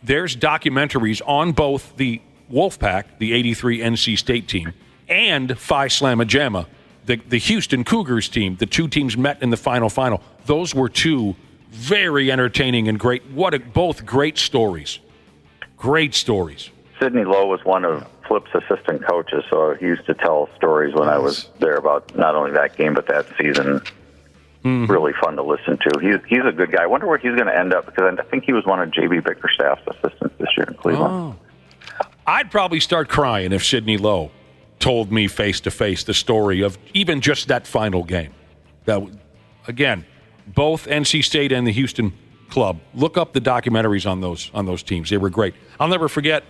There's documentaries on both the Wolfpack, the '83 NC State team, and Phi Slamma Jamma, the Houston Cougars team. The two teams met in the final. Those were two very entertaining and great. Both great stories. Great stories. Sidney Lowe was one of Flip's assistant coaches, so he used to tell stories when I was there about not only that game but that season. Really fun to listen to. He's a good guy. I wonder where he's going to end up, because I think he was one of J.B. Bickerstaff's assistants this year in Cleveland. I'd probably start crying if Sidney Lowe told me face-to-face the story of even just that final game. Again, both NC State and the Houston club. Look up the documentaries on those teams. They were great. I'll never forget,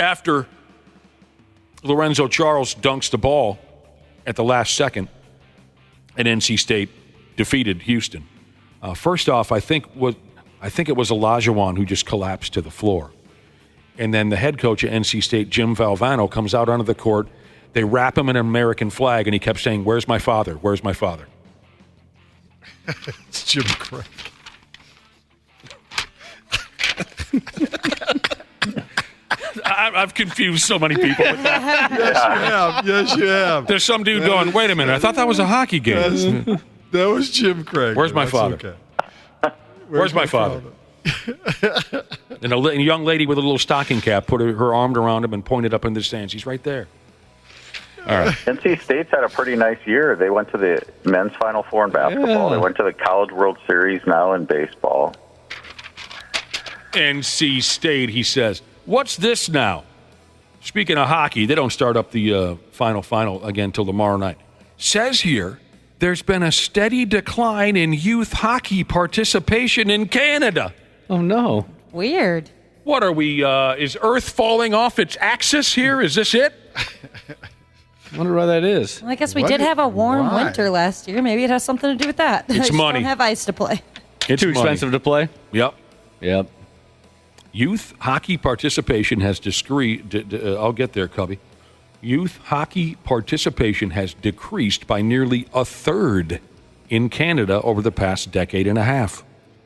after Lorenzo Charles dunks the ball at the last second and NC State defeated Houston. First off, I think it was Olajuwon who just collapsed to the floor. And then the head coach of NC State, Jim Valvano, comes out onto the court. They wrap him in an American flag, and he kept saying, "Where's my father? Where's my father?" It's Jim Craig. I've confused so many people with that. Yes, you have. There's some dude going, "Wait a minute, I thought that was a hockey game." That was Jim Craig. Where's my father? Okay. Where's my father? And a young lady with a little stocking cap put her arm around him and pointed up in the stands. He's right there. All right. NC State's had a pretty nice year. They went to the men's Final Four in basketball. They went to the College World Series now in baseball. NC State, he says. What's this now? Speaking of hockey, they don't start up the final again till tomorrow night. Says here, there's been a steady decline in youth hockey participation in Canada. Oh, no. Weird. What are we, is Earth falling off its axis here? Is this it? I wonder why that is. Well, I guess we did have a warm winter last year. Maybe it has something to do with that. It's I just money. Don't have ice to play. It's too expensive to play? Yep. Yep. Youth hockey participation has I'll get there, Cubby. Youth hockey participation has decreased by nearly a third in Canada over the past decade and a half.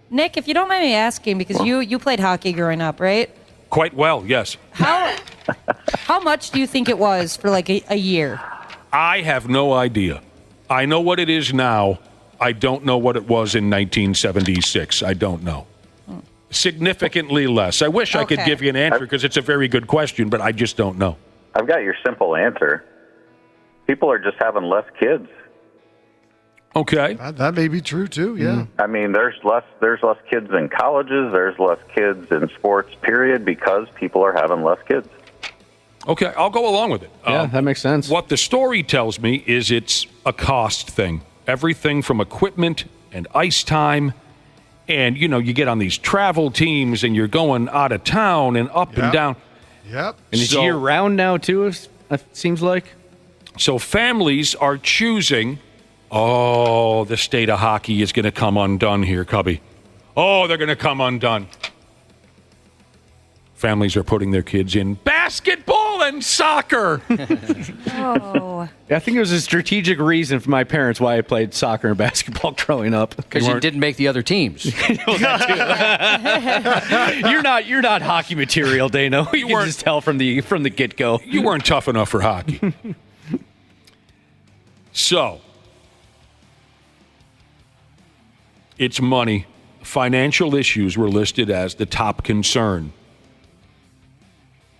Nick, if you don't mind me asking, because you played hockey growing up, right? Quite well, yes. How much do you think it was for like a year? I have no idea. I know what it is now. I don't know what it was in 1976. I don't know. Significantly less. I wish I could give you an answer because it's a very good question, but I just don't know. I've got your simple answer. People are just having less kids. Okay. That may be true, too, yeah. I mean, there's less kids in colleges, there's less kids in sports, period, because people are having less kids. Okay, I'll go along with it. Yeah, that makes sense. What the story tells me is it's a cost thing. Everything from equipment and ice time. And, you get on these travel teams and you're going out of town and up and down. Yep. And it's year-round now, too, it seems like. So families are choosing, the state of hockey is going to come undone here, Cubby. Oh, they're going to come undone. Families are putting their kids in basketball and soccer. Oh. I think it was a strategic reason for my parents why I played soccer and basketball growing up. Because you didn't make the other teams. You're not hockey material, Dano. You can just tell from the get-go. You weren't tough enough for hockey. So, it's money. Financial issues were listed as the top concern,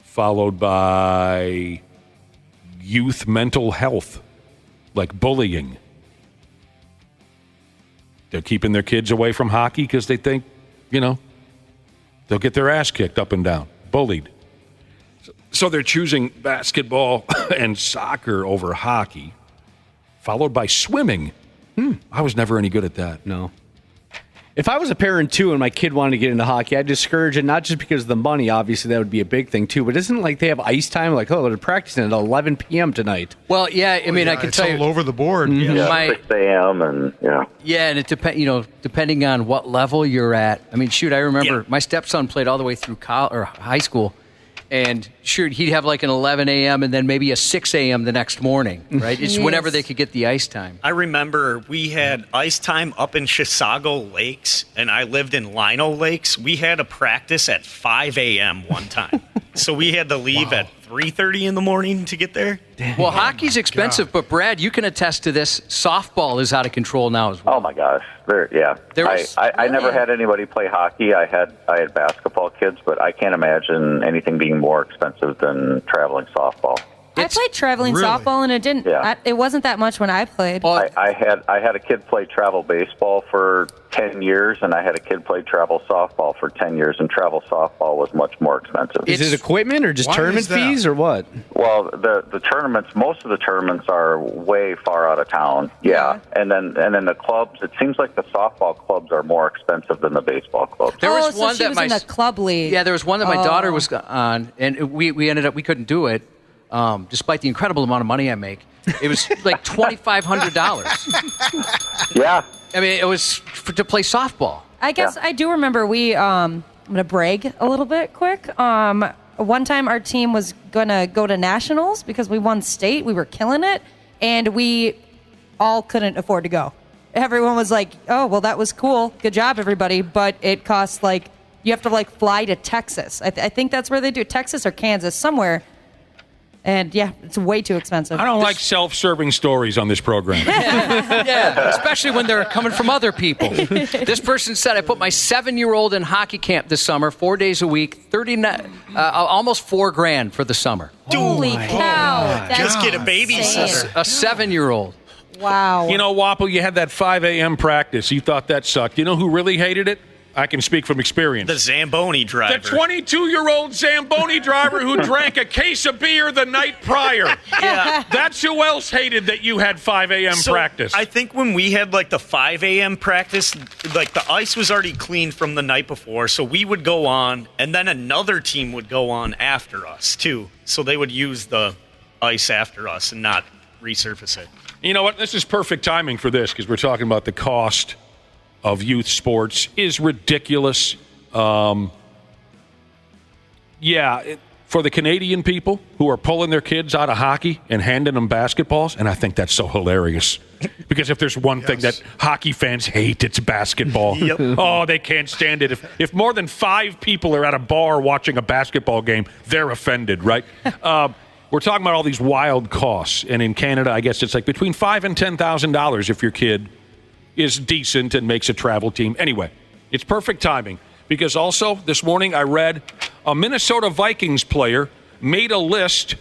followed by youth mental health, like bullying. They're keeping their kids away from hockey because they think, they'll get their ass kicked up and down, bullied. So they're choosing basketball and soccer over hockey, followed by swimming. I was never any good at that. No. If I was a parent, too, and my kid wanted to get into hockey, I'd discourage it, not just because of the money. Obviously, that would be a big thing, too. But isn't it like they have ice time? Like, they're practicing at 11 p.m. tonight. Well, yeah, I mean, I can tell you. It's all over the board. Yeah, 6 a.m. and, Yeah, and it depending on what level you're at. I mean, shoot, I remember my stepson played all the way through high school. And sure, he'd have like an 11 a.m. and then maybe a 6 a.m. the next morning, right? It's whenever they could get the ice time. I remember we had ice time up in Chisago Lakes, and I lived in Lino Lakes. We had a practice at 5 a.m. one time. So we had to leave at 3:30 in the morning to get there. Well, hockey's expensive, but Brad, you can attest to this. Softball is out of control now as well. Oh my gosh, I never had anybody play hockey. I had basketball kids, but I can't imagine anything being more expensive than traveling softball. I played traveling softball, and it didn't. It wasn't that much when I played. I had a kid play travel baseball for 10 years, and I had a kid play travel softball for 10 years, and travel softball was much more expensive. Is it equipment or just tournament fees or what? Well, the tournaments, most of the tournaments are way far out of town. Yeah. And then the clubs, it seems like the softball clubs are more expensive than the baseball clubs. There was one that in the club league. Yeah, there was one that my daughter was on, and we ended up, we couldn't do it. Despite the incredible amount of money I make, it was like $2,500. Yeah. I mean, it was to play softball. I guess I do remember I'm going to brag a little bit quick. One time our team was going to go to nationals because we won state. We were killing it, and we all couldn't afford to go. Everyone was like, oh, well, that was cool. Good job, everybody. But it costs you have to fly to Texas. I think that's where they do it, Texas or Kansas, somewhere. And, it's way too expensive. I don't like self-serving stories on this program. Yeah, especially when they're coming from other people. This person said, I put my 7-year-old in hockey camp this summer, 4 days a week, almost $4,000 for the summer. Holy cow. Just get a babysitter. A 7-year-old. Wow. Wapple, you had that 5 a.m. practice. You thought that sucked. You know who really hated it? I can speak from experience. The Zamboni driver. The 22-year-old Zamboni driver who drank a case of beer the night prior. Yeah. That's who else hated that you had 5 a.m. practice. I think when we had like the 5 a.m. practice, like the ice was already cleaned from the night before, so we would go on, and then another team would go on after us too. So they would use the ice after us and not resurface it. You know what? This is perfect timing for this because we're talking about the cost of youth sports is ridiculous. For the Canadian people who are pulling their kids out of hockey and handing them basketballs, and I think that's so hilarious. Because if there's one thing that hockey fans hate, it's basketball. Yep. Oh, they can't stand it. If more than 5 people are at a bar watching a basketball game, they're offended, right? We're talking about all these wild costs, and in Canada, I guess it's like between $5,000 and $10,000 if your kid is decent and makes a travel team. Anyway, it's perfect timing because also this morning I read a Minnesota Vikings player made a list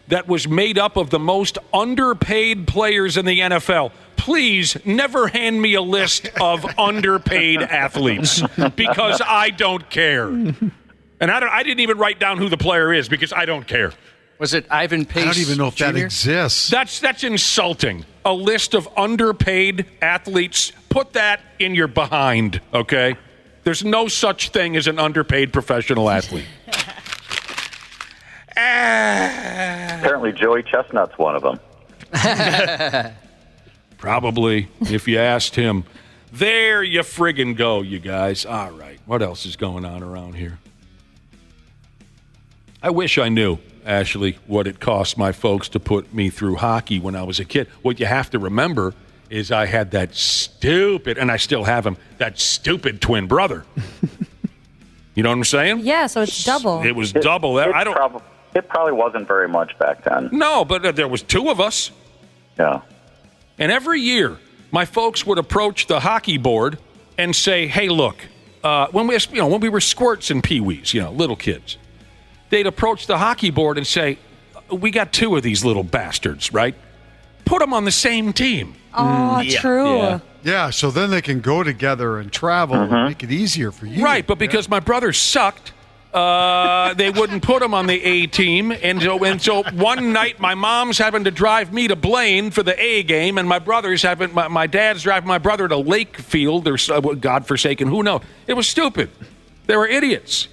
that was made up of the most underpaid players in the NFL. Please never hand me a list of underpaid athletes because I don't care. And I didn't even write down who the player is because I don't care. Was it Ivan Pace? I don't even know if that exists. That's insulting. A list of underpaid athletes. Put that in your behind, okay? There's no such thing as an underpaid professional athlete. Apparently Joey Chestnut's one of them. Probably, if you asked him. There you friggin' go, you guys. All right, what else is going on around here? I wish I knew, Ashley, what it cost my folks to put me through hockey when I was a kid. What you have to remember is I had that stupid, and I still have him, that stupid twin brother. You know what I'm saying? Yeah, so it's double. It was double. It probably wasn't very much back then. No, but there was 2 of us. Yeah. And every year, my folks would approach the hockey board and say, "Hey, look, when we were squirts and peewees, little kids, they'd approach the hockey board and say, we got 2 of these little bastards, right? Put them on the same team." Oh, true. Yeah, so then they can go together and travel and make it easier for you. Right, but because my brother sucked, they wouldn't put him on the A team. And so one night my mom's having to drive me to Blaine for the A game, and my dad's driving my brother to Lakefield or godforsaken, who knows. It was stupid. They were idiots.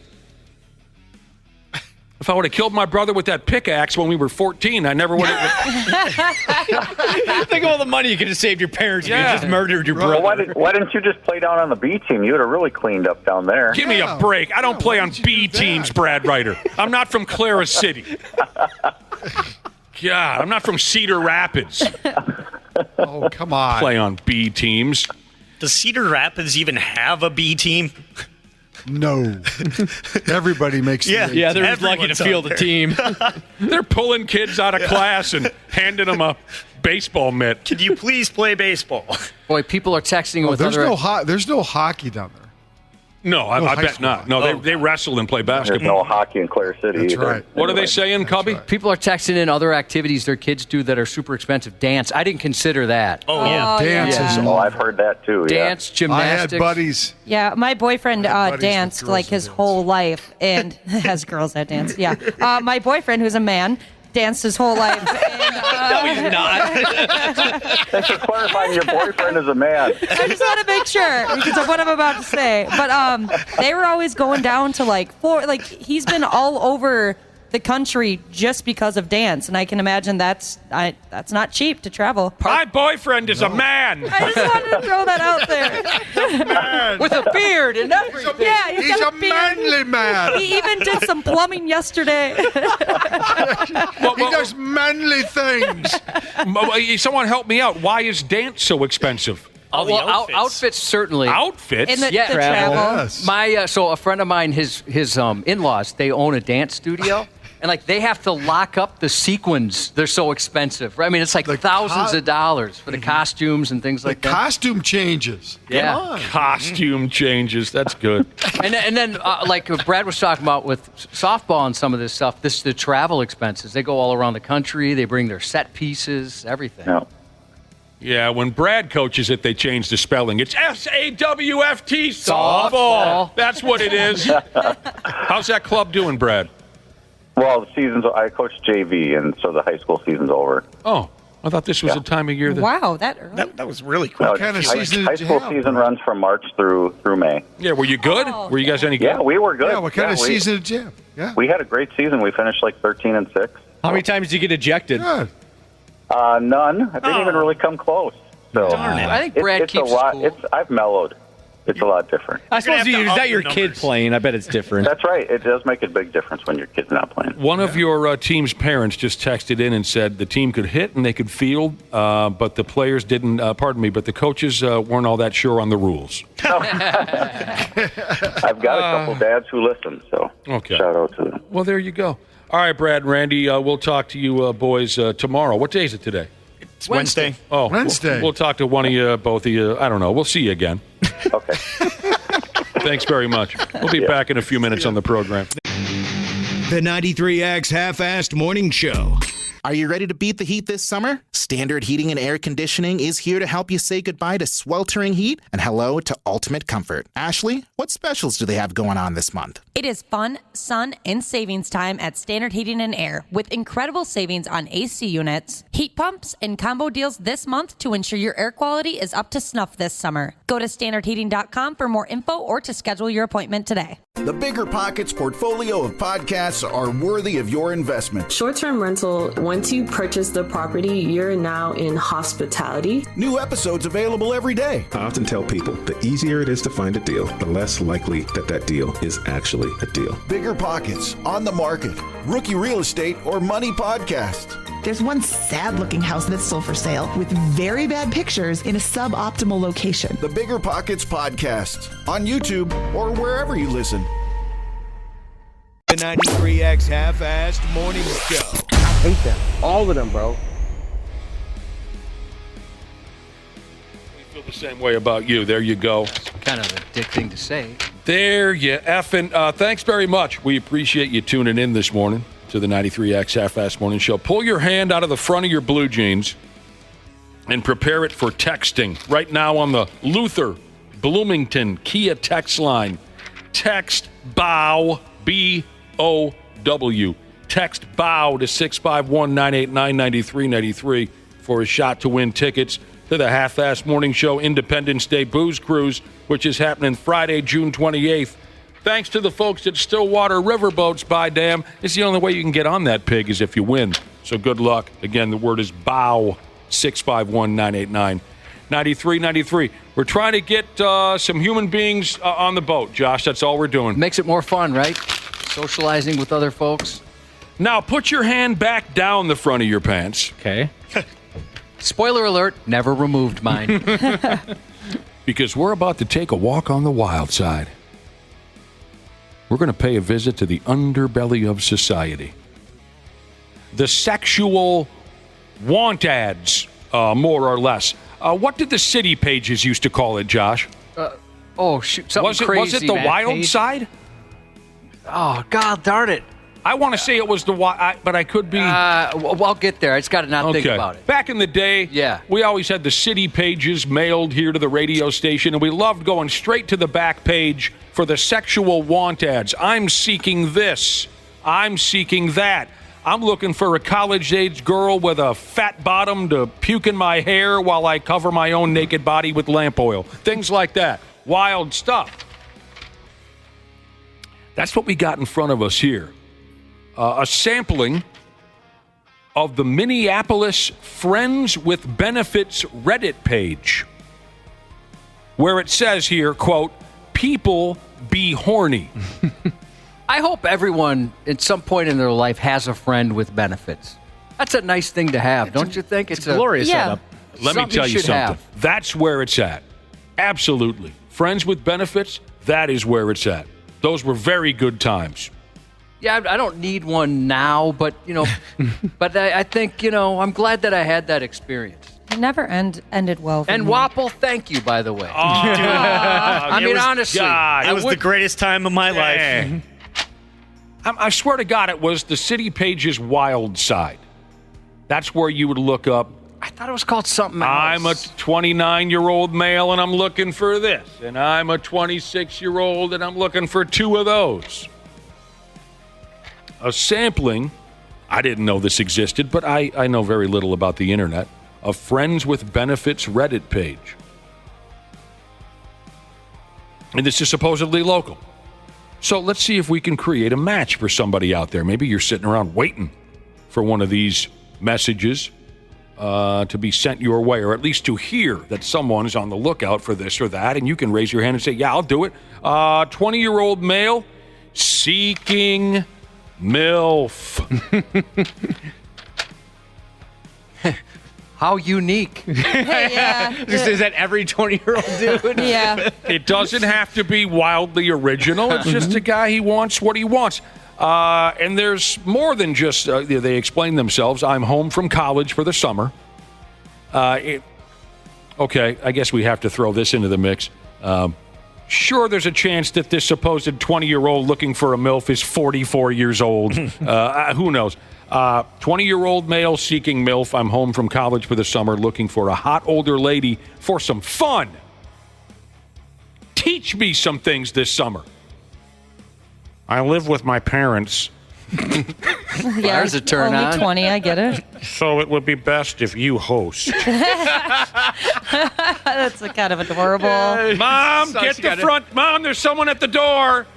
If I would have killed my brother with that pickaxe when we were 14, I never would have. Think of all the money you could have saved your parents if you just murdered your brother. Well, why didn't you just play down on the B team? You would have really cleaned up down there. Give me a break. I don't play on B teams, Brad Ryder. I'm not from Clara City. God, I'm not from Cedar Rapids. Oh, come on. Play on B teams. Does Cedar Rapids even have a B team? No. Everybody makes the A team. Yeah, they're just lucky to field a team. They're pulling kids out of class and handing them a baseball mitt. Could you please play baseball? Boy, people are texting with there's other... there's no hockey down there. No, I bet not. No, they wrestle and play basketball. There's no hockey in Clear City That's either. right. What are they saying, Cubby? Right. People are texting in other activities their kids do that are super expensive. Dance. I didn't consider that. Oh, yeah. Dance is Oh, I've heard that too. Dance, I gymnastics. had buddies. Yeah, my boyfriend buddies with danced girls like that his dance. whole life, and has girls that dance. Yeah, my boyfriend, who's a man, danced his whole life. And, No, he's not. Thanks for clarifying your boyfriend is a man. I just want to make sure because of what I'm about to say. But they were always going down to he's been all over the country just because of dance, and I can imagine that's not cheap to travel. My boyfriend is a man. I just wanted to throw that out there. With a beard and everything. Yeah, He's got a beard. manly man. He even did some plumbing yesterday. He does manly things. Someone help me out. Why is dance so expensive? All the outfits. outfits. Certainly. Outfits? In the Yeah. travel. Yes. My so a friend of mine, his in-laws, they own a dance studio, and they have to lock up the sequins. They're so expensive. Right? I mean, it's like thousands of dollars for the costumes and things like that. Costume changes. Yeah. Come on. Costume changes. That's good. And then like Brad was talking about with softball and some of this stuff, the travel expenses. They go all around the country. They bring their set pieces, everything. No. Yeah, when Brad coaches it, they change the spelling. It's SAWFT, softball. That's what it is. How's that club doing, Brad? Well, I coach JV, and so the high school season's over. Oh, I thought this was the time of year that... Wow, that early? That was really quick. No, high school season runs from March through May. Yeah, were you good? Were you guys any good? Yeah, we were good. Yeah, what kind of season did you have? Yeah. We had a great season. We finished like 13-6. How many times did you get ejected? Good. None. I didn't even really come close. So Darn it. I think Brad it's keeps a lot. school. I've mellowed. It's a lot different. I suppose You're gonna have to is up that your your kid numbers. playing? I bet it's different. That's right. It does make a big difference when your kid's not playing. One of your team's parents just texted in and said the team could hit and they could field, but the players didn't, but the coaches weren't all that sure on the rules. I've got a couple dads who listen, so shout out to them. Well, there you go. All right, Brad and Randy, we'll talk to you boys tomorrow. What day is it today? It's Wednesday. Oh, Wednesday. We'll talk to one of you, both of you. I don't know. We'll see you again. Okay. Thanks very much. We'll be back in a few minutes on the program. The 93X Half-Assed Morning Show. Are you ready to beat the heat this summer? Standard Heating and Air Conditioning is here to help you say goodbye to sweltering heat and hello to ultimate comfort. Ashley, what specials do they have going on this month? It is fun, sun, and savings time at Standard Heating and Air with incredible savings on AC units, heat pumps, and combo deals this month to ensure your air quality is up to snuff this summer. Go to standardheating.com for more info or to schedule your appointment today. The Bigger Pockets portfolio of podcasts are worthy of your investment. Short-term rental, once you purchase the property, you're now in hospitality. New episodes available every day. I often tell people the easier it is to find a deal, the less likely that deal is actually a deal. Bigger Pockets, On the Market, Rookie Real Estate, or Money Podcast. There's one sad-looking house that's still for sale with very bad pictures in a suboptimal location. The Bigger Pockets Podcast, on YouTube or wherever you listen. The 93X Half-Assed Morning Show. I hate them. All of them, bro. We feel the same way about you. There you go. Kind of a dick thing to say. There you effing. Thanks very much. We appreciate you tuning in this morning to the 93X Half-Assed Morning Show. Pull your hand out of the front of your blue jeans and prepare it for texting. Right now on the Luther Bloomington Kia text line. Text BOW, B-O-W. Text BOW to 651-989-9393 for a shot to win tickets to the Half-Assed Morning Show Independence Day Booze Cruise, which is happening Friday, June 28th. Thanks to the folks at Stillwater Riverboats, by damn. It's the only way you can get on that pig is if you win. So good luck. Again, the word is BOW, 651-989-9393. We're trying to get some human beings on the boat, Josh. That's all we're doing. Makes it more fun, right? Socializing with other folks. Now, put your hand back down the front of your pants. Okay. Spoiler alert, never removed mine. Because we're about to take a walk on the wild side. We're going to pay a visit to the underbelly of society. The sexual want ads, more or less. What did the city pages used to call it, Josh? Shoot, something crazy. Was it the wild side? Oh, God darn it. I want to say it was the wild, but I could be. Well, I'll get there. I just got to not think about it. Back in the day, we always had the city pages mailed here to the radio station, and we loved going straight to the back page for the sexual want ads. I'm seeking this. I'm seeking that. I'm looking for a college-age girl with a fat bottom to puke in my hair while I cover my own naked body with lamp oil. Things like that. Wild stuff. That's what we got in front of us here. A sampling of the Minneapolis Friends with Benefits Reddit page, where it says here, quote, people be horny. I hope everyone at some point in their life has a friend with benefits. That's a nice thing to have, don't you think? It's a glorious setup. Let me tell you something. Have. That's where it's at. Absolutely. Friends with benefits, that is where it's at. Those were very good times. Yeah, I don't need one now, but, but I think, I'm glad that I had that experience. It never ended well for And me. Wapple, thank you, by the way. Dude. Honestly. It was the greatest time of my life. I swear to God, it was the city page's wild side. That's where you would look up I thought it was called something else. I'm a 29-year-old male and I'm looking for this. And I'm a 26-year-old and I'm looking for 2 of those. A sampling, I didn't know this existed, but I know very little about the internet, a Friends with Benefits Reddit page. And this is supposedly local. So let's see if we can create a match for somebody out there. Maybe you're sitting around waiting for one of these messages to be sent your way, or at least to hear that someone is on the lookout for this or that, and you can raise your hand and say, yeah, I'll do it. 20-year-old male seeking MILF. How unique. Yeah. Is that every 20-year-old dude? Yeah. It doesn't have to be wildly original. It's just a guy, he wants what he wants. And there's more than just, they explain themselves. I'm home from college for the summer. Okay, I guess we have to throw this into the mix. Sure, there's a chance that this supposed 20-year-old looking for a MILF is 44 years old. Who knows? 20-year-old male seeking MILF. I'm home from college for the summer looking for a hot older lady for some fun. Teach me some things this summer. I live with my parents. Yeah, there's a turn only on. 20, I get it. So it would be best if you host. That's kind of adorable. Mom, get the front. Mom, there's someone at the door.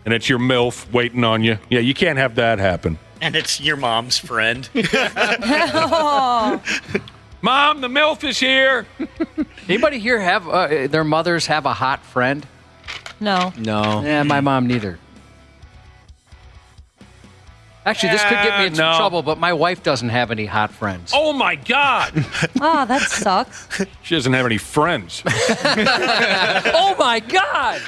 And it's your MILF waiting on you. Yeah, you can't have that happen. And it's your mom's friend. Oh. Mom, the MILF is here. Anybody here have their mothers have a hot friend? No. No. Yeah, my mom neither. Actually, this could get me into trouble, but my wife doesn't have any hot friends. Oh, my God. Oh, that sucks. She doesn't have any friends. Oh, my God.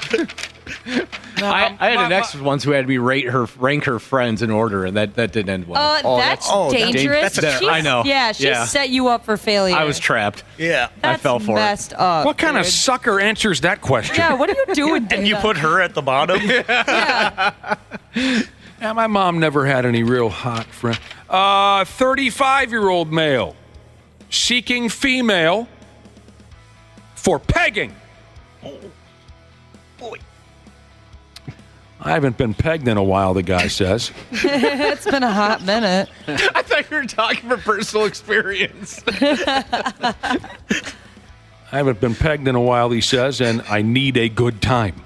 I had an ex once who had me rank her friends in order, and that didn't end well. That's dangerous. I know. Yeah, she set you up for failure. I was trapped. Yeah. I fell for messed it. up. What kind of sucker answers that question? Yeah, what are you doing? And you put her at the bottom? Yeah. Yeah, my mom never had any real hot friends. 35-year-old male seeking female for pegging. Oh, boy. I haven't been pegged in a while, the guy says. It's been a hot minute. I thought you were talking from personal experience. I haven't been pegged in a while, he says, and I need a good time.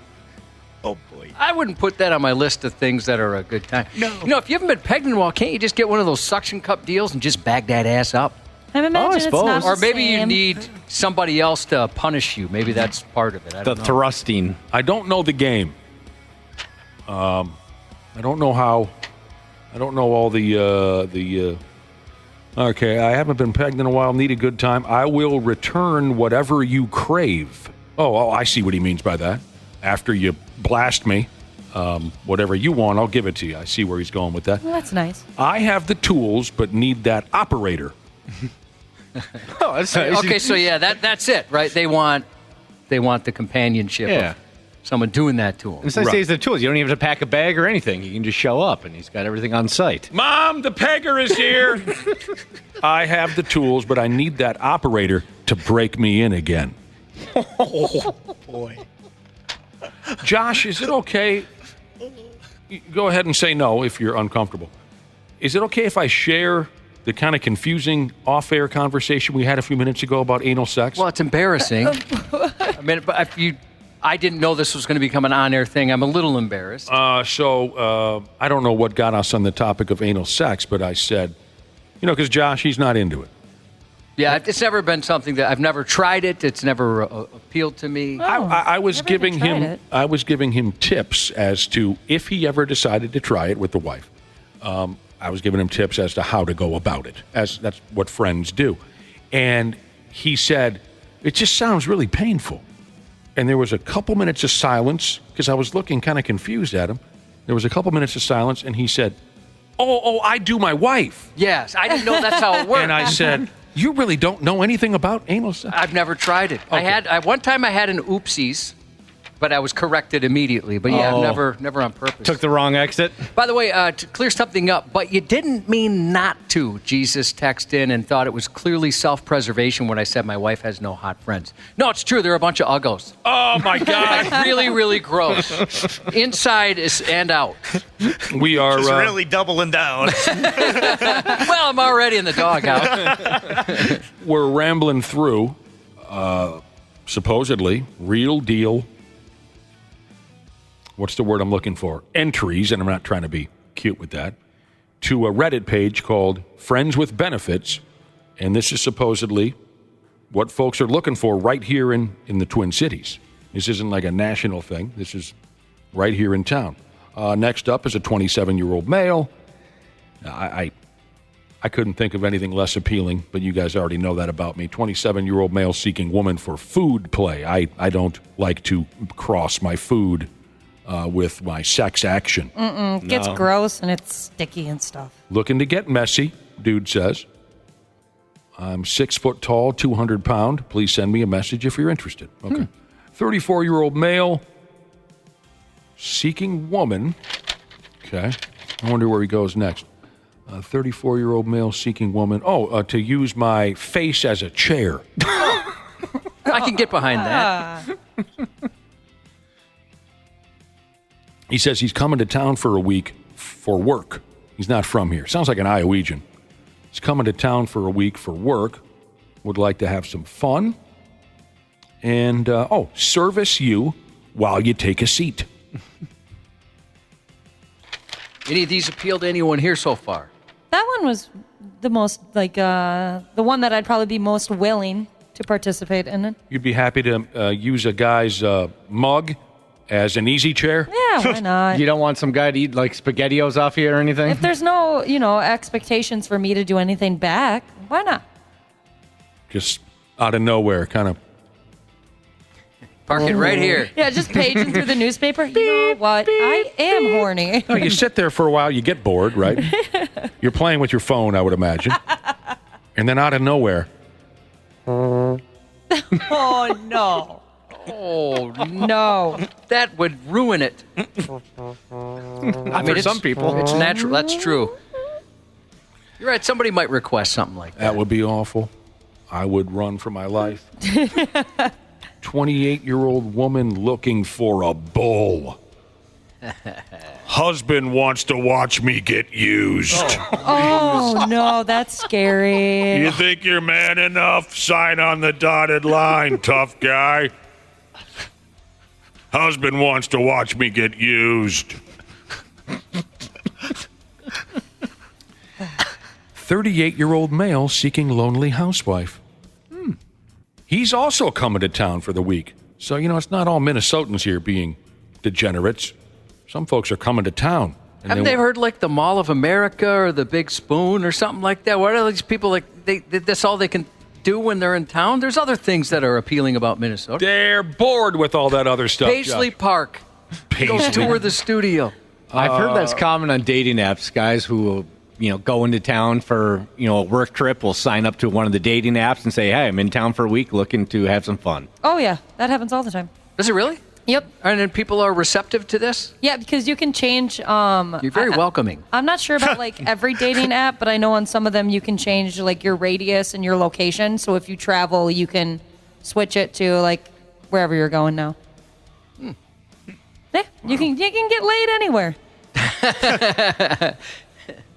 Oh, boy. I wouldn't put that on my list of things that are a good time. No. You know, if you haven't been pegged in a while, can't you just get one of those suction cup deals and just bag that ass up? I imagine it's not Or the maybe you same. need somebody else to punish you. Maybe that's part of it. I The don't know. thrusting. I don't know the game. I don't know how. I don't know all the. Okay, I haven't been pegged in a while. Need a good time. I will return whatever you crave. Oh, I see what he means by that. After you blast me, whatever you want, I'll give it to you. I see where he's going with that. Well, that's nice. I have the tools, but need that operator. Oh, that's nice. Okay, so yeah, that's it, right? They want the companionship of someone doing that to them. It's nice to use the tools. You don't even have to pack a bag or anything. You can just show up, and he's got everything on site. Mom, the pegger is here. I have the tools, but I need that operator to break me in again. Oh, boy. Josh, is it okay? Go ahead and say no if you're uncomfortable. Is it okay if I share the kind of confusing off-air conversation we had a few minutes ago about anal sex? Well, it's embarrassing. I mean, but I didn't know this was going to become an on-air thing. I'm a little embarrassed. So I don't know what got us on the topic of anal sex, but I said, because Josh, he's not into it. Yeah, it's never been something that I've never tried it. It's never appealed to me. I was giving him tips as to if he ever decided to try it with the wife. I was giving him tips as to how to go about it, as that's what friends do. And he said, it just sounds really painful. And there was a couple minutes of silence because I was looking kind of confused at him. There was a couple minutes of silence, and he said, oh, I do my wife. Yes, I didn't know that's how it worked. And I said, you really don't know anything about anal sex? I've never tried it. Okay. One time I had an oopsies. But I was corrected immediately. But yeah, never on purpose. Took the wrong exit. By the way, to clear something up, but you didn't mean not to. Jesus texted in and thought it was clearly self-preservation when I said my wife has no hot friends. No, it's true. They're a bunch of uggos. Oh, my God. Like really, really gross. Inside and out. We are... Just really doubling down. Well, I'm already in the doghouse. We're rambling through, supposedly, real deal... What's the word I'm looking for? Entries, and I'm not trying to be cute with that, to a Reddit page called Friends with Benefits, and this is supposedly what folks are looking for right here in the Twin Cities. This isn't like a national thing. This is right here in town. Next up is a 27-year-old male. I couldn't think of anything less appealing, but you guys already know that about me. 27-year-old male seeking woman for food play. I don't like to cross my food with my sex action. It gets gross and it's sticky and stuff. Looking to get messy, dude says. I'm 6 foot tall, 200 pound. Please send me a message if you're interested. Okay. 34-year-old male seeking woman. Okay. I wonder where he goes next. 34-year-old male seeking woman. To use my face as a chair. I can get behind that. He says he's coming to town for a week for work. He's not from here. Sounds like an Iowegian. He's coming to town for a week for work. Would like to have some fun. And, service you while you take a seat. Any of these appeal to anyone here so far? That one was the most, the one that I'd probably be most willing to participate in it. You'd be happy to use a guy's mug as an easy chair? Yeah, why not? You don't want some guy to eat like SpaghettiOs off you or anything? If there's no, expectations for me to do anything back, why not? Just out of nowhere, kind of. Park it right here. Yeah, just paging through the newspaper. You know what? I am horny. No, you sit there for a while, you get bored, right? You're playing with your phone, I would imagine. And then out of nowhere. Oh, no. Oh, no. That would ruin it. For some people. It's natural. That's true. You're right. Somebody might request something like that. That would be awful. I would run for my life. 28-year-old woman looking for a bull. Husband wants to watch me get used. Oh, no, that's scary. You think you're man enough? Sign on the dotted line, tough guy. Husband wants to watch me get used. 38-year-old male seeking lonely housewife. He's also coming to town for the week. So, it's not all Minnesotans here being degenerates. Some folks are coming to town. Haven't they heard like the Mall of America or the Big Spoon or something like that? What are these people like? That's all they can do when they're in town? There's other things that are appealing about Minnesota. They're bored with all that other stuff. Paisley Park. Go tour the studio. I've heard that's common on dating apps. Guys who go into town for a work trip will sign up to one of the dating apps and say, "Hey, I'm in town for a week, looking to have some fun." Oh yeah, that happens all the time. Does it really? Yep. And then people are receptive to this? Yeah, because you can change. You're very welcoming. I'm not sure about every dating app, but I know on some of them you can change your radius and your location. So if you travel, you can switch it to wherever you're going now. Yeah, you can get laid anywhere.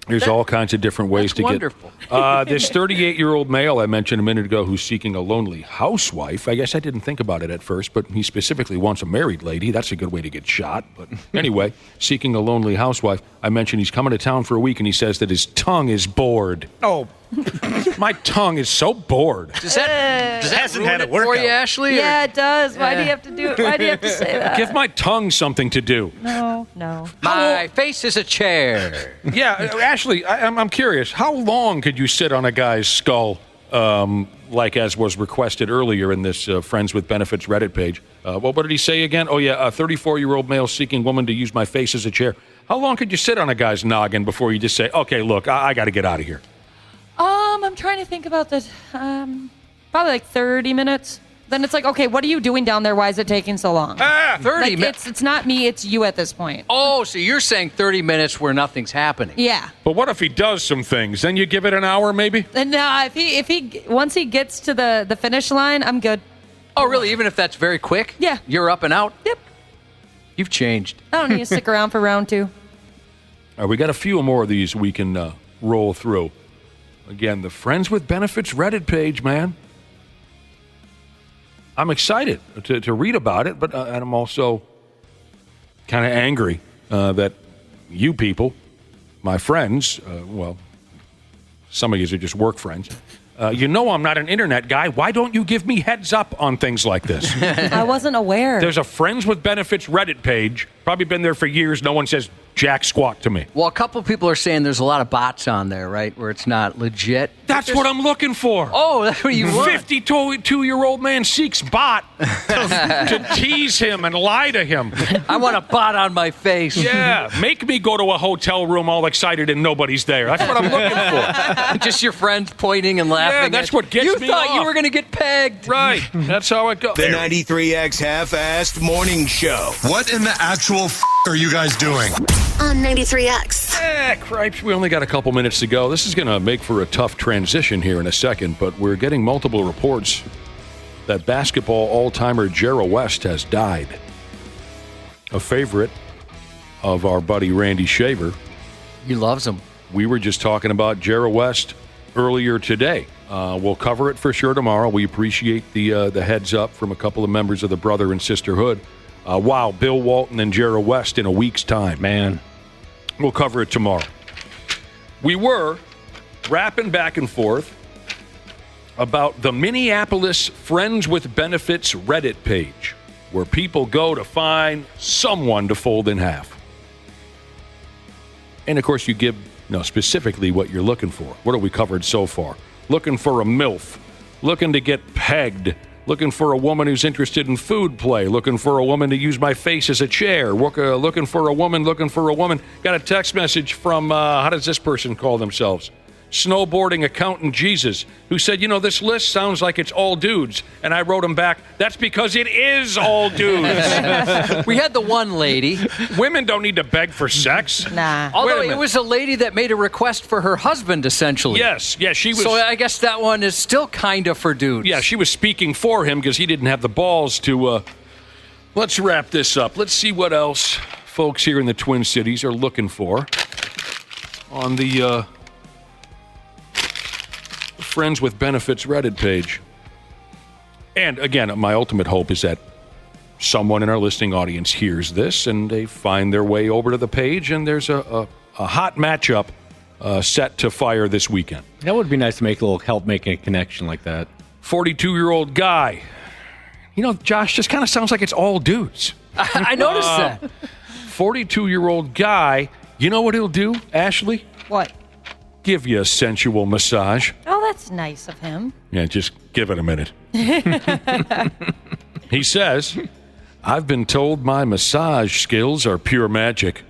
There's all kinds of different ways to wonderful. Get. This 38-year-old male I mentioned a minute ago who's seeking a lonely housewife. I guess I didn't think about it at first, but he specifically wants a married lady. That's a good way to get shot. But anyway, seeking a lonely housewife. I mentioned he's coming to town for a week, and he says that his tongue is bored. Oh, my tongue is so bored. Does that hasn't ruin had a it for workout. you, Ashley? Yeah, it does. Why do you have to do it? Why do you have to say that? Give my tongue something to do. No. My face is a chair. Yeah, Ashley, I'm curious. How long could you sit on a guy's skull, as was requested earlier in this Friends with Benefits Reddit page? What did he say again? Oh, yeah, a 34-year-old male seeking woman to use my face as a chair. How long could you sit on a guy's noggin before you just say, okay, look, I got to get out of here? I'm trying to think about this. Probably 30 minutes. Then it's like, okay, what are you doing down there? Why is it taking so long? 30 minutes. It's not me, it's you at this point. Oh, so you're saying 30 minutes where nothing's happening. Yeah. But what if he does some things? Then you give it an hour, maybe? And if he once he gets to the finish line, I'm good. Oh, really? Even if that's very quick? Yeah. You're up and out? Yep. You've changed. I don't need to stick around for round 2. All right, we got a few more of these we can roll through. Again, the Friends with Benefits Reddit page, man. I'm excited to read about it, but and I'm also kind of angry that you people, my friends, well, some of you are just work friends, you know I'm not an internet guy. Why don't you give me heads up on things like this? I wasn't aware. There's a Friends with Benefits Reddit page. Probably been there for years. No one says jack squat to me. Well, a couple people are saying there's a lot of bots on there, right, where it's not legit. That's what I'm looking for. Oh, that's what you want. 52-year-old man seeks bot to tease him and lie to him. I want a bot on my face. Yeah, make me go to a hotel room all excited and nobody's there. That's what I'm looking for. Just your friends pointing and laughing. Yeah, that's what gets me You thought off. you were going to get pegged. Right. That's how it goes. The 93X Half-Assed Morning Show. What in the actual are you guys doing? On 93X. Cripes, we only got a couple minutes to go. This is going to make for a tough transition here in a second, but we're getting multiple reports that basketball all-timer Jerry West has died. A favorite of our buddy Randy Shaver. He loves him. We were just talking about Jerry West earlier today. We'll cover it for sure tomorrow. We appreciate the heads up from a couple of members of the Brother and Sisterhood. Wow, Bill Walton and Jerry West in a week's time. Man. We'll cover it tomorrow. We were rapping back and forth about the Minneapolis Friends with Benefits Reddit page, where people go to find someone to fold in half. And, of course, you give specifically what you're looking for. What have we covered so far? Looking for a MILF, looking to get pegged, looking for a woman who's interested in food play, looking for a woman to use my face as a chair, looking for a woman. Got a text message from, how does this person call themselves? Snowboarding accountant Jesus, who said, this list sounds like it's all dudes. And I wrote him back, that's because it is all dudes. We had the one lady. Women don't need to beg for sex. Nah. Although it was a lady that made a request for her husband, essentially. Yes, she was. So I guess that one is still kind of for dudes. Yeah, she was speaking for him because he didn't have the balls to. Let's wrap this up. Let's see what else folks here in the Twin Cities are looking for on the Friends with Benefits Reddit page. And again, my ultimate hope is that someone in our listening audience hears this and they find their way over to the page and there's a hot matchup set to fire this weekend. That would be nice to make a little help making a connection like that. 42-year-old guy. Josh, just kind of sounds like it's all dudes. I noticed that. 42-year-old guy. You know what he'll do, Ashley? What? Give you a sensual massage. Oh, that's nice of him. Yeah, just give it a minute. He says, I've been told my massage skills are pure magic.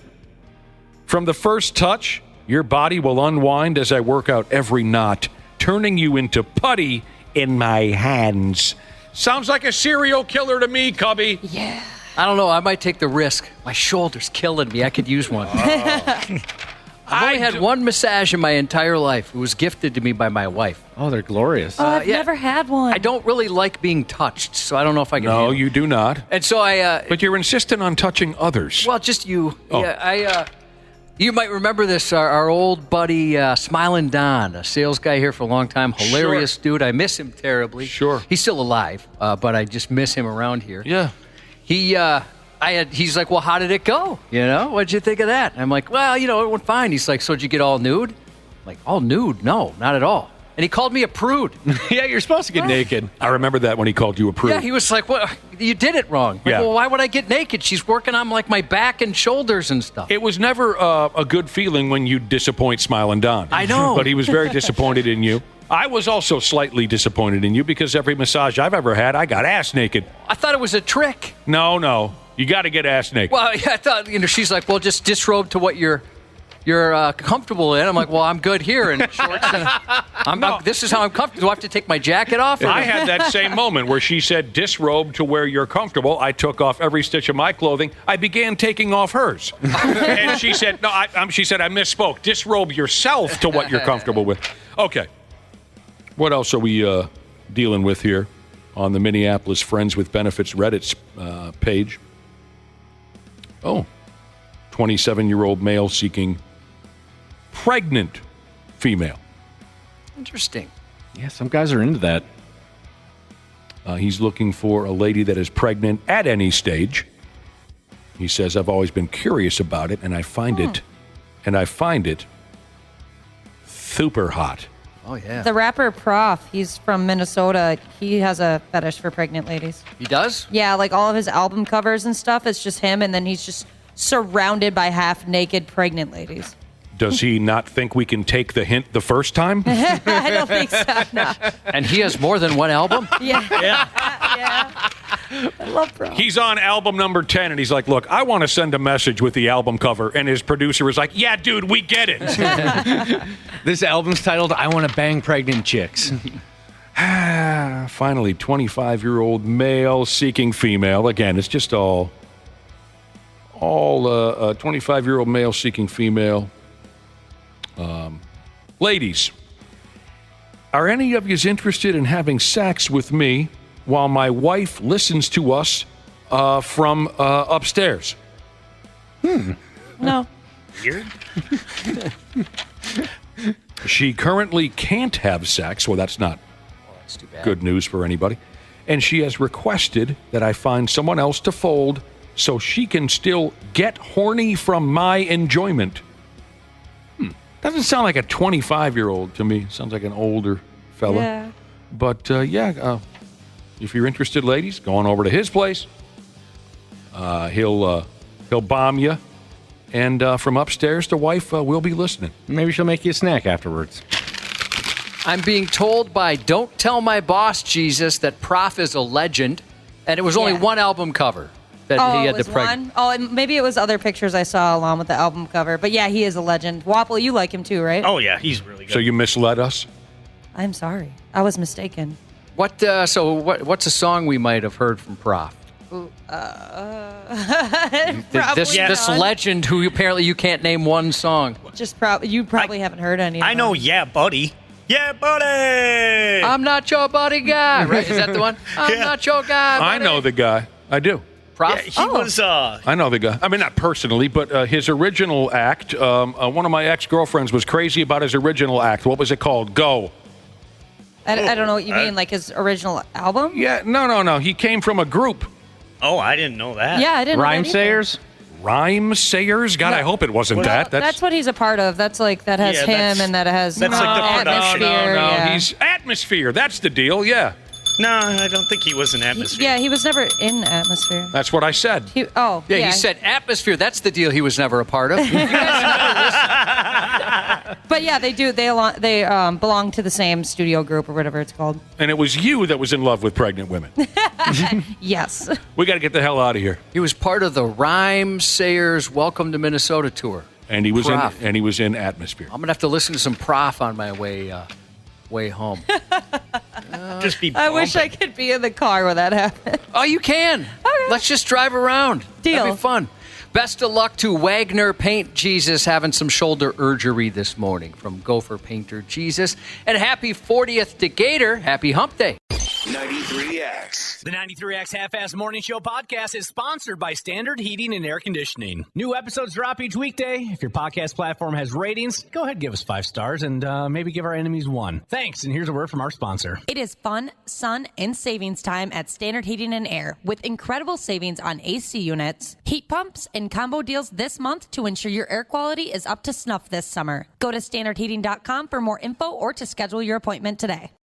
From the first touch, your body will unwind as I work out every knot, turning you into putty in my hands. Sounds like a serial killer to me, Cubby. Yeah. I don't know. I might take the risk. My shoulder's killing me. I could use one. I've only had one massage in my entire life. It was gifted to me by my wife. Oh, they're glorious. Oh, I've never had one. I don't really like being touched, so I don't know if I can No, handle you do not. And so But you're insistent on touching others. Well, just you. Oh. Yeah, you might remember this, our old buddy Smilin' Don, a sales guy here for a long time. Hilarious dude. I miss him terribly. Sure. He's still alive, but I just miss him around here. Yeah. He's like, well, how did it go? What'd you think of that? And I'm like, well, it went fine. He's like, so did you get all nude? I'm like, all nude? No, not at all. And he called me a prude. Yeah, you're supposed to get naked. I remember that when he called you a prude. Yeah, he was like, well, you did it wrong. Like, well, why would I get naked? She's working on like my back and shoulders and stuff. It was never a good feeling when you disappoint Smilin' Don. I know. But he was very disappointed in you. I was also slightly disappointed in you because every massage I've ever had, I got ass naked. I thought it was a trick. No. You got to get ass naked. Well, yeah, I thought, she's like, well, just disrobe to what you're you're comfortable in. I'm like, well, I'm good here in shorts. This is how I'm comfortable. Do I have to take my jacket off? I had that same moment where she said, disrobe to where you're comfortable. I took off every stitch of my clothing. I began taking off hers. And she said, she said, I misspoke. Disrobe yourself to what you're comfortable with. Okay. What else are we dealing with here on the Minneapolis Friends with Benefits Reddit page? Oh, 27-year-old male seeking pregnant female. Interesting. Yeah, some guys are into that. He's looking for a lady that is pregnant at any stage. He says, I've always been curious about it, and I find it super hot. Oh, yeah. The rapper Prof, he's from Minnesota. He has a fetish for pregnant ladies. He does? Yeah, like all of his album covers and stuff, it's just him, and then he's just surrounded by half-naked pregnant ladies. Does he not think we can take the hint the first time? I don't think so, no. And he has more than one album? Yeah. I love Prof. He's on album number 10, and he's like, look, I want to send a message with the album cover. And his producer was like, yeah, dude, we get it. This album's titled, I Want to Bang Pregnant Chicks. Finally, 25-year-old male seeking female. Again, it's just all 25-year-old male seeking female. Ladies, are any of you interested in having sex with me while my wife listens to us from upstairs? No. Weird. She currently can't have sex. Well, that's not That's too bad. good news for anybody. And she has requested that I find someone else to fold so she can still get horny from my enjoyment. Doesn't sound like a 25-year-old to me. Sounds like an older fella. Yeah. But, if you're interested, ladies, go on over to his place. He'll bomb you. And from upstairs, the wife will be listening. Maybe she'll make you a snack afterwards. I'm being told by Don't Tell My Boss Jesus that Prof is a legend, and it was only one album cover that he had it was the pregnant. one? Oh, and maybe it was other pictures I saw along with the album cover. But yeah, he is a legend. Wapple, you like him too, right? Oh, yeah, he's really good. So you misled us? I'm sorry. I was mistaken. What's a song we might have heard from Prof? This legend who apparently you can't name one song. You probably haven't heard any of I know, them. yeah, buddy. Yeah, buddy! I'm not your buddy guy. Right? Is that the one? I'm not your guy, buddy. I know the guy. I do. Prof? Yeah, he was... I know the guy. I mean, not personally, but his original act, one of my ex-girlfriends was crazy about his original act. What was it called? Go. I don't know what you mean, like his original album? Yeah, no. He came from a group. Oh, I didn't know that. Yeah, I didn't know that either. Sayers? Rhyme Sayers? God, I hope it wasn't that. That's what he's a part of. That's like, that has him and that has that's like the production. Atmosphere. No, yeah. he's Atmosphere. That's the deal, yeah. No, I don't think he was in Atmosphere. Yeah, he was never in Atmosphere. That's what I said. He said Atmosphere. That's the deal he was never a part of. But yeah, they do. They belong to the same studio group or whatever it's called. And it was you that was in love with pregnant women. Yes. We got to get the hell out of here. He was part of the Rhyme Sayers Welcome to Minnesota tour. And he was Prof. in Atmosphere. I'm gonna have to listen to some Prof on my way home. Just be I wish I could be in the car when that happened. Oh, you can. Okay. Let's just drive around. Deal. That'd be fun. Best of luck to Wagner Paint Jesus having some shoulder urgery this morning from Gopher Painter Jesus. And happy 40th to Gator. Happy Hump Day. 93X. The 93X Half-Ass Morning Show podcast is sponsored by Standard Heating and Air Conditioning. New episodes drop each weekday. If your podcast platform has ratings, go ahead and give us 5 stars and maybe give our enemies 1. Thanks, and here's a word from our sponsor. It is fun, sun, and savings time at Standard Heating and Air with incredible savings on AC units, heat pumps, and combo deals this month to ensure your air quality is up to snuff this summer. Go to standardheating.com for more info or to schedule your appointment today.